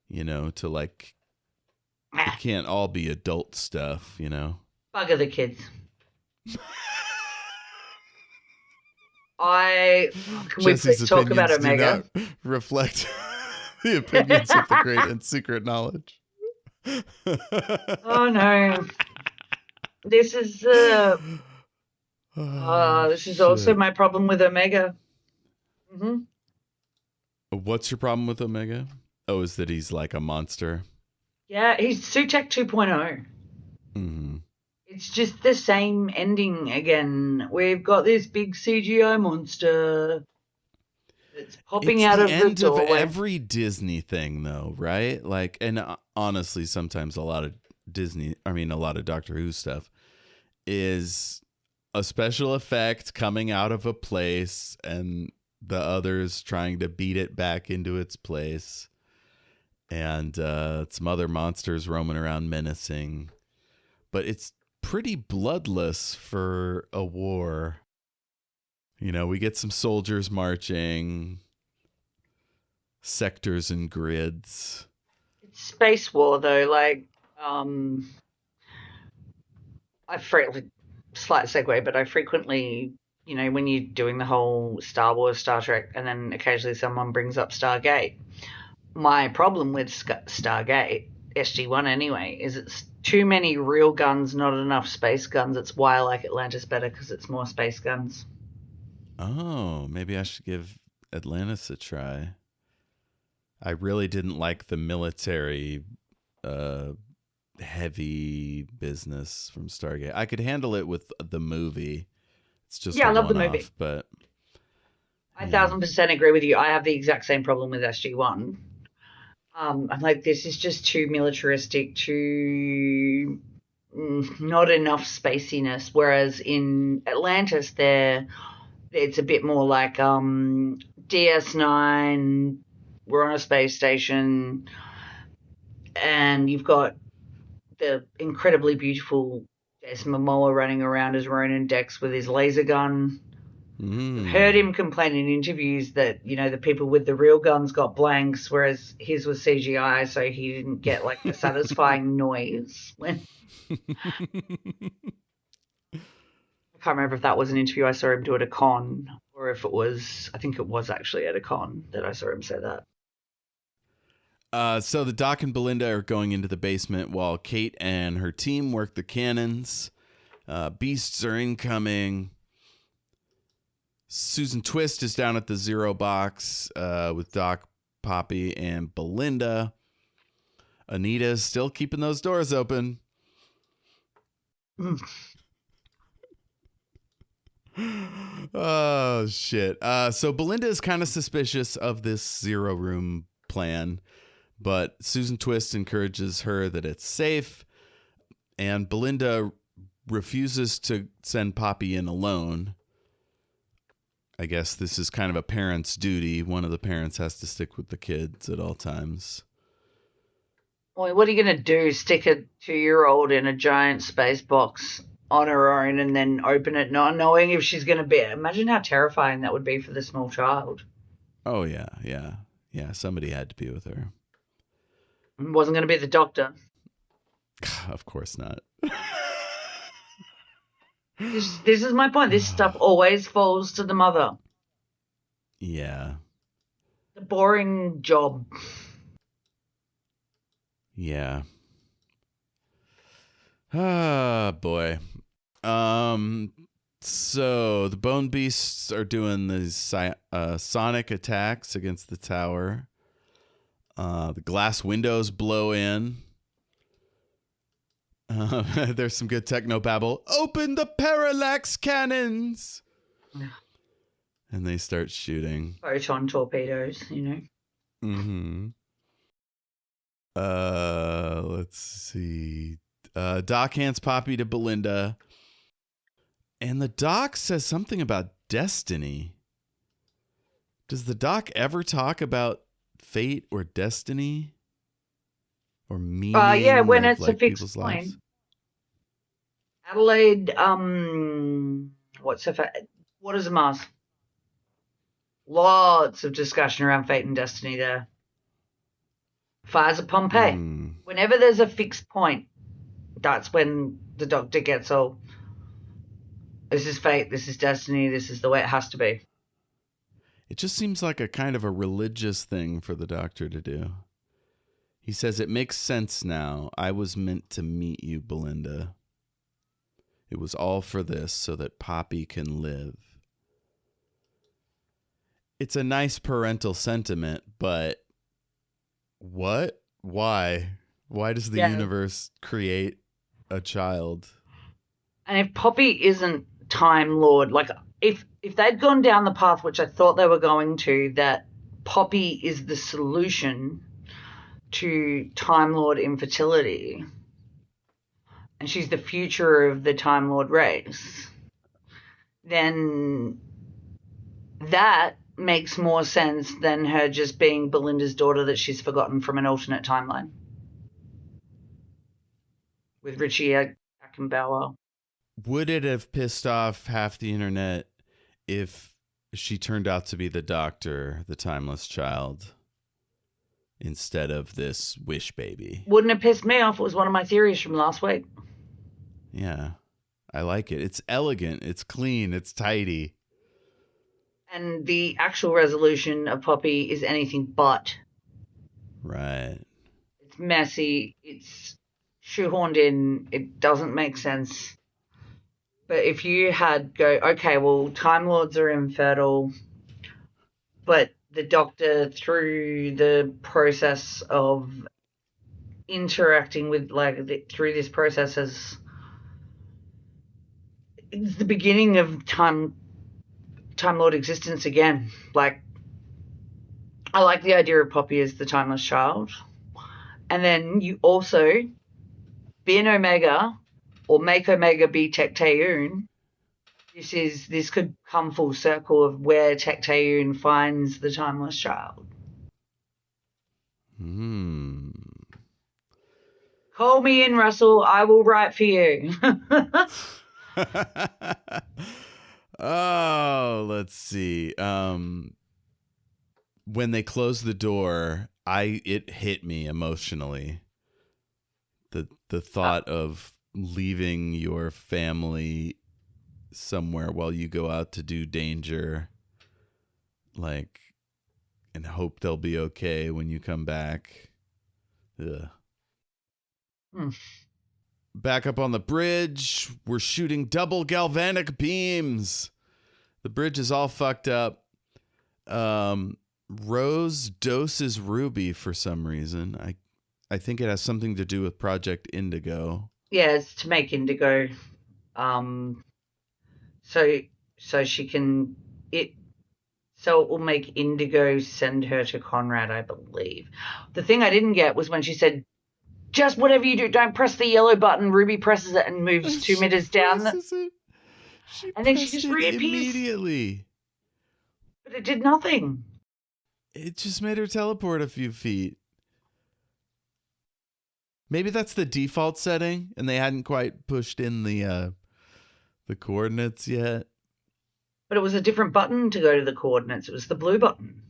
You know, to like, it can't all be adult stuff, you know? Bugger the kids. Can we please talk about Omega? Do not reflect the opinions of the great and secret knowledge. Oh no. This is this is also my problem with Omega. What's your problem with Omega? Oh, is that he's like a monster? Yeah, he's Sutek 2.0. Mm-hmm. It's just the same ending again. We've got this big CGI monster that's popping out of the end doorway. of every Disney thing, though, right? Like, and honestly, sometimes a lot of Doctor Who stuff is a special effect coming out of a place and the others trying to beat it back into its place. And some other monsters roaming around menacing. But it's pretty bloodless for a war. You know, we get some soldiers marching, sectors and grids. It's space war, though. Like, slight segue, but I frequently, you know, when you're doing the whole Star Wars, Star Trek, and then occasionally someone brings up Stargate. My problem with Stargate, SG-1 anyway, is it's too many real guns, not enough space guns. It's why I like Atlantis better, because it's more space guns. Oh, maybe I should give Atlantis a try. I really didn't like the military heavy business from Stargate. I could handle it with the movie. It's just I love the movie. But I 1000% agree with you. I have the exact same problem with SG-1. I'm like, this is just too militaristic, too not enough spaciness. Whereas in Atlantis, it's a bit more like DS9. We're on a space station, and you've got the incredibly beautiful Jason Momoa running around as Ronan Dex with his laser gun. I've heard him complain in interviews that, you know, the people with the real guns got blanks, whereas his was CGI, so he didn't get like the satisfying noise when. I can't remember if that was an interview I saw him do at a con, or if it was. I think it was actually at a con that I saw him say that. So the Doc and Belinda are going into the basement while Kate and her team work the cannons. Beasts are incoming. Susan Twist is down at the Zero box with Doc, Poppy, and Belinda. Anita's still keeping those doors open. Oh, shit. So Belinda is kind of suspicious of this Zero Room plan, but Susan Twist encourages her that it's safe, and Belinda refuses to send Poppy in alone. I guess this is kind of a parent's duty. One of the parents has to stick with the kids at all times. Well, what are you going to do? Stick a 2-year-old in a giant space box on her own and then open it not knowing if she's going to be... Imagine how terrifying that would be for the small child. Oh, yeah. Somebody had to be with her. It wasn't going to be the doctor. Of course not. This is my point. This stuff always falls to the mother. Yeah. The boring job. Yeah. Ah, boy. So the bone beasts are doing these sonic attacks against the tower. The glass windows blow in. There's some good techno babble. Open the parallax cannons. And they start shooting. Photon torpedoes, you know. Mm-hmm. Let's see. Doc hands Poppy to Belinda. And the doc says something about destiny. Does the doc ever talk about fate or destiny? Or meaning? Yeah, when of, it's a fixed people's point. lives? Adelaide, what is a Mars? Lots of discussion around fate and destiny there. Fires of Pompeii. Whenever there's a fixed point, that's when the doctor gets all, this is fate, this is destiny, this is the way it has to be. It just seems like a kind of a religious thing for the doctor to do. He says, it makes sense now. I was meant to meet you, Belinda. It was all for this so that Poppy can live. It's a nice parental sentiment, but what? Why? Why does the universe create a child? And if Poppy isn't Time Lord, like if they'd gone down the path which I thought they were going to, that Poppy is the solution to Time Lord infertility, and she's the future of the Time Lord race, then that makes more sense than her just being Belinda's daughter that she's forgotten from an alternate timeline with Richie Ackenbauer. Would it have pissed off half the internet if she turned out to be the doctor, the timeless child, instead of this wish baby? Wouldn't have pissed me off. It was one of my theories from last week. Yeah, I like it. It's elegant. It's clean. It's tidy. And the actual resolution of Poppy is anything but. Right. It's messy. It's shoehorned in. It doesn't make sense. But if you had okay, well, Time Lords are infertile, but the doctor, through the process of interacting with, through this process, it's the beginning of Time Lord existence again. Like, I like the idea of Poppy as the timeless child. And then you also be an Omega, or make Omega be Tecteun. This could come full circle of where Tecteun finds the timeless child. Call me in, Russell. I will write for you. Oh, let's see. When they closed the door, it hit me emotionally. The thought of leaving your family somewhere while you go out to do danger, and hope they'll be okay when you come back. Ugh. Back up on the bridge, we're shooting double galvanic beams. The bridge is all fucked up. Rose doses Ruby for some reason. I think it has something to do with Project Indigo. Yeah, it's to make Indigo. So she can so it will make Indigo send her to Conrad, I believe. The thing I didn't get was when she said, just whatever you do, don't press the yellow button. Ruby presses it and moves 2 meters down. And then she just reappears immediately. But it did nothing. It just made her teleport a few feet. Maybe that's the default setting, and they hadn't quite pushed in the coordinates yet. But it was a different button to go to the coordinates. It was the blue button.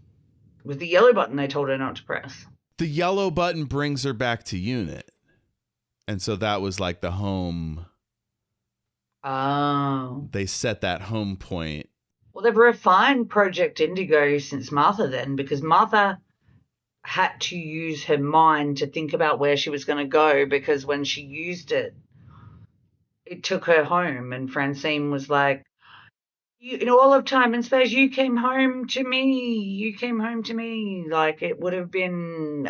It was the yellow button they told her not to press. The yellow button brings her back to unit. And so that was like the home. Oh. They set that home point. Well, they've refined Project Indigo since Martha then, because Martha had to use her mind to think about where she was going to go, because when she used it, it took her home. And Francine was like, in all of time and space, you came home to me. You came home to me. Like, it would have been...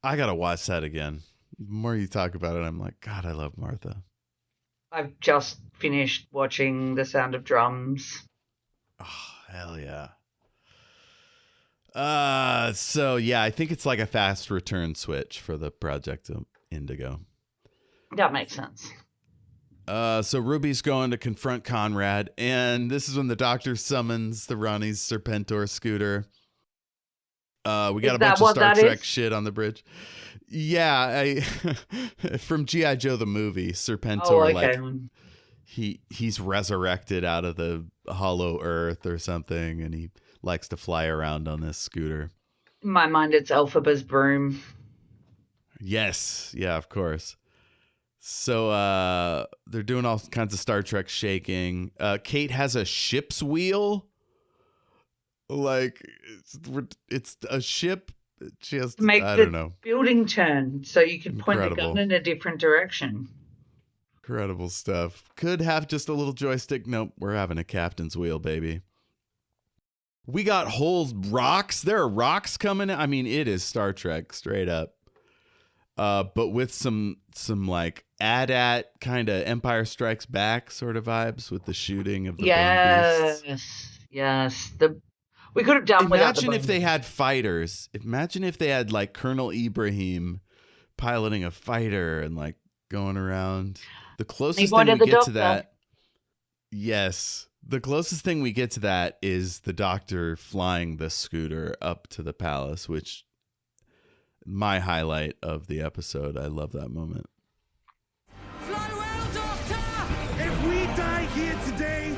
I got to watch that again. The more you talk about it, I'm like, God, I love Martha. I've just finished watching The Sound of Drums. Oh, hell yeah. So yeah, I think it's like a fast return switch for the Project Indigo. That makes sense. So Ruby's going to confront Conrad, and this is when the doctor summons the Rani's Serpentor scooter. We got a bunch of Star Trek shit on the bridge. Yeah, from G.I. Joe the movie, Serpentor, like he's resurrected out of the hollow earth or something, and he likes to fly around on this scooter. In my mind, it's Elphaba's broom. Yes, yeah, of course. So they're doing all kinds of Star Trek shaking. Kate has a ship's wheel. Like it's a ship. She has to make I the don't know. building turn so you can point the Incredible. gun in a different direction. Incredible stuff. Could have just a little joystick. Nope, we're having a captain's wheel, baby. We got whole rocks. There are rocks coming. I mean, it is Star Trek straight up. But with some like AT-AT kind of Empire Strikes Back sort of vibes with the shooting of the bone beasts. Yes. We could have done without the Imagine if bone they beasts. had fighters. Imagine if they had like Colonel Ibrahim piloting a fighter and like going around. The closest thing we get to that. Yes. The closest thing we get to that is the doctor flying the scooter up to the palace, which my highlight of the episode. I love that moment. Fly well, Doctor! If we die here today,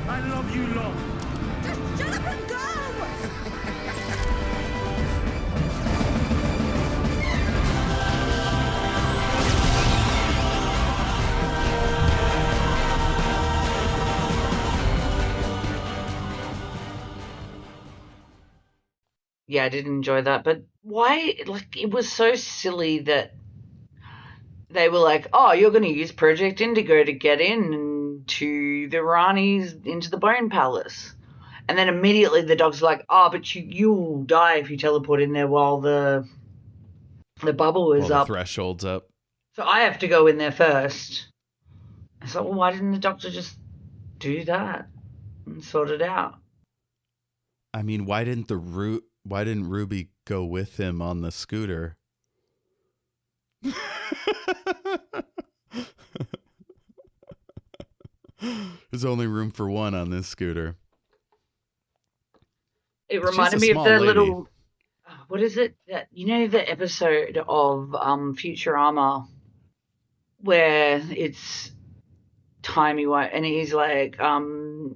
I love you lot. Just shut up and go! Yeah, I did enjoy that. But why, like, it was so silly that they were like, oh, you're going to use Project Indigo to get into the Rani's, into the Bone Palace. And then immediately the dog's like, oh, but you'll die if you teleport in there while the bubble is Well, the up. threshold's up. So I have to go in there first. I thought, well, why didn't the doctor just do that and sort it out? I mean, why didn't Ruby go with him on the scooter? There's only room for one on this scooter. It She's reminded a me of small the lady. little, what is it? You know the episode of Futurama where it's timey white and he's like, and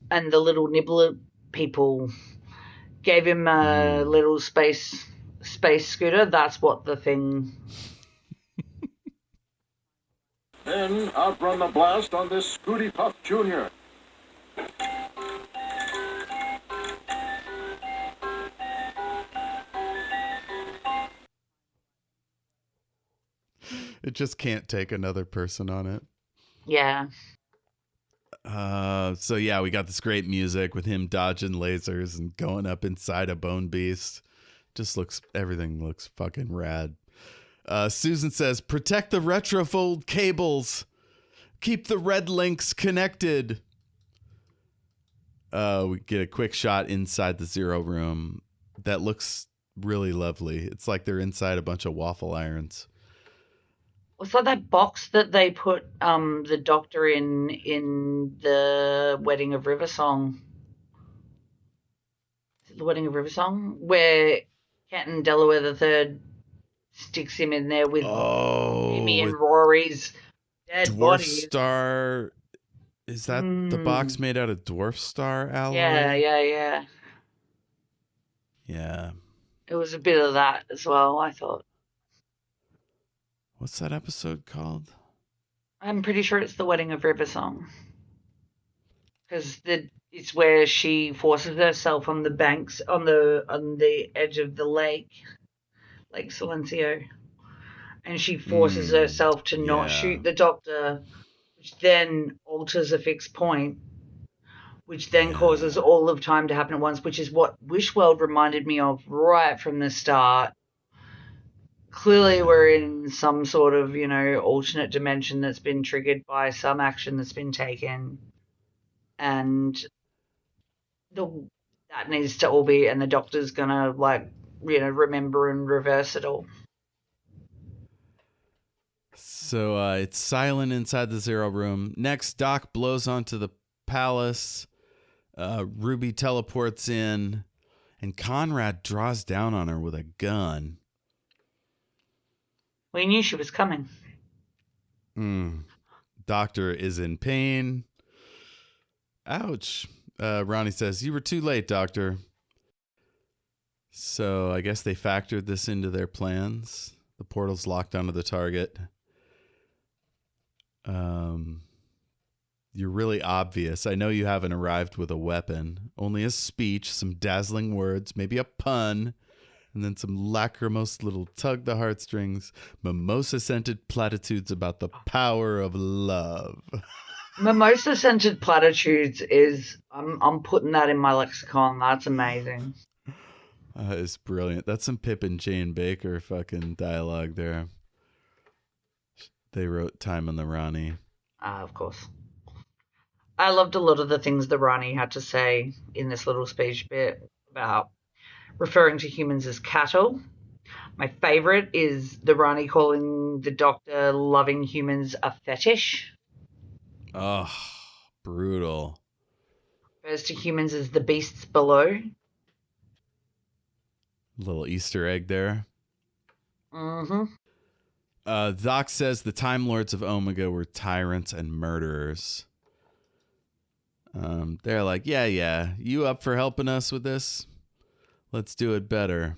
the little nibbler people gave him a little space scooter. That's what the thing. Then outrun the blast on this Scooty Puff Jr. It just can't take another person on it. Yeah. So yeah, we got this great music with him dodging lasers and going up inside a bone beast. Everything looks fucking rad. Susan says, protect the retrofold cables. Keep the red links connected. We get a quick shot inside the Zero Room that looks really lovely. It's like they're inside a bunch of waffle irons. Was that box that they put the doctor in the Wedding of Riversong? Is it the Wedding of Riversong? Where Captain Delaware III sticks him in there with Amy and Rory's dead Dwarf bodies. Star. Is that the box made out of Dwarf Star alloy? Yeah. Yeah. It was a bit of that as well, I thought. What's that episode called? I'm pretty sure it's the Wedding of River song. Because it's where she forces herself on the banks, on the edge of the Lake Silencio. And she forces herself to not shoot the doctor, which then alters a fixed point, which then causes all of time to happen at once, which is what Wishworld reminded me of right from the start. Clearly we're in some sort of, alternate dimension that's been triggered by some action that's been taken. And that needs to all be, and the doctor's gonna, remember and reverse it all. So it's silent inside the Zero Room. Next, Doc blows onto the palace. Ruby teleports in, and Conrad draws down on her with a gun. We knew she was coming. Doctor is in pain. Ouch. Rani says, "You were too late, Doctor." So I guess they factored this into their plans. The portal's locked onto the target. You're really obvious. I know you haven't arrived with a weapon. Only a speech, some dazzling words, maybe a pun, and then some lachrymose little tug the heartstrings, Mimosa-Scented Platitudes about the power of love. Mimosa-Scented Platitudes is, I'm putting that in my lexicon. That's amazing. It's brilliant. That's some Pip and Jane Baker fucking dialogue there. They wrote Time on the Rani. Of course. I loved a lot of the things that Rani had to say in this little speech bit about referring to humans as cattle. My favorite is the Rani calling the doctor loving humans a fetish. Oh, brutal. Refers to humans as the beasts below. Little Easter egg there. Mm-hmm. Doc says the Time Lords of Omega were tyrants and murderers. They're like, yeah, you up for helping us with this? Let's do it better.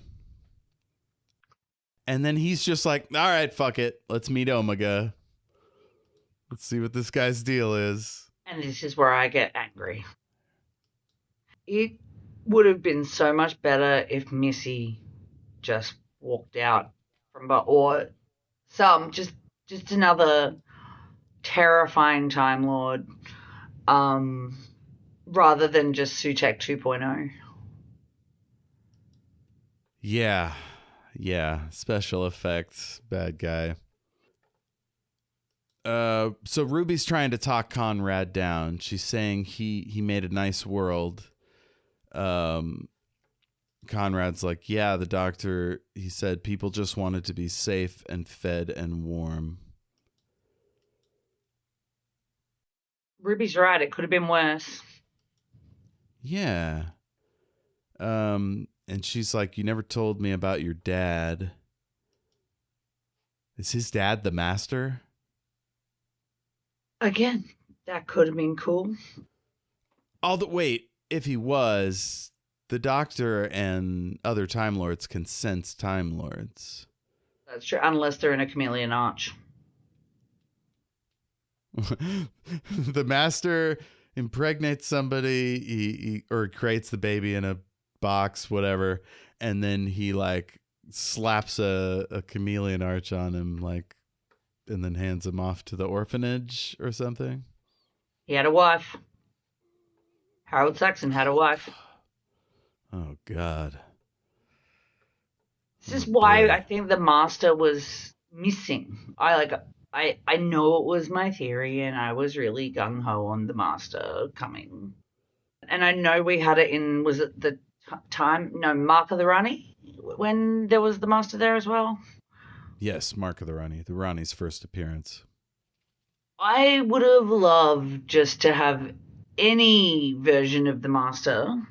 And then he's just like, all right, fuck it. Let's meet Omega. Let's see what this guy's deal is. And this is where I get angry. It would have been so much better if Missy just walked out or just another terrifying Time Lord, rather than just Sutek 2.0. Yeah, special effects, bad guy. So Ruby's trying to talk Conrad down. She's saying he made a nice world. Conrad's like, yeah, the doctor, he said people just wanted to be safe and fed and warm. Ruby's right. It could have been worse. Yeah. And she's like, you never told me about your dad. Is his dad the master? Again, that could have been cool. Wait, if he was, the doctor and other Time Lords can sense Time Lords. That's true, unless they're in a chameleon arch. The master impregnates somebody, he or creates the baby in a box, whatever, and then he slaps a chameleon arch on him, and then hands him off to the orphanage or something. He had a wife. Harold Saxon had a wife. Oh God. This is why I think the master was missing. I know it was my theory, and I was really gung-ho on the master coming. And I know we had it in, was it the Mark of the Rani? When there was the master there as well? Yes, Mark of the Rani's first appearance. I would have loved just to have any version of the master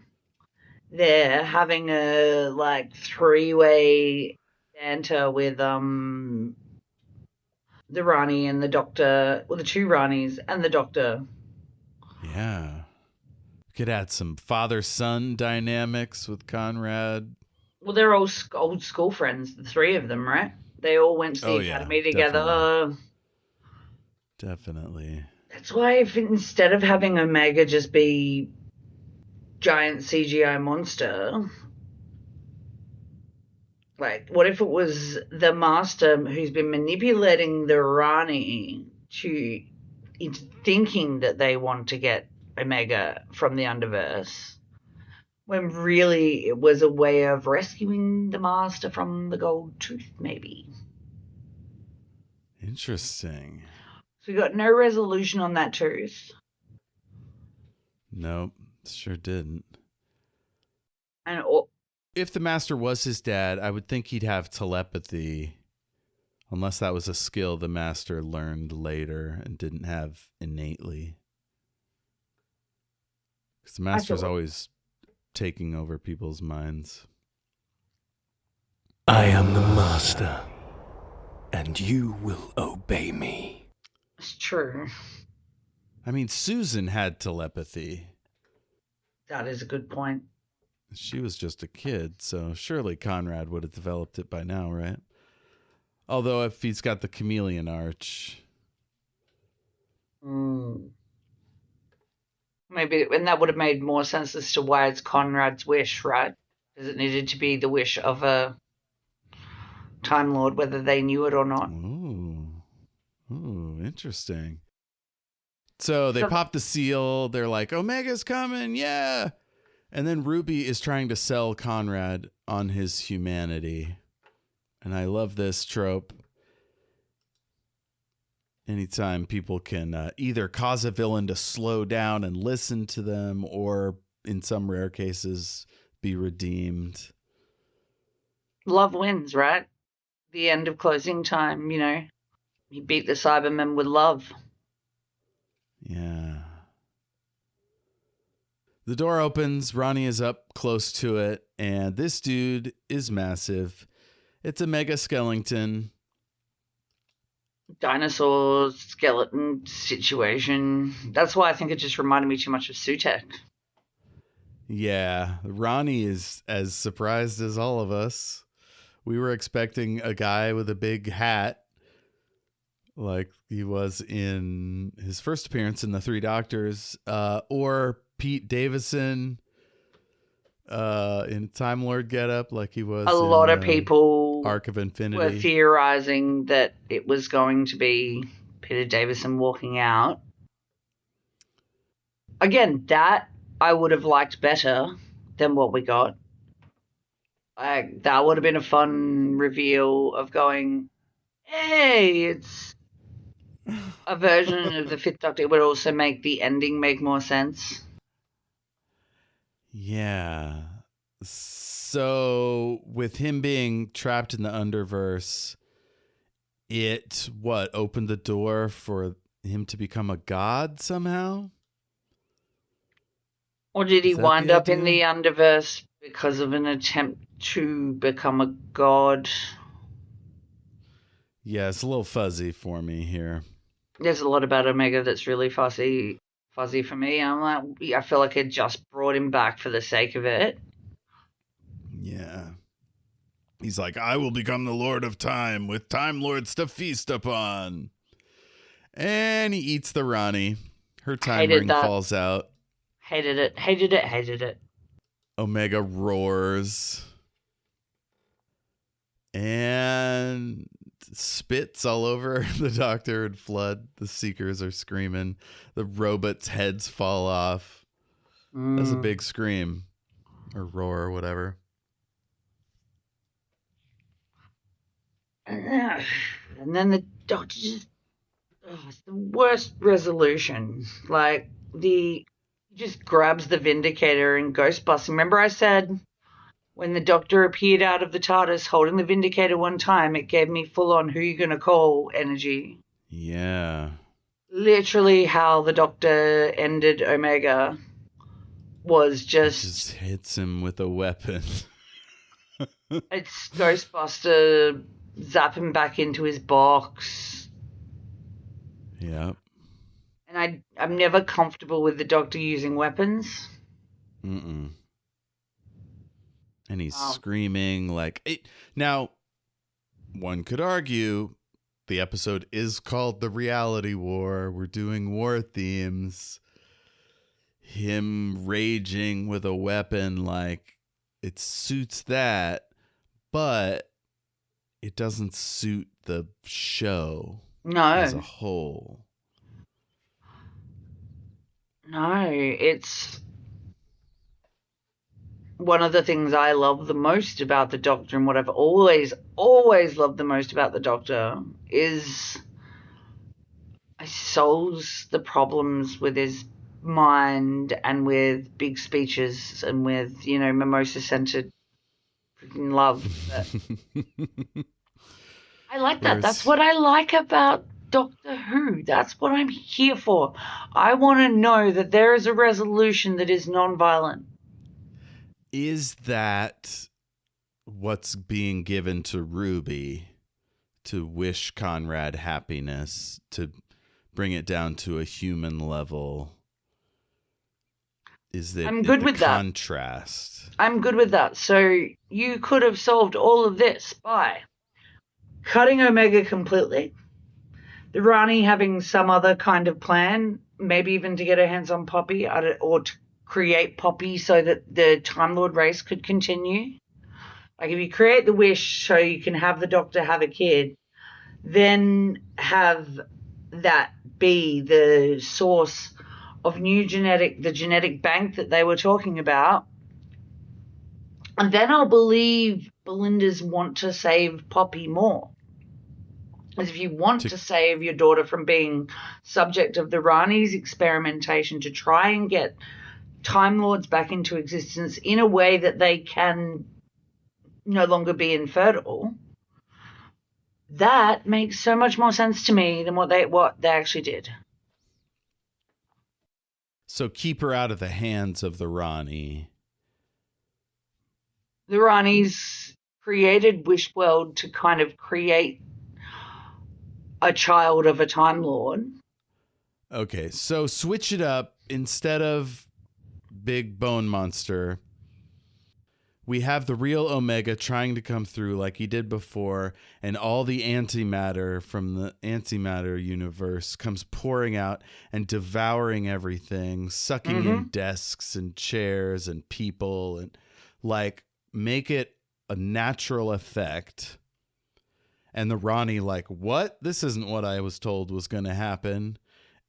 there having a three-way banter with the Rani and the doctor, or the two Ranis and the doctor. Yeah. Could add some father-son dynamics with Conrad. Well, they're all old school friends, the three of them, right? They all went to the academy together. Definitely. That's why if instead of having Omega just be giant CGI monster, like, what if it was the master who's been manipulating the Rani into thinking that they want to get Omega from the Underverse, when really it was a way of rescuing the master from the gold tooth, maybe. Interesting. So we got no resolution on that tooth. Nope, sure didn't. And if the master was his dad, I would think he'd have telepathy, unless that was a skill the master learned later and didn't have innately. Because the master's always taking over people's minds. I am the master, and you will obey me. It's true. I mean, Susan had telepathy. That is a good point. She was just a kid, so surely Conrad would have developed it by now, right? Although if he's got the chameleon arch. Maybe, and that would have made more sense as to why it's Conrad's wish, right? Because it needed to be the wish of a Time Lord, whether they knew it or not. Ooh, interesting. So they pop the seal. They're like, Omega's coming, yeah. And then Ruby is trying to sell Conrad on his humanity. And I love this trope. Anytime people can either cause a villain to slow down and listen to them, or in some rare cases, be redeemed. Love wins, right? The end of closing time, you know. You beat the Cybermen with love. Yeah. The door opens. Rani is up close to it. And this dude is massive. It's a mega skeleton. Dinosaur skeleton situation. That's why I think it just reminded me too much of Sutek. Yeah. Rani is as surprised as all of us. We were expecting a guy with a big hat, like he was in his first appearance in The Three Doctors, or Pete Davidson in Time Lord getup, like he was. A lot of people Arc of Infinity were theorizing that it was going to be Peter Davison walking out. Again, that I would have liked better than what we got. That would have been a fun reveal of going, hey, it's a version of the Fifth Doctor. It would also make the ending make more sense. Yeah. So with him being trapped in the Underverse, it opened the door for him to become a god somehow? Or did he wind up in the Underverse because of an attempt to become a god? Yeah, it's a little fuzzy for me here. There's a lot about Omega that's really fuzzy for me. I'm like, I feel like it just brought him back for the sake of it. Yeah. He's like, I will become the Lord of Time with Time Lords to feast upon. And he eats the Rani. Her time ring falls out. Hated it. Omega roars. And spits all over the Doctor and Flood. The Seekers are screaming. The robots' heads fall off. That's a big scream. Or roar or whatever. And then the Doctor just... it's the worst resolution. Like, he just grabs the Vindicator and Ghostbusts. Remember I said when the Doctor appeared out of the TARDIS holding the Vindicator one time, it gave me full-on who you gonna call energy. Yeah. Literally how the Doctor ended Omega was just hits him with a weapon. It's Ghostbuster, zap him back into his box. Yep. And I'm never comfortable with the Doctor using weapons. Mm-mm. And he's screaming like it. Now, one could argue the episode is called The Reality War. We're doing war themes. Him raging with a weapon, like it suits that, but it doesn't suit the show as a whole. No, it's one of the things I love the most about the Doctor, and what I've always loved the most about the Doctor is he solves the problems with his mind and with big speeches and with, mimosa-scented freaking love. I like that. That's what I like about Doctor Who. That's what I'm here for. I want to know that there is a resolution that is non-violent. Is that what's being given to Ruby to wish Conrad happiness, to bring it down to a human level? Is that I'm good with contrast? I'm good with that. So you could have solved all of this by cutting Omega completely, the Rani having some other kind of plan, maybe even to get her hands on Poppy, or to create Poppy so that the Time Lord race could continue. Like, if you create the wish so you can have the Doctor have a kid, then have that be the source of the genetic bank that they were talking about. And then I'll believe Belinda's want to save Poppy more. As if you want to save your daughter from being subject of the Rani's experimentation to try and get Time Lords back into existence in a way that they can no longer be infertile, that makes so much more sense to me than what they actually did. So keep her out of the hands of the Rani. The Rani's created Wishworld to kind of create a child of a Time Lord. Okay, so switch it up. Instead of big bone monster, we have the real Omega trying to come through like he did before, and all the antimatter from the antimatter universe comes pouring out and devouring everything, sucking in desks and chairs and people, and like make it a natural effect. And the Rani like, what? This isn't what I was told was going to happen.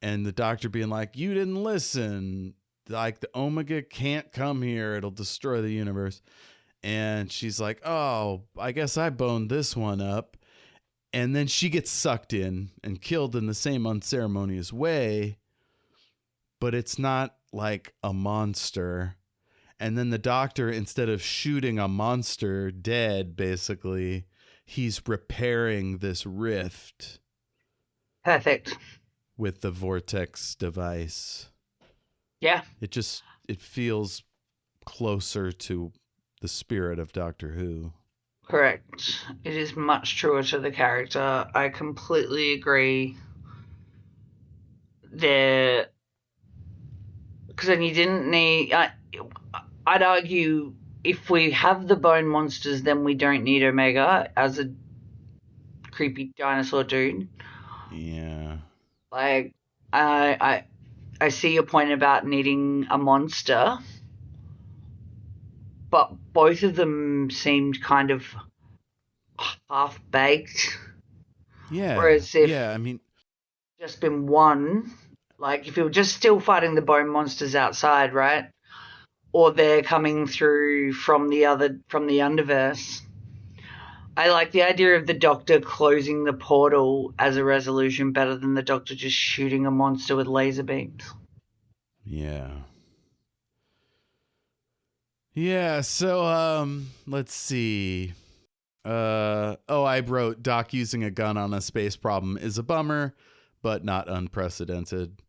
And the Doctor being like, you didn't listen. Like, the Omega can't come here. It'll destroy the universe. And she's like, oh, I guess I boned this one up. And then she gets sucked in and killed in the same unceremonious way. But it's not like a monster. And then the Doctor, instead of shooting a monster dead, basically, he's repairing this rift. Perfect. With the vortex device. Yeah. It feels closer to the spirit of Doctor Who. Correct. It is much truer to the character. I completely agree there. Because then you didn't need... I'd argue if we have the bone monsters, then we don't need Omega as a creepy dinosaur dude. Yeah. Like, I see your point about needing a monster, but both of them seemed kind of half-baked. Yeah. Whereas if just been one, like if you were just still fighting the bone monsters outside, right? Or they're coming through from the underverse. I like the idea of the Doctor closing the portal as a resolution better than the Doctor just shooting a monster with laser beams. Yeah. Yeah, so let's see. I wrote Doc using a gun on a space problem is a bummer, but not unprecedented.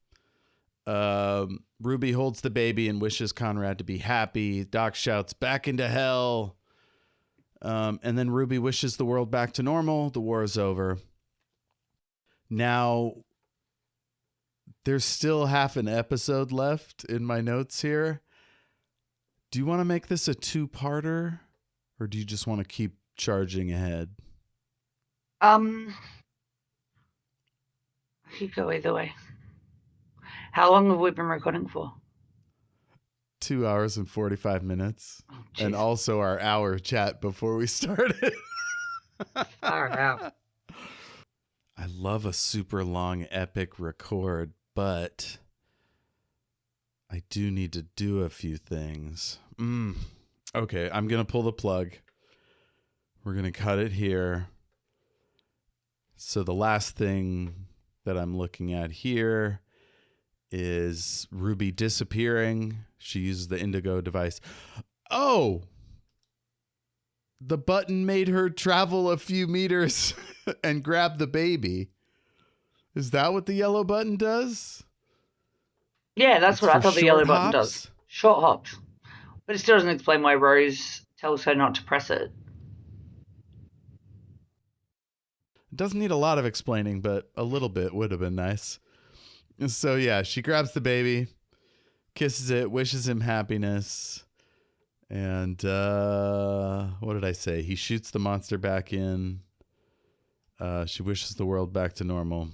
Ruby holds the baby and wishes Conrad to be happy. Doc shouts, back into hell. And then Ruby wishes the world back to normal. The war is over. Now, there's still half an episode left in my notes here. Do you want to make this a two-parter? Or do you just want to keep charging ahead? I could go either way. How long have we been recording for? 2 hours and 45 minutes. Oh, and also our hour chat before we started. Far out. I love a super long epic record, but I do need to do a few things. Okay, I'm going to pull the plug. We're going to cut it here. So the last thing that I'm looking at here is Ruby disappearing. She uses the indigo device. Oh! The button made her travel a few meters and grab the baby. Is that what the yellow button does? Yeah, that's what I thought the yellow button hops? does. Short hops. But it still doesn't explain why Rose tells her not to press it. It doesn't need a lot of explaining, but a little bit would have been nice. So yeah, she grabs the baby, kisses it, wishes him happiness. And what did I say? He shoots the monster back in. She wishes the world back to normal.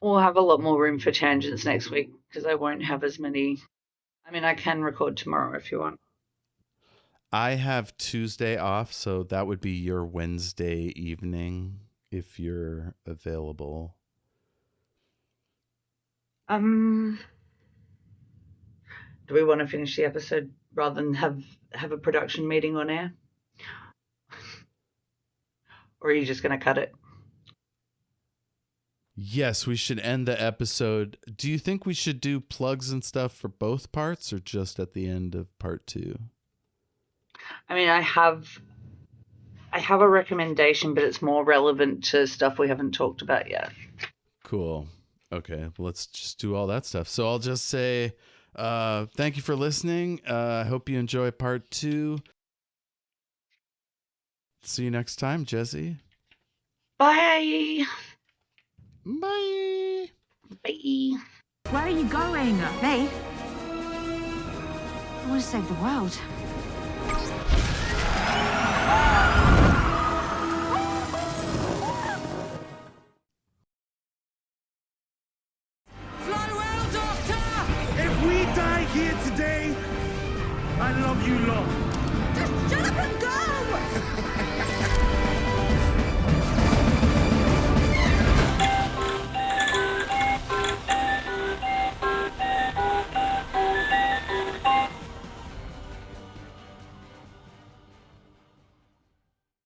We'll have a lot more room for tangents next week because I won't have as many. I mean, I can record tomorrow if you want. I have Tuesday off, so that would be your Wednesday evening if you're available. Do we want to finish the episode rather than have a production meeting on air? Or are you just going to cut it? Yes, we should end the episode. Do you think we should do plugs and stuff for both parts or just at the end of part 2? I mean, I have a recommendation, but it's more relevant to stuff we haven't talked about yet. Cool. Okay, well, let's just do all that stuff. So I'll just say thank you for listening. I hope you enjoy part 2. See you next time, Jessie. Bye. Bye. Bye. Where are you going? Me? I want to save the world. Fly well, Doctor! If we die here today, I love you lot. Just shut up and go!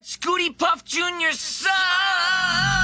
Scooty Puff Jr. son!